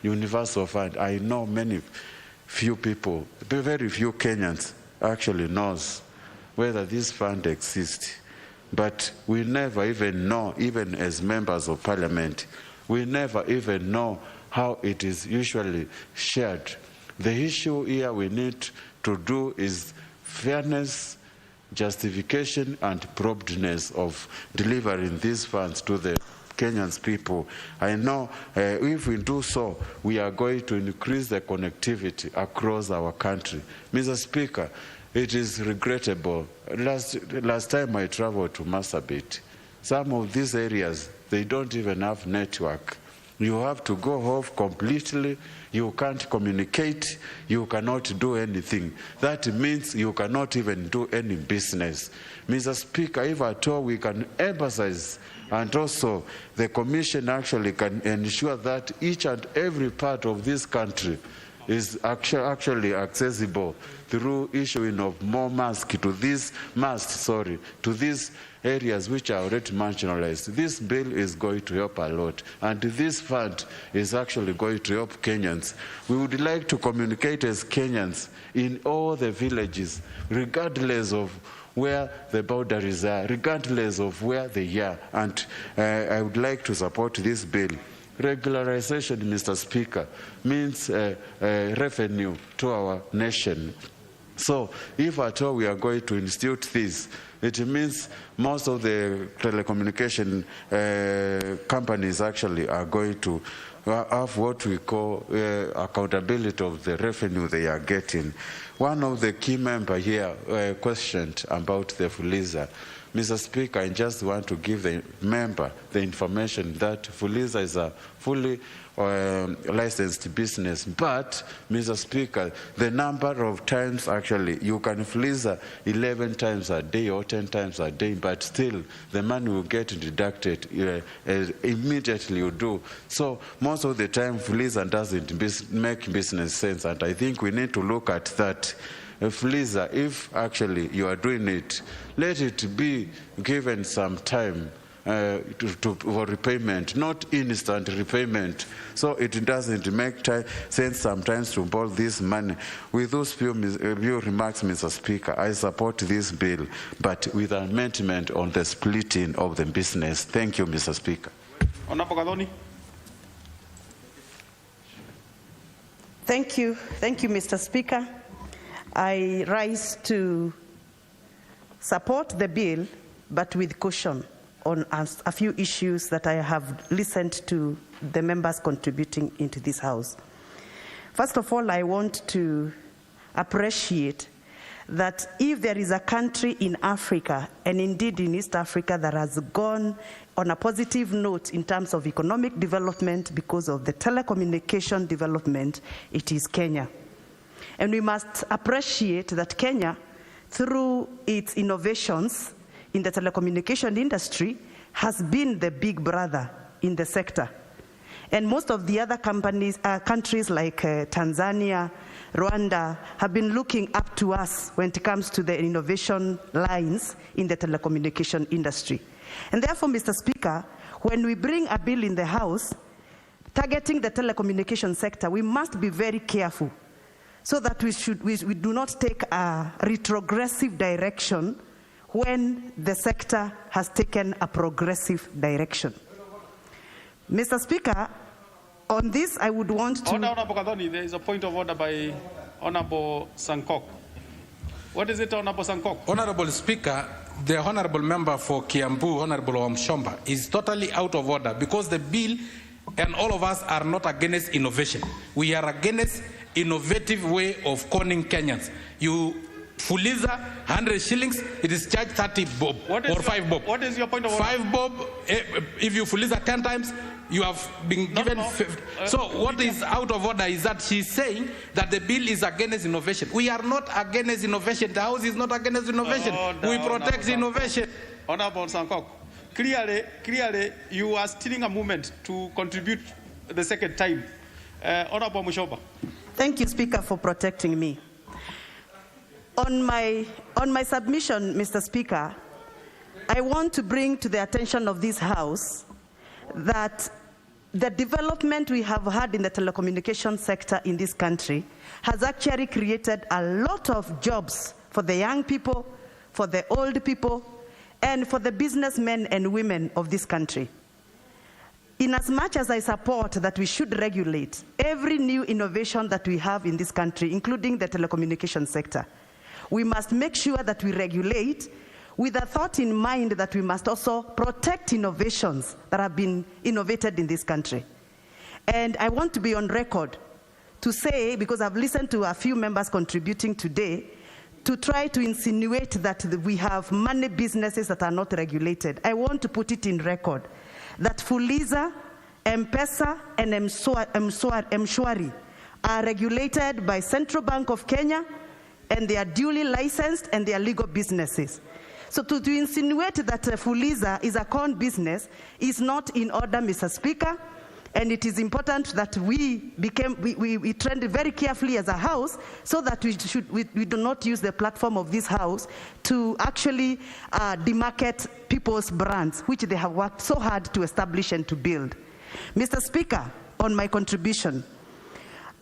Universal fund. I know few people, very few Kenyans actually knows whether this fund exists. But we never even know, even as members of parliament, we never even know how it is usually shared. The issue here we need to do is fairness, justification, and promptness of delivering these funds to the Kenyans people. I know if we do so, we are going to increase the connectivity across our country. Mr. Speaker, it is regrettable. Last time I traveled to Marsabit, some of these areas, they don't even have network. You have to go off completely. You can't communicate. You cannot do anything. That means you cannot even do any business. Mr. Speaker, if at all we can emphasize, and also the Commission actually can ensure that each and every part of this country is actually accessible through issuing of more masks to these areas which are already marginalized. This bill is going to help a lot, and this fund is actually going to help Kenyans. We would like to communicate as Kenyans in all the villages, regardless of where the boundaries are, regardless of where they are, and I would like to support this bill. Regularization, Mr. Speaker, means revenue to our nation. So if at all we are going to institute this, it means most of the telecommunication companies actually are going to have what we call accountability of the revenue they are getting. One of the key members here questioned about the Fuliza. Mr. Speaker, I just want to give the member the information that Fuliza is a fully licensed business. But, Mr. Speaker, the number of times actually you can Fuliza 11 times a day or 10 times a day, but still the money will get deducted immediately you do. So most of the time Fuliza doesn't make business sense, and I think we need to look at that. Fuliza, if actually you are doing it, let it be given some time for repayment, not instant repayment. So it doesn't make sense sometimes to borrow this money. With those few remarks, Mr. Speaker, I support this bill, but with an amendment on the splitting of the business. Thank you, Mr. Speaker. Honorable Gadoni. Thank you, Mr. Speaker. I rise to support the bill, but with caution on a few issues that I have listened to the members contributing into this House. First of all, I want to appreciate that if there is a country in Africa, and indeed in East Africa, that has gone on a positive note in terms of economic development because of the telecommunication development, it is Kenya. And we must appreciate that Kenya, through its innovations in the telecommunication industry, has been the big brother in the sector. And most of the other countries like Tanzania, Rwanda, have been looking up to us when it comes to the innovation lines in the telecommunication industry. And therefore, Mr. Speaker, when we bring a bill in the House targeting the telecommunication sector, we must be very careful so that we do not take a retrogressive direction when the sector has taken a progressive direction. Mr. Speaker, on this I would want to... Honorable Kadoni, there is a point of order by Honorable Sankok. What is it, Honorable Sankok? Honorable Speaker, the Honorable Member for Kiambu, Honorable Omshomba, is totally out of order because the bill and all of us are not against innovation. We are against innovative way of conning Kenyans. You Fuliza, 100 shillings, it is charged 30 bob or 5 bob. What is your point of order? 5 bob, if you Fuliza 10 times, you have been given... So what is out of order is that she's saying that the bill is against innovation. We are not against innovation. The House is not against innovation. We protect innovation. Honorable Sankok, clearly you are stealing a movement to contribute the second time. Honorable Mushoba. Thank you, Speaker, for protecting me. On my submission, Mr. Speaker, I want to bring to the attention of this House that the development we have had in the telecommunication sector in this country has actually created a lot of jobs for the young people, for the old people, and for the businessmen and women of this country. In as much as I support that we should regulate every new innovation that we have in this country, including the telecommunication sector, we must make sure that we regulate with a thought in mind that we must also protect innovations that have been innovated in this country. And I want to be on record to say, because I've listened to a few members contributing today, to try to insinuate that we have money businesses that are not regulated. I want to put it in record that Fuliza, M-Pesa, and M-Shwari are regulated by Central Bank of Kenya, and they are duly licensed and they are legal businesses. So to insinuate that Fuliza is a con business is not in order, Mr. Speaker, and it is important that we trend very carefully as a House so that we do not use the platform of this House to actually demarcate people's brands, which they have worked so hard to establish and to build. Mr. Speaker, on my contribution,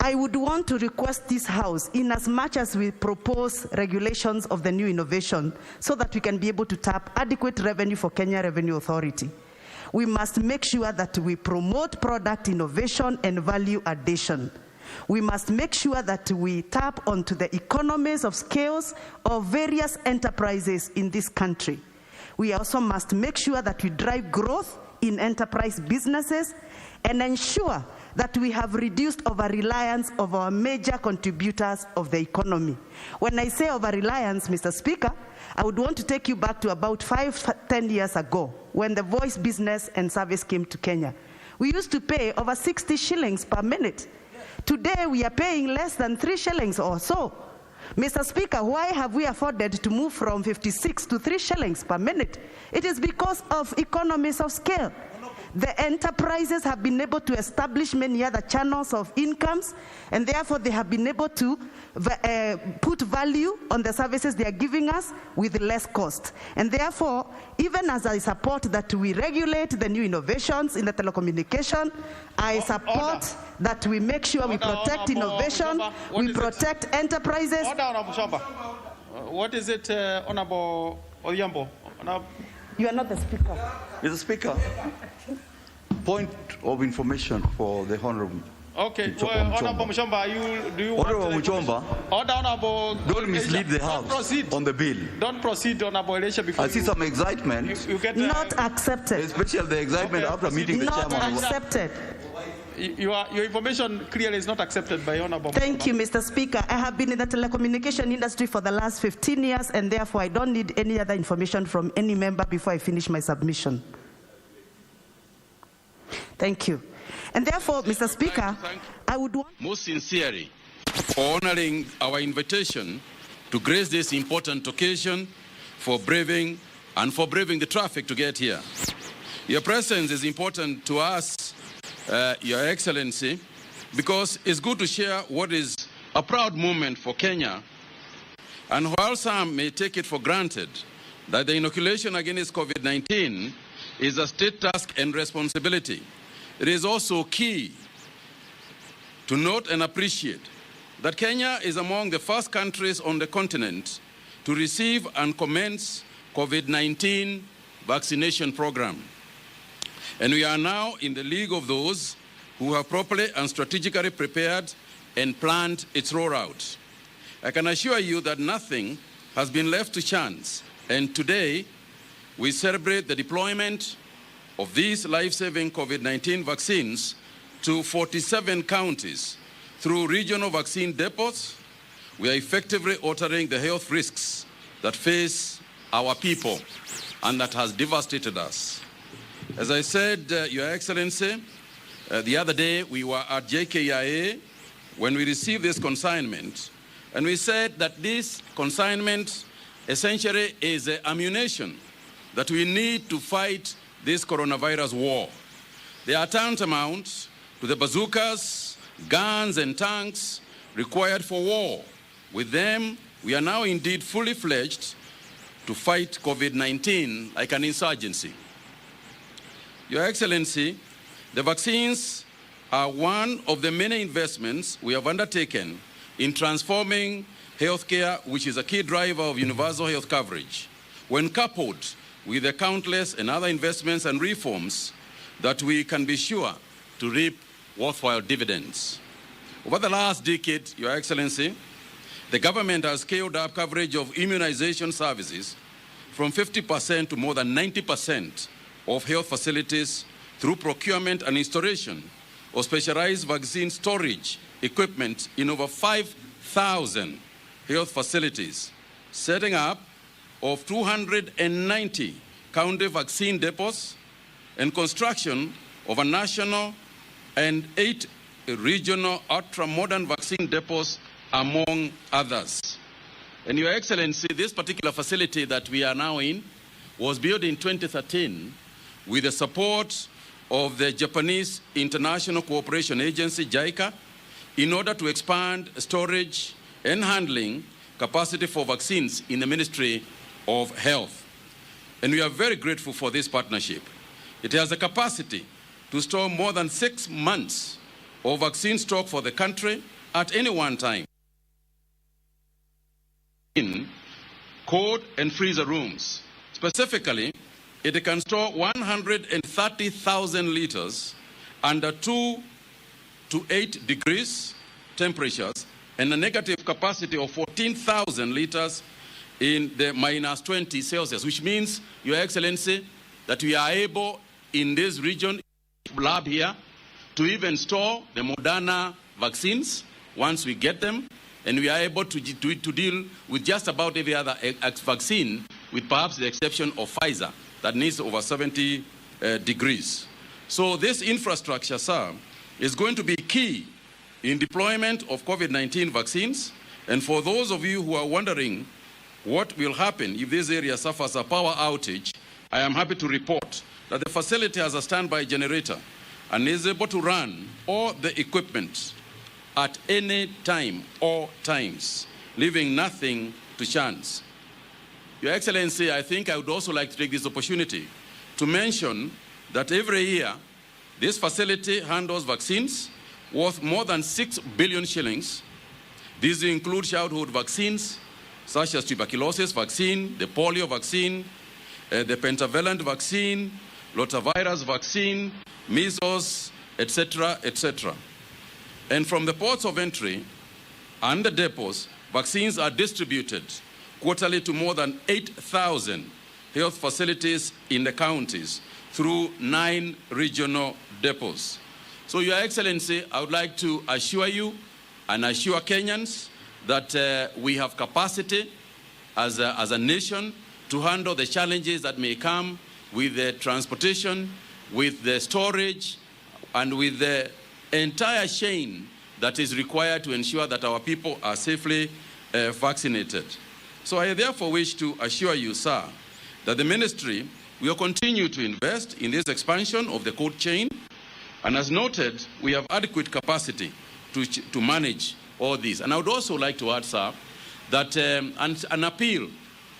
I would want to request this House, in as much as we propose regulations of the new innovation, so that we can be able to tap adequate revenue for Kenya Revenue Authority. We must make sure that we promote product innovation and value addition. We must make sure that we tap onto the economies of scales of various enterprises in this country. We also must make sure that we drive growth in enterprise businesses and ensure that we have reduced over-reliance of our major contributors of the economy. When I say over-reliance, Mr. Speaker, I would want to take you back to about 5-10 years ago when the voice business and service came to Kenya. We used to pay over 60 shillings per minute. Today we are paying less than 3 shillings or so. Mr. Speaker, why have we afforded to move from 56 to 3 shillings per minute? It is because of economies of scale. The enterprises have been able to establish many other channels of incomes, and therefore they have been able to put value on the services they are giving us with less cost. And therefore, even as I support that we regulate the new innovations in the telecommunication, I support that we make sure we protect innovation, we protect enterprises. What is it, Honorable Odhiambo? You are not the Speaker. Mr. Speaker, point of information for the Honorable. Okay, Honorable Muchomba, do you want Honorable Muchomba, Honorable, don't mislead the House on the bill. Don't proceed, Honorable Elisha, because I see some excitement. You get, not accepted. Especially the excitement after meeting the chairman. Not accepted. Your information clearly is not accepted by Honorable. Thank you, Mr. Speaker. I have been in the telecommunication industry for the last 15 years, and therefore I don't need any other information from any member before I finish my submission. Thank you. And therefore, Mr. Speaker, I would want most sincerely for honoring our invitation to grace this important occasion for braving the traffic to get here. Your presence is important to us, Your Excellency, because it's good to share what is a proud moment for Kenya. And while some may take it for granted that the inoculation against COVID-19 is a state task and responsibility, it is also key to note and appreciate that Kenya is among the first countries on the continent to receive and commence COVID-19 vaccination program. And we are now in the league of those who have properly and strategically prepared and planned its rollout. I can assure you that nothing has been left to chance, and today we celebrate the deployment of these life-saving COVID-19 vaccines to 47 counties through regional vaccine depots. We are effectively altering the health risks that face our people and that has devastated us. As I said, Your Excellency, the other day we were at JKIA when we received this consignment, and we said that this consignment essentially is ammunition that we need to fight this coronavirus war. They are tantamount to the bazookas, guns, and tanks required for war. With them, we are now indeed fully fledged to fight COVID-19 like an insurgency. Your Excellency, the vaccines are one of the many investments we have undertaken in transforming healthcare, which is a key driver of universal health coverage, when coupled with the countless and other investments and reforms that we can be sure to reap worthwhile dividends. Over the last decade, Your Excellency, the government has scaled up coverage of immunization services from 50% to more than 90% of health facilities through procurement and installation of specialized vaccine storage equipment in over 5,000 health facilities setting up of 290 county vaccine depots and construction of a national and 8 regional ultra-modern vaccine depots, among others. And Your Excellency, this particular facility that we are now in was built in 2013 with the support of the Japanese International Cooperation Agency, JICA, in order to expand storage and handling capacity for vaccines in the Ministry of Health. And we are very grateful for this partnership. It has the capacity to store more than 6 months of vaccine stock for the country at any one time. In cold and freezer rooms. Specifically, it can store 130,000 liters under 2 to 8 degrees temperatures and a negative capacity of 14,000 liters in the minus 20 Celsius, which means, Your Excellency, that we are able in this region, lab here, to even store the Moderna vaccines once we get them, and we are able to deal with just about every other vaccine, with perhaps the exception of Pfizer, that needs over 70 degrees. So this infrastructure, sir, is going to be key in deployment of COVID-19 vaccines. And for those of you who are wondering what will happen if this area suffers a power outage, I am happy to report that the facility has a standby generator and is able to run all the equipment at any time, all times, leaving nothing to chance. Your Excellency, I think I would also like to take this opportunity to mention that every year this facility handles vaccines worth more than 6 billion shillings. These include childhood vaccines such as tuberculosis vaccine, the polio vaccine, the pentavalent vaccine, rotavirus vaccine, measles, etc., etc. And from the ports of entry and the depots, vaccines are distributed quarterly to more than 8,000 health facilities in the counties through 9 regional depots. So, Your Excellency, I would like to assure you and assure Kenyans that we have capacity as a nation to handle the challenges that may come with the transportation, with the storage, and with the entire chain that is required to ensure that our people are safely vaccinated. So I therefore wish to assure you, sir, that the ministry will continue to invest in this expansion of the cold chain, and as noted, we have adequate capacity to manage all this. And I would also like to add, sir, that an appeal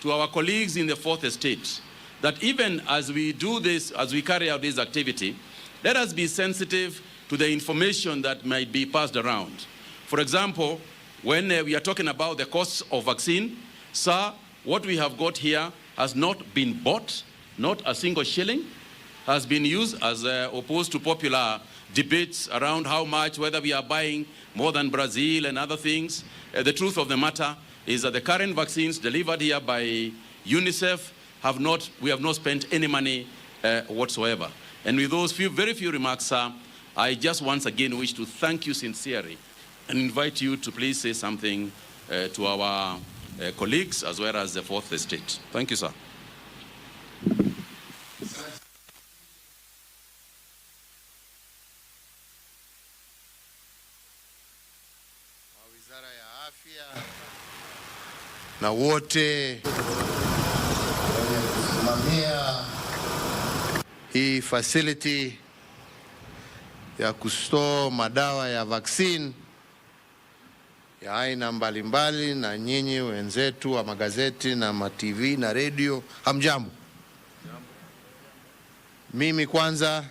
to our colleagues in the fourth estate, that even as we do this, as we carry out this activity, let us be sensitive to the information that might be passed around. For example, when we are talking about the costs of vaccine, sir, what we have got here has not been bought, not a single shilling has been used, as opposed to popular debates around how much, whether we are buying more than Brazil and other things. The truth of the matter is that the current vaccines delivered here by UNICEF we have not spent any money whatsoever. And with those very few remarks, sir, I just once again wish to thank you sincerely and invite you to please say something to our colleagues as well as the fourth estate. Thank you, sir. Wizara ya Afya na wote kusimamia hii facility ya kustore madawa ya vaccine ya aina mbalimbali, na nyinyi wenzetu wa magazeti na ma-TV na radio, hamjambo. Mimi kwanza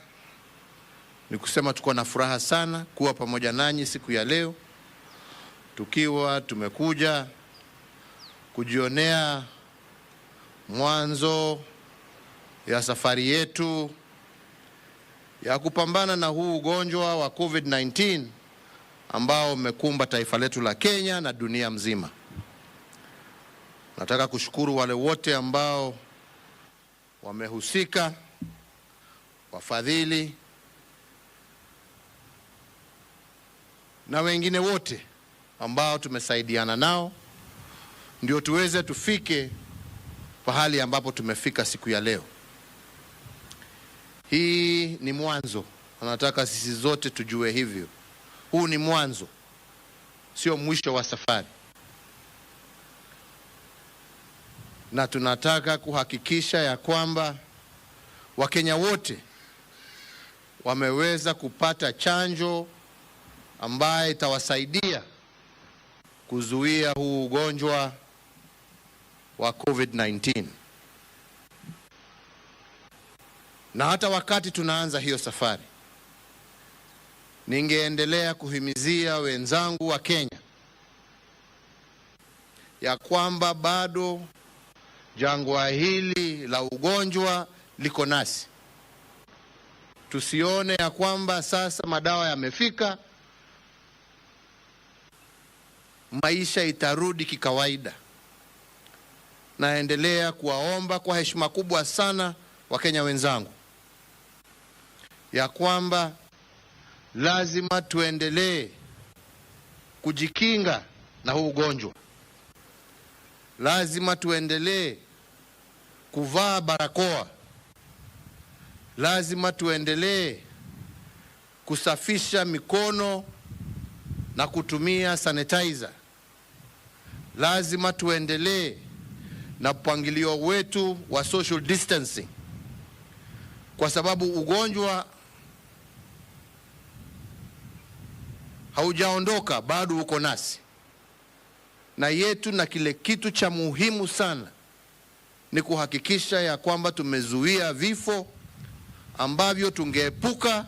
ni kusema tuko na furaha sana kuwa pamoja nanyi siku ya leo, tukiwa tumekuja kujionea mwanzo ya safari yetu ya kupambana na huu ugonjwa wa COVID-19 ambao umekumba taifa letu la Kenya na dunia mzima. Nataka kushukuru wale wote ambao wamehusika, wafadhili na wengine wote ambao tumesaidiana nao ndio tuweze tufike pahali ambapo tumefika siku ya leo. Hii ni mwanzo. Nataka sisi zote tujue hivyo. Huu ni mwanzo, sio mwisho wa safari. Na tunataka kuhakikisha ya kwamba Wakenya wote wameweza kupata chanjo ambaye itawasaidia kuzuia huu ugonjwa wa COVID-19. Na hata wakati tunaanza hiyo safari, ningeendelea kuhimizia wenzangu wa Kenya ya kwamba bado jangwa hili la ugonjwa liko nasi. Tusione ya kwamba sasa madawa yamefika, maisha itarudi kikawaida. Naendelea kuwaomba kwa heshima kubwa sana Wakenya wenzangu ya kwamba lazima tuendelee kujikinga na huu ugonjwa. Lazima tuendelee kuvaa barakoa. Lazima tuendelee kusafisha mikono na kutumia sanitizer. Lazima tuendelee na mpangilio wetu wa social distancing, kwa sababu ugonjwa haujaondoka, bado uko nasi. Na yetu na kile kitu cha muhimu sana ni kuhakikisha ya kwamba tumezuia vifo ambavyo tungeepuka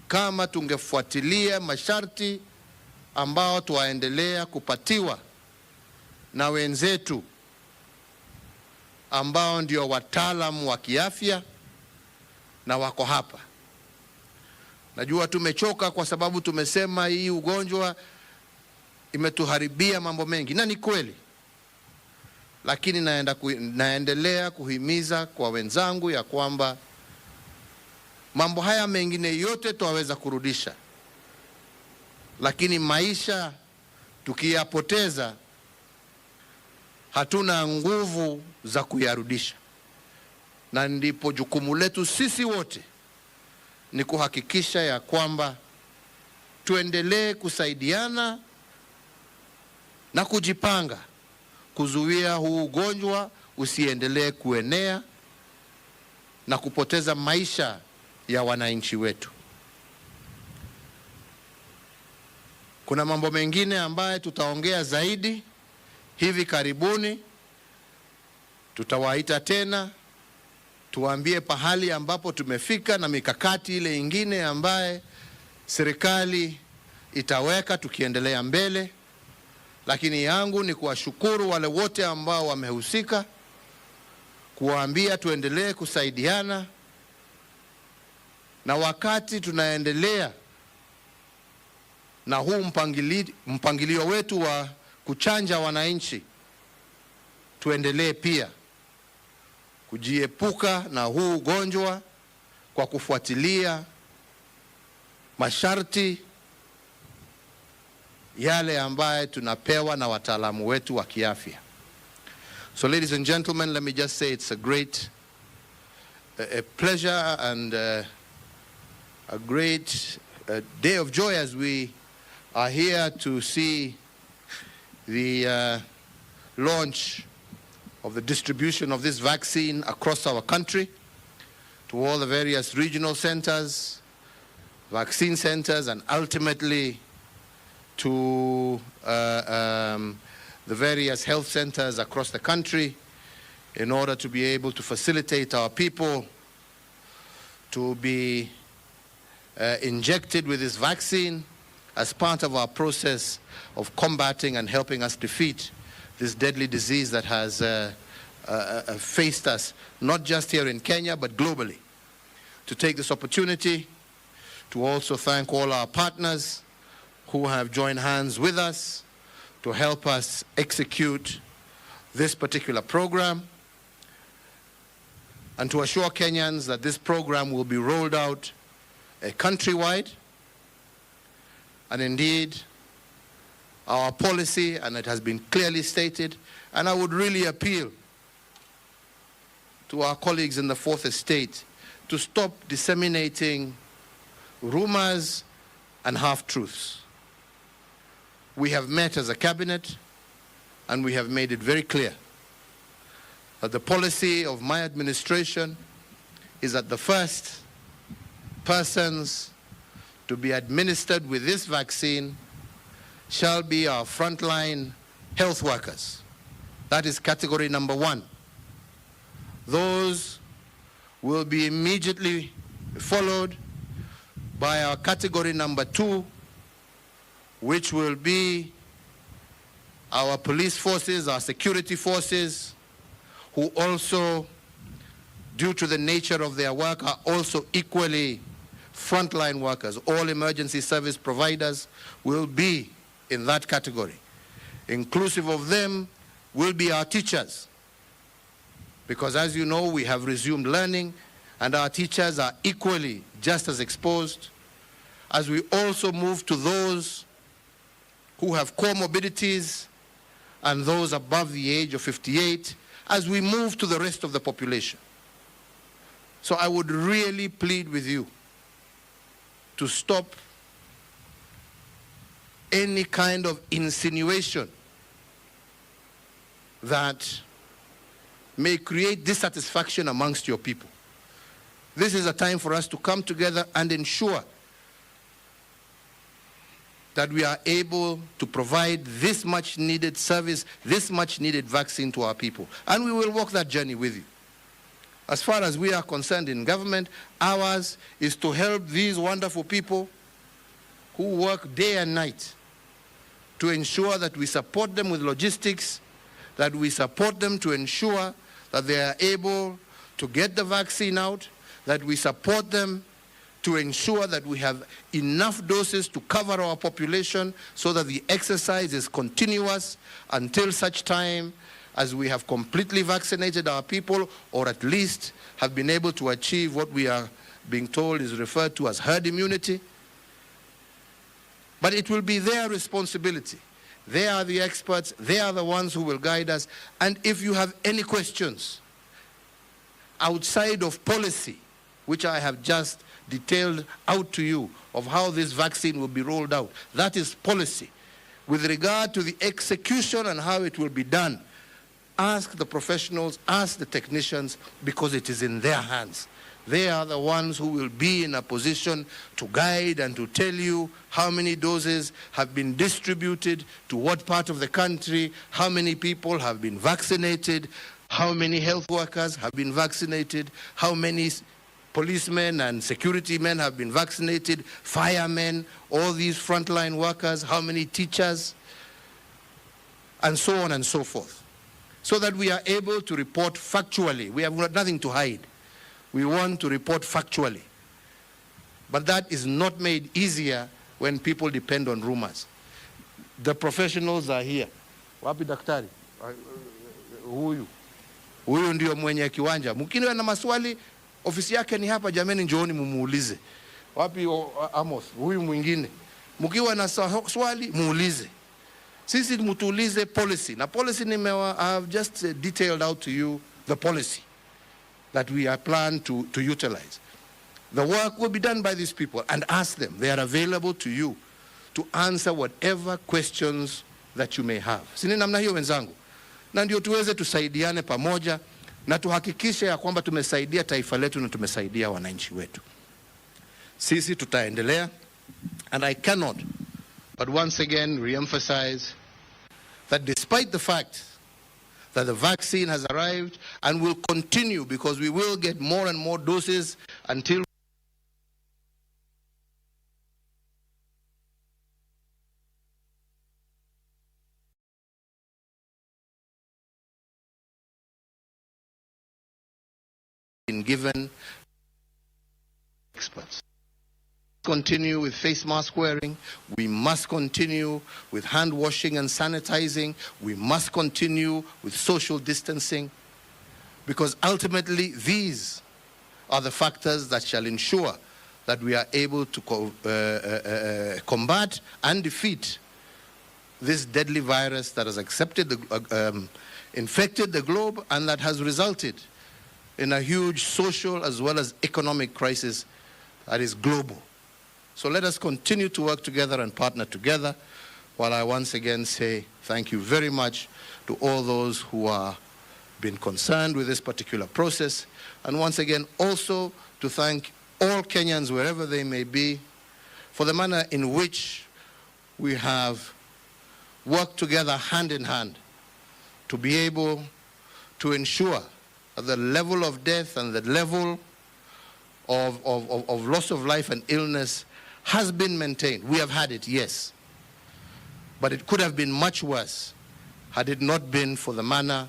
kama tungefuatilia masharti ambao tuwaendelea kupatiwa na wenzetu ambao ndio wataalamu wa kiafya na wako hapa. Najua tumechoka kwa sababu tumesema hii ugonjwa imetuharibia mambo mengi, na ni kweli. Lakini naendelea kuhimiza kwa wenzangu ya kwamba mambo haya mengine yote tuwaweza kurudisha, lakini maisha tukiyapoteza hatuna nguvu za kuyarudisha. Na ndipo jukumu letu sisi wote ni kuhakikisha ya kwamba tuendelee kusaidiana na kujipanga kuzuia huu ugonjwa usiendelee kuenea na kupoteza maisha ya wananchi wetu. Kuna mambo mengine ambaye tutaongea zaidi hivi karibuni. Tutawaita tena tuambie pahali ambapo tumefika na mikakati ile ingine ambaye serikali itaweka tukiendelea mbele. Lakini yangu ni kuwashukuru wale wote ambao wamehusika, kuwaambia tuendelee kusaidiana, na wakati tunaendelea na huu mpangilio wetu wa kuchanja wananchi, tuendelee pia kujiepuka na huu ugonjwa kwa kufuatilia masharti yale ambaye tunapewa na wataalamu wetu wa kiafya. So ladies and gentlemen, let me just say it's a great a pleasure and a great day of joy as we are here to see the launch of the distribution of this vaccine across our country to all the various regional centers, vaccine centers, and ultimately to the various health centers across the country in order to be able to facilitate our people to be injected with this vaccine as part of our process of combating and helping us defeat this deadly disease that has faced us, not just here in Kenya, but globally. To take this opportunity to also thank all our partners who have joined hands with us to help us execute this particular program, and to assure Kenyans that this program will be rolled out countrywide, and indeed our policy, and it has been clearly stated. And I would really appeal to our colleagues in the Fourth Estate to stop disseminating rumors and half-truths. We have met as a cabinet, and we have made it very clear that the policy of my administration is that the first persons to be administered with this vaccine shall be our frontline health workers. That is category number 1. Those will be immediately followed by our category number 2, which will be our police forces, our security forces, who also, due to the nature of their work, are also equally frontline workers. All emergency service providers will be in that category. Inclusive of them will be our teachers, because as you know, we have resumed learning, and our teachers are equally just as exposed. As we also move to those who have comorbidities and those above the age of 58, as we move to the rest of the population. So I would really plead with you to stop any kind of insinuation that may create dissatisfaction amongst your people. This is a time for us to come together and ensure that we are able to provide this much needed service, this much needed vaccine to our people. And we will walk that journey with you. As far as we are concerned in government, ours is to help these wonderful people who work day and night to ensure that we support them with logistics, that we support them to ensure that they are able to get the vaccine out, that we support them to ensure that we have enough doses to cover our population so that the exercise is continuous until such time as we have completely vaccinated our people, or at least have been able to achieve what we are being told is referred to as herd immunity. But it will be their responsibility. They are the experts. They are the ones who will guide us. And if you have any questions outside of policy, which I have just detailed out to you of how this vaccine will be rolled out, that is policy. With regard to the execution and how it will be done, ask the professionals, ask the technicians, because it is in their hands. They are the ones who will be in a position to guide and to tell you how many doses have been distributed to what part of the country, how many people have been vaccinated, how many health workers have been vaccinated, how many policemen and security men have been vaccinated, firemen, all these frontline workers, how many teachers, and so on and so forth. So that we are able to report factually. We have nothing to hide. We want to report factually. But that is not made easier when people depend on rumors. The professionals are here. Wapi daktari? Huyu ndio mwenye kiwanja. Mkiwa na maswali, ofisi yake ni hapa, jameni, njooni mumuulize. Wapi Amos? Huyu mwingine. Mkiwa na swali, muulize. Sisi mutuulize policy. Na policy I have just detailed out to you the policy that we are planned to utilize. The work will be done by these people, and ask them. They are available to you to answer whatever questions that you may have. Sini namna hiyo wenzangu. Na ndio tuweze tusaidiane pamoja na tuhakikishe ya kwamba tumesaidia taifa letu na tumesaidia wananchi wetu. Sisi tutaendelea, and I cannot but once again re-emphasize that despite the fact that the vaccine has arrived and will continue, because we will get more and more doses until been given experts. Continue with face mask wearing. We must continue with hand washing and sanitizing. We must continue with social distancing, because ultimately these are the factors that shall ensure that we are able to combat and defeat this deadly virus that has infected the globe and that has resulted in a huge social as well as economic crisis that is global. So let us continue to work together and partner together, while I once again say thank you very much to all those who are been concerned with this particular process, and once again also to thank all Kenyans, wherever they may be, for the manner in which we have worked together hand in hand to be able to ensure that the level of death and the level of loss of life and illness has been maintained. We have had it, yes, but it could have been much worse had it not been for the manner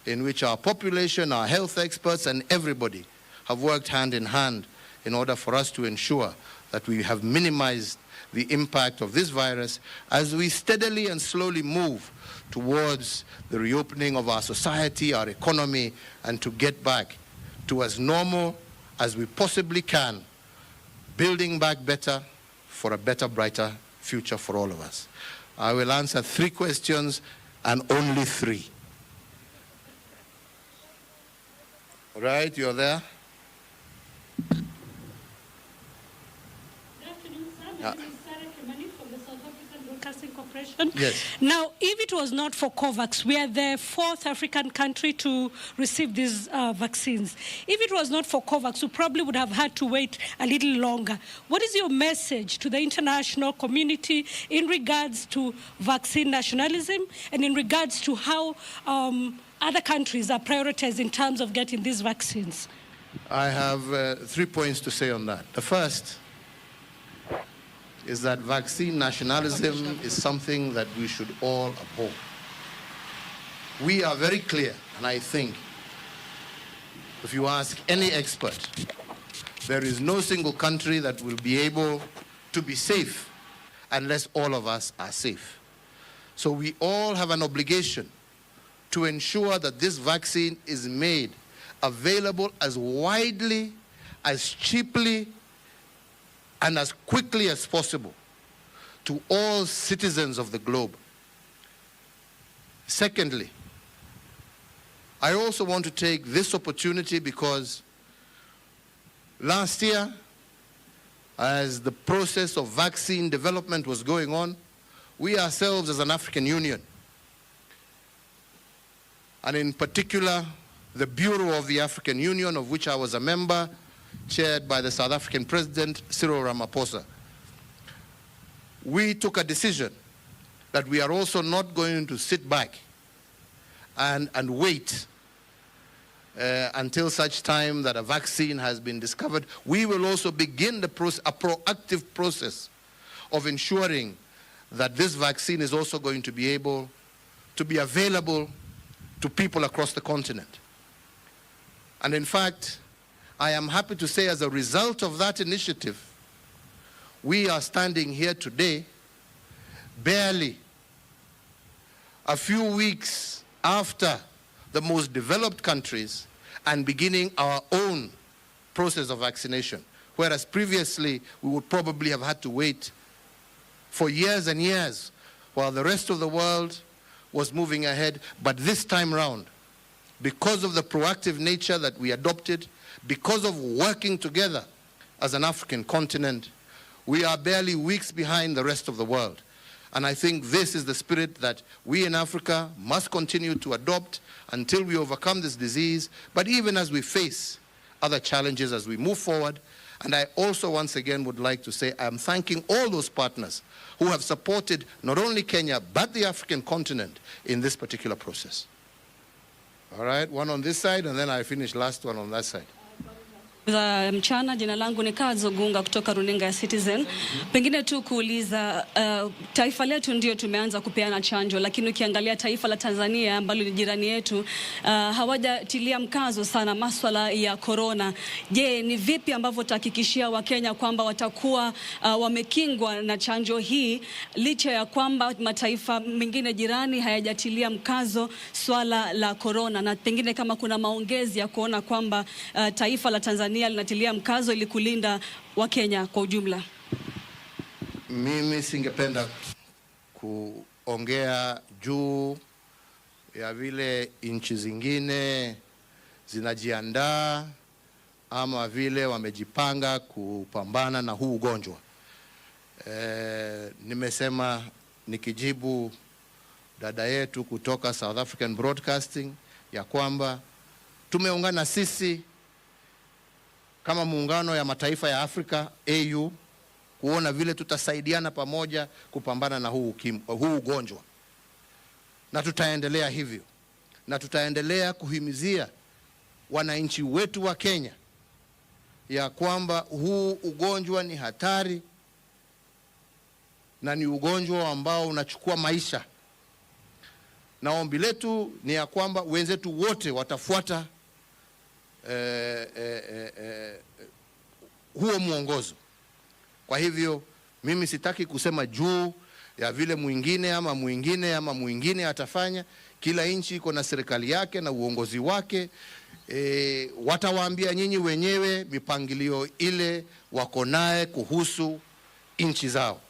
in which our population, our health experts, and everybody have worked hand in hand in order for us to ensure that we have minimized the impact of this virus as we steadily and slowly move towards the reopening of our society, our economy, and to get back to as normal as we possibly can, building back better for a better, brighter future for all of us. I will answer 3 questions and only 3. All right, you're there? Yes. Now, if it was not for COVAX, we are the 4th African country to receive these vaccines. If it was not for COVAX, we probably would have had to wait a little longer. What is your message to the international community in regards to vaccine nationalism and in regards to how other countries are prioritized in terms of getting these vaccines? I have 3 points to say on that. The first is that vaccine nationalism is something that we should all abhor. We are very clear, and I think if you ask any expert, there is no single country that will be able to be safe unless all of us are safe. So we all have an obligation to ensure that this vaccine is made available as widely, as cheaply, and as quickly as possible to all citizens of the globe. Secondly, I also want to take this opportunity because last year, as the process of vaccine development was going on, we ourselves as an African Union, and in particular, the Bureau of the African Union, of which I was a member, chaired by the South African President, Cyril Ramaphosa, we took a decision that we are also not going to sit back and wait until such time that a vaccine has been discovered. We will also begin a proactive process of ensuring that this vaccine is also going to be able to be available to people across the continent. And in fact, I am happy to say as a result of that initiative, we are standing here today barely a few weeks after the most developed countries and beginning our own process of vaccination, whereas previously we would probably have had to wait for years and years while the rest of the world was moving ahead. But this time round, because of the proactive nature that we adopted, because of working together as an African continent, we are barely weeks behind the rest of the world. And I think this is the spirit that we in Africa must continue to adopt until we overcome this disease, but even as we face other challenges as we move forward. And I also once again would like to say I am thanking all those partners who have supported not only Kenya, but the African continent in this particular process. All right, one on this side, and then I finish last one on that side. Za mchana, jina langu ni Kazo Gunga kutoka runinga ya Citizen. Pengine tu kuuliza, taifa letu ndio tumeanza kupeana chanjo, lakini ukiangalia taifa la Tanzania ambalo ni jirani yetu, hawajatilia mkazo sana masuala ya corona. Je, ni vipi ambavyo tahakikishia Wakenya kwamba watakuwa wamekingwa na chanjo hii licha ya kwamba mataifa mengine jirani hayajatilia mkazo swala la corona, na pengine kama kuna maongezi ya kuona kwamba taifa la Tanzania linatilia mkazo ili kulinda Wakenya kwa ujumla? Mimi singependa kuongea juu ya vile nchi zingine zinajiandaa ama vile wamejipanga kupambana na huu ugonjwa. Nimesema nikijibu dada yetu kutoka South African Broadcasting ya kwamba tumeungana sisi kama muungano ya mataifa ya Afrika AU kuona vile tutasaidiana pamoja kupambana na huu ugonjwa, na tutaendelea hivyo, na tutaendelea kuhimizia wananchi wetu wa Kenya ya kwamba huu ugonjwa ni hatari na ni ugonjwa ambao unachukua maisha, na ombi letu ni ya kwamba wenzetu wote watafuata huo mwongozo. Kwa hivyo mimi sitaki kusema juu ya vile mwingine atafanya. Kila nchi iko na serikali yake na uongozi wake. Watawaambia nyinyi wenyewe mipangilio ile wako naye kuhusu nchi zao.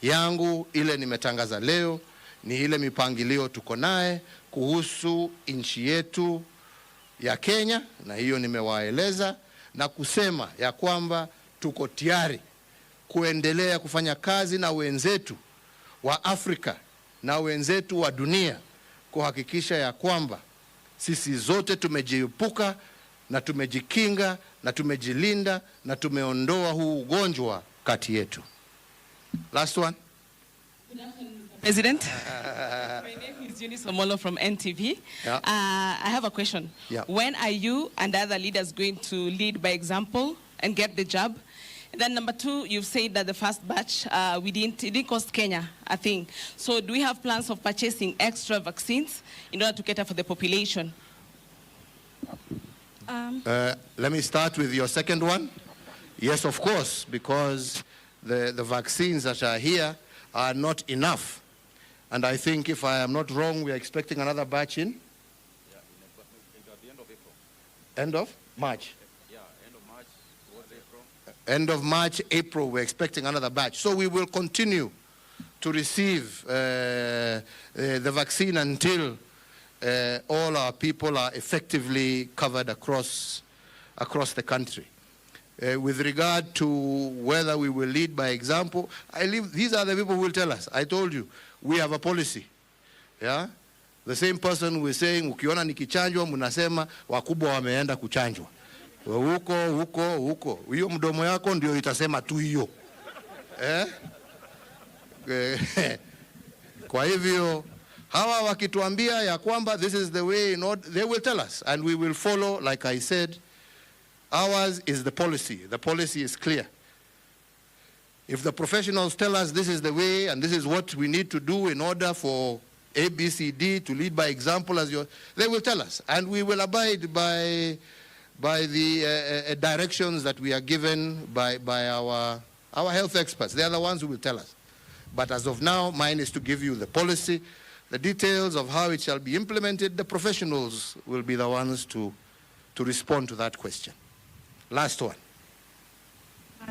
Yangu ile nimetangaza leo ni ile mipangilio tuko naye kuhusu nchi yetu ya Kenya, na hiyo nimewaeleza na kusema ya kwamba tuko tayari kuendelea kufanya kazi na wenzetu wa Afrika na wenzetu wa dunia kuhakikisha ya kwamba sisi zote tumejiepuka na tumejikinga na tumejilinda na tumeondoa huu ugonjwa kati yetu. Last one. Good afternoon, Mr. President. My name is Eunice Omolo from NTV. Yeah. I have a question. Yeah. When are you and other leaders going to lead by example and get the jab? And then number two, you've said that the first batch, it didn't cost Kenya a thing. So do we have plans of purchasing extra vaccines in order to cater for the population? Let me start with your second one. Yes, of course, because the vaccines that are here are not enough. And I think, if I am not wrong, we are expecting another batch in? Yeah, at the end of April. End of March? Yeah, end of March, towards April. End of March, April, we're expecting another batch. So we will continue to receive the vaccine until all our people are effectively covered across the country. With regard to whether we will lead by example, these are the people who will tell us. I told you, we have a policy. Yeah? The same person who is saying, ukiona nikichanjwa, munasema wakubwa wameenda kuchanjwa. Huko. Hiyo mdomo yako ndio itasema tu hiyo. Kwa hivyo, hawa wakituambia ya kwamba this is the way, they will tell us and we will follow. Like I said, ours is the policy. The policy is clear. If the professionals tell us this is the way and this is what we need to do in order for ABCD to lead by example, they will tell us, and we will abide by the directions that we are given by our health experts. They are the ones who will tell us. But as of now, mine is to give you the policy. The details of how it shall be implemented, the professionals will be the ones to respond to that question. Last one.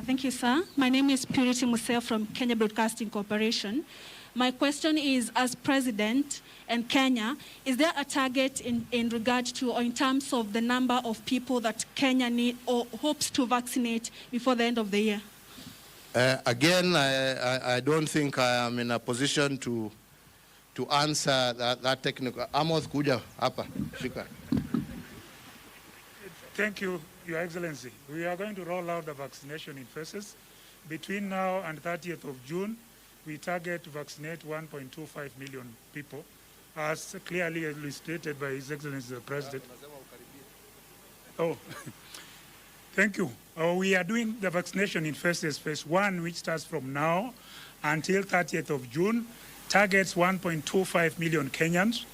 Thank you, sir. My name is Purity Museo from Kenya Broadcasting Corporation. My question is, as President and Kenya, is there a target in regard to, or in terms of the number of people that Kenya need or hopes to vaccinate before the end of the year? Again, I don't think I am in a position to answer that technical. Amos kuja hapa, shika. Thank you, Your Excellency. We are going to roll out the vaccination in phases. Between now and 30th of June, we target to vaccinate 1.25 million people, as clearly illustrated by His Excellency the President. Oh, thank you. We are doing the vaccination in phases. Phase 1, which starts from now until 30th of June, targets 1.25 million Kenyans,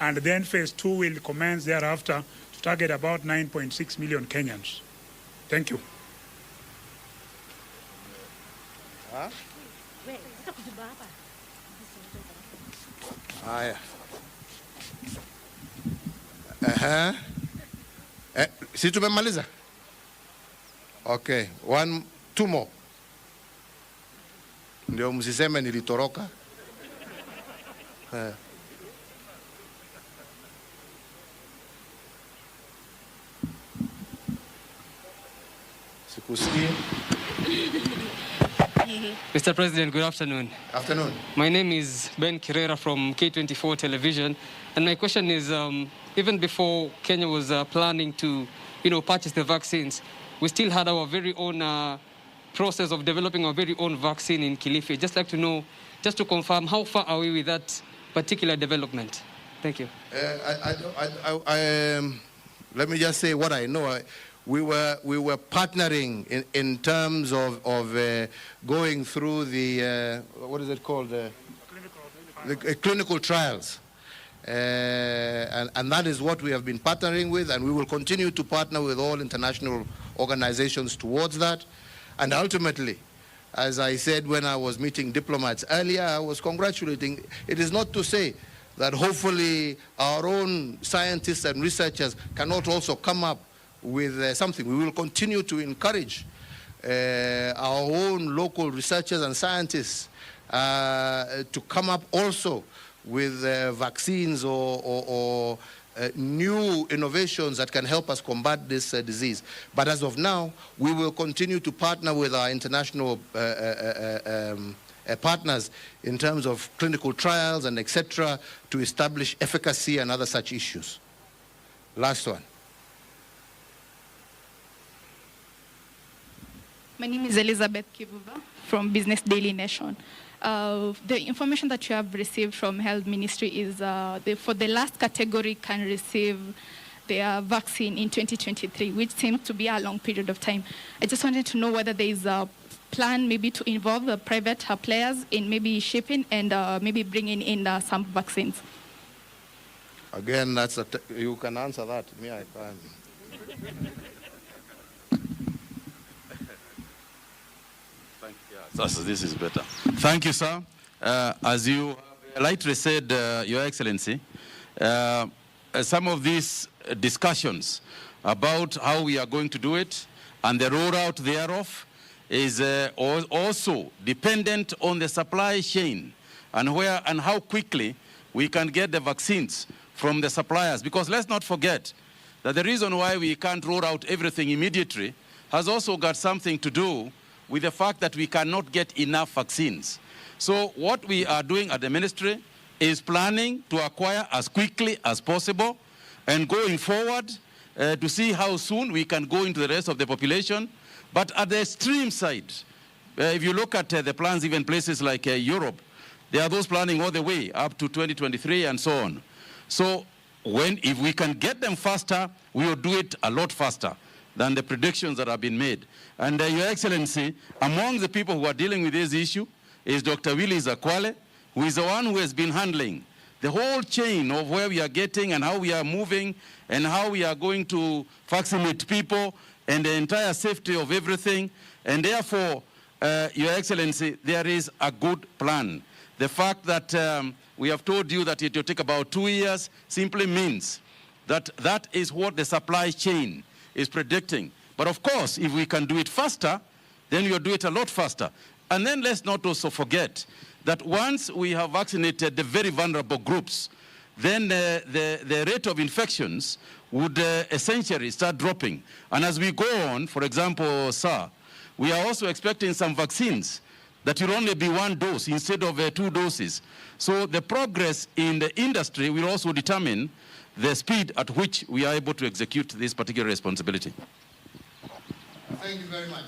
and then phase 2 will commence thereafter to target about 9.6 million Kenyans. Thank you. Si tumemaliza? Okay, two more. Ndio msiseme nilitoroka. Mr. President, good afternoon. Afternoon. My name is Ben Kirera from K24 Television, and my question is, even before Kenya was planning to, purchase the vaccines, we still had our very own process of developing our very own vaccine in Kilifi. I'd just like to know, just to confirm, how far are we with that particular development? Thank you. Let me just say what I know. We were partnering in terms of going through the what is it called, the clinical trials, and that is what we have been partnering with, and we will continue to partner with all international organizations towards that. And ultimately, as I said when I was meeting diplomats earlier, I was congratulating. It is not to say that hopefully our own scientists and researchers cannot also come up with something. We will continue to encourage our own local researchers and scientists to come up also with vaccines or new innovations that can help us combat this disease. But as of now, we will continue to partner with our international partners in terms of clinical trials and etc. to establish efficacy and other such issues. Last one. My name is Elizabeth Kivuva from Business Daily Nation. The information that you have received from Health Ministry is for the last category can receive their vaccine in 2023, which seems to be a long period of time. I just wanted to know whether there is a plan maybe to involve the private players in maybe shipping and maybe bringing in some vaccines. Again, you can answer that. Me, I can't. This is better. Thank you, sir. As you rightly said, Your Excellency, some of these discussions about how we are going to do it and the rollout thereof is also dependent on the supply chain and where and how quickly we can get the vaccines from the suppliers. Because let's not forget that the reason why we can't roll out everything immediately has also got something to do with the fact that we cannot get enough vaccines. So what we are doing at the ministry is planning to acquire as quickly as possible and going forward to see how soon we can go into the rest of the population. But at the extreme side, if you look at the plans, even places like Europe, there are those planning all the way up to 2023 and so on. So if we can get them faster, we will do it a lot faster than the predictions that have been made. And Your Excellency, among the people who are dealing with this issue is Dr. Willie Zakwale, who is the one who has been handling the whole chain of where we are getting and how we are moving and how we are going to vaccinate people and the entire safety of everything. And therefore, Your Excellency, there is a good plan. The fact that we have told you that it will take about 2 years simply means that that is what the supply chain is predicting. But of course, if we can do it faster, then we'll do it a lot faster. And then let's not also forget that once we have vaccinated the very vulnerable groups, then the rate of infections would essentially start dropping. And as we go on, for example, sir, we are also expecting some vaccines that will only be 1 dose instead of 2 doses. So the progress in the industry will also determine the speed at which we are able to execute this particular responsibility. Thank you very much.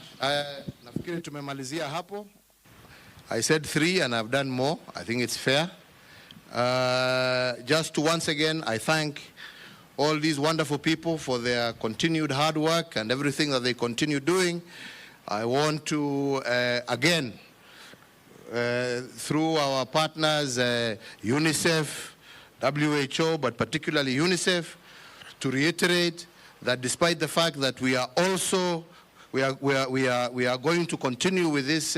Nafikiri tumemalizia hapo. I said 3 and I've done more. I think it's fair. Just to once again, I thank all these wonderful people for their continued hard work and everything that they continue doing. I want to, again, through our partners, UNICEF, WHO, but particularly UNICEF, to reiterate that despite the fact that we are also we are going to continue with this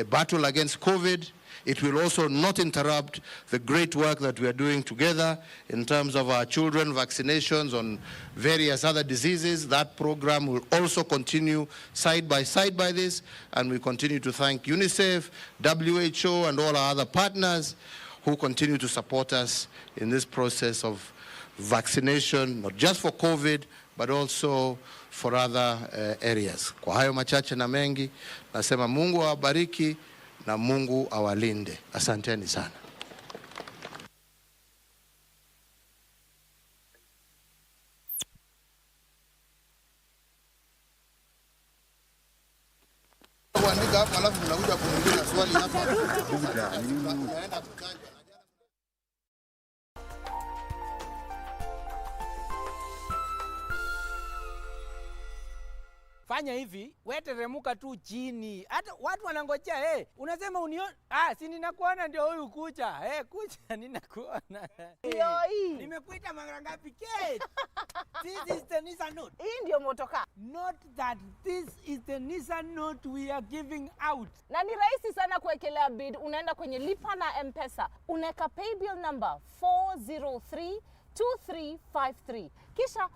battle against COVID, it will also not interrupt the great work that we are doing together in terms of our children vaccinations on various other diseases. That program will also continue side by this, and we continue to thank UNICEF, WHO, and all our other partners who continue to support us in this process of vaccination, not just for COVID, but also for other areas. Kwa hayo machache na mengi, nasema Mungu awabariki na Mungu awalinde. Asanteni sana. Kuandika hapo alafu mnakuja kuniuliza swali hapa. Unaenda kukanja. Fanya hivi, wewe teremuka tu chini. Hata watu wanangojea, unasema unione. Si ninakuona ndio huyu kucha. Kucha ninakuona. Nimekuita mara ngapi Kate? This is the Nissan Note. Hii ndio motoka. Not that this is the Nissan Note we are giving out. Na ni rahisi sana kuwekelea bid. Unaenda kwenye lipa na M-Pesa. Unaweka paybill number 4032353. Kisha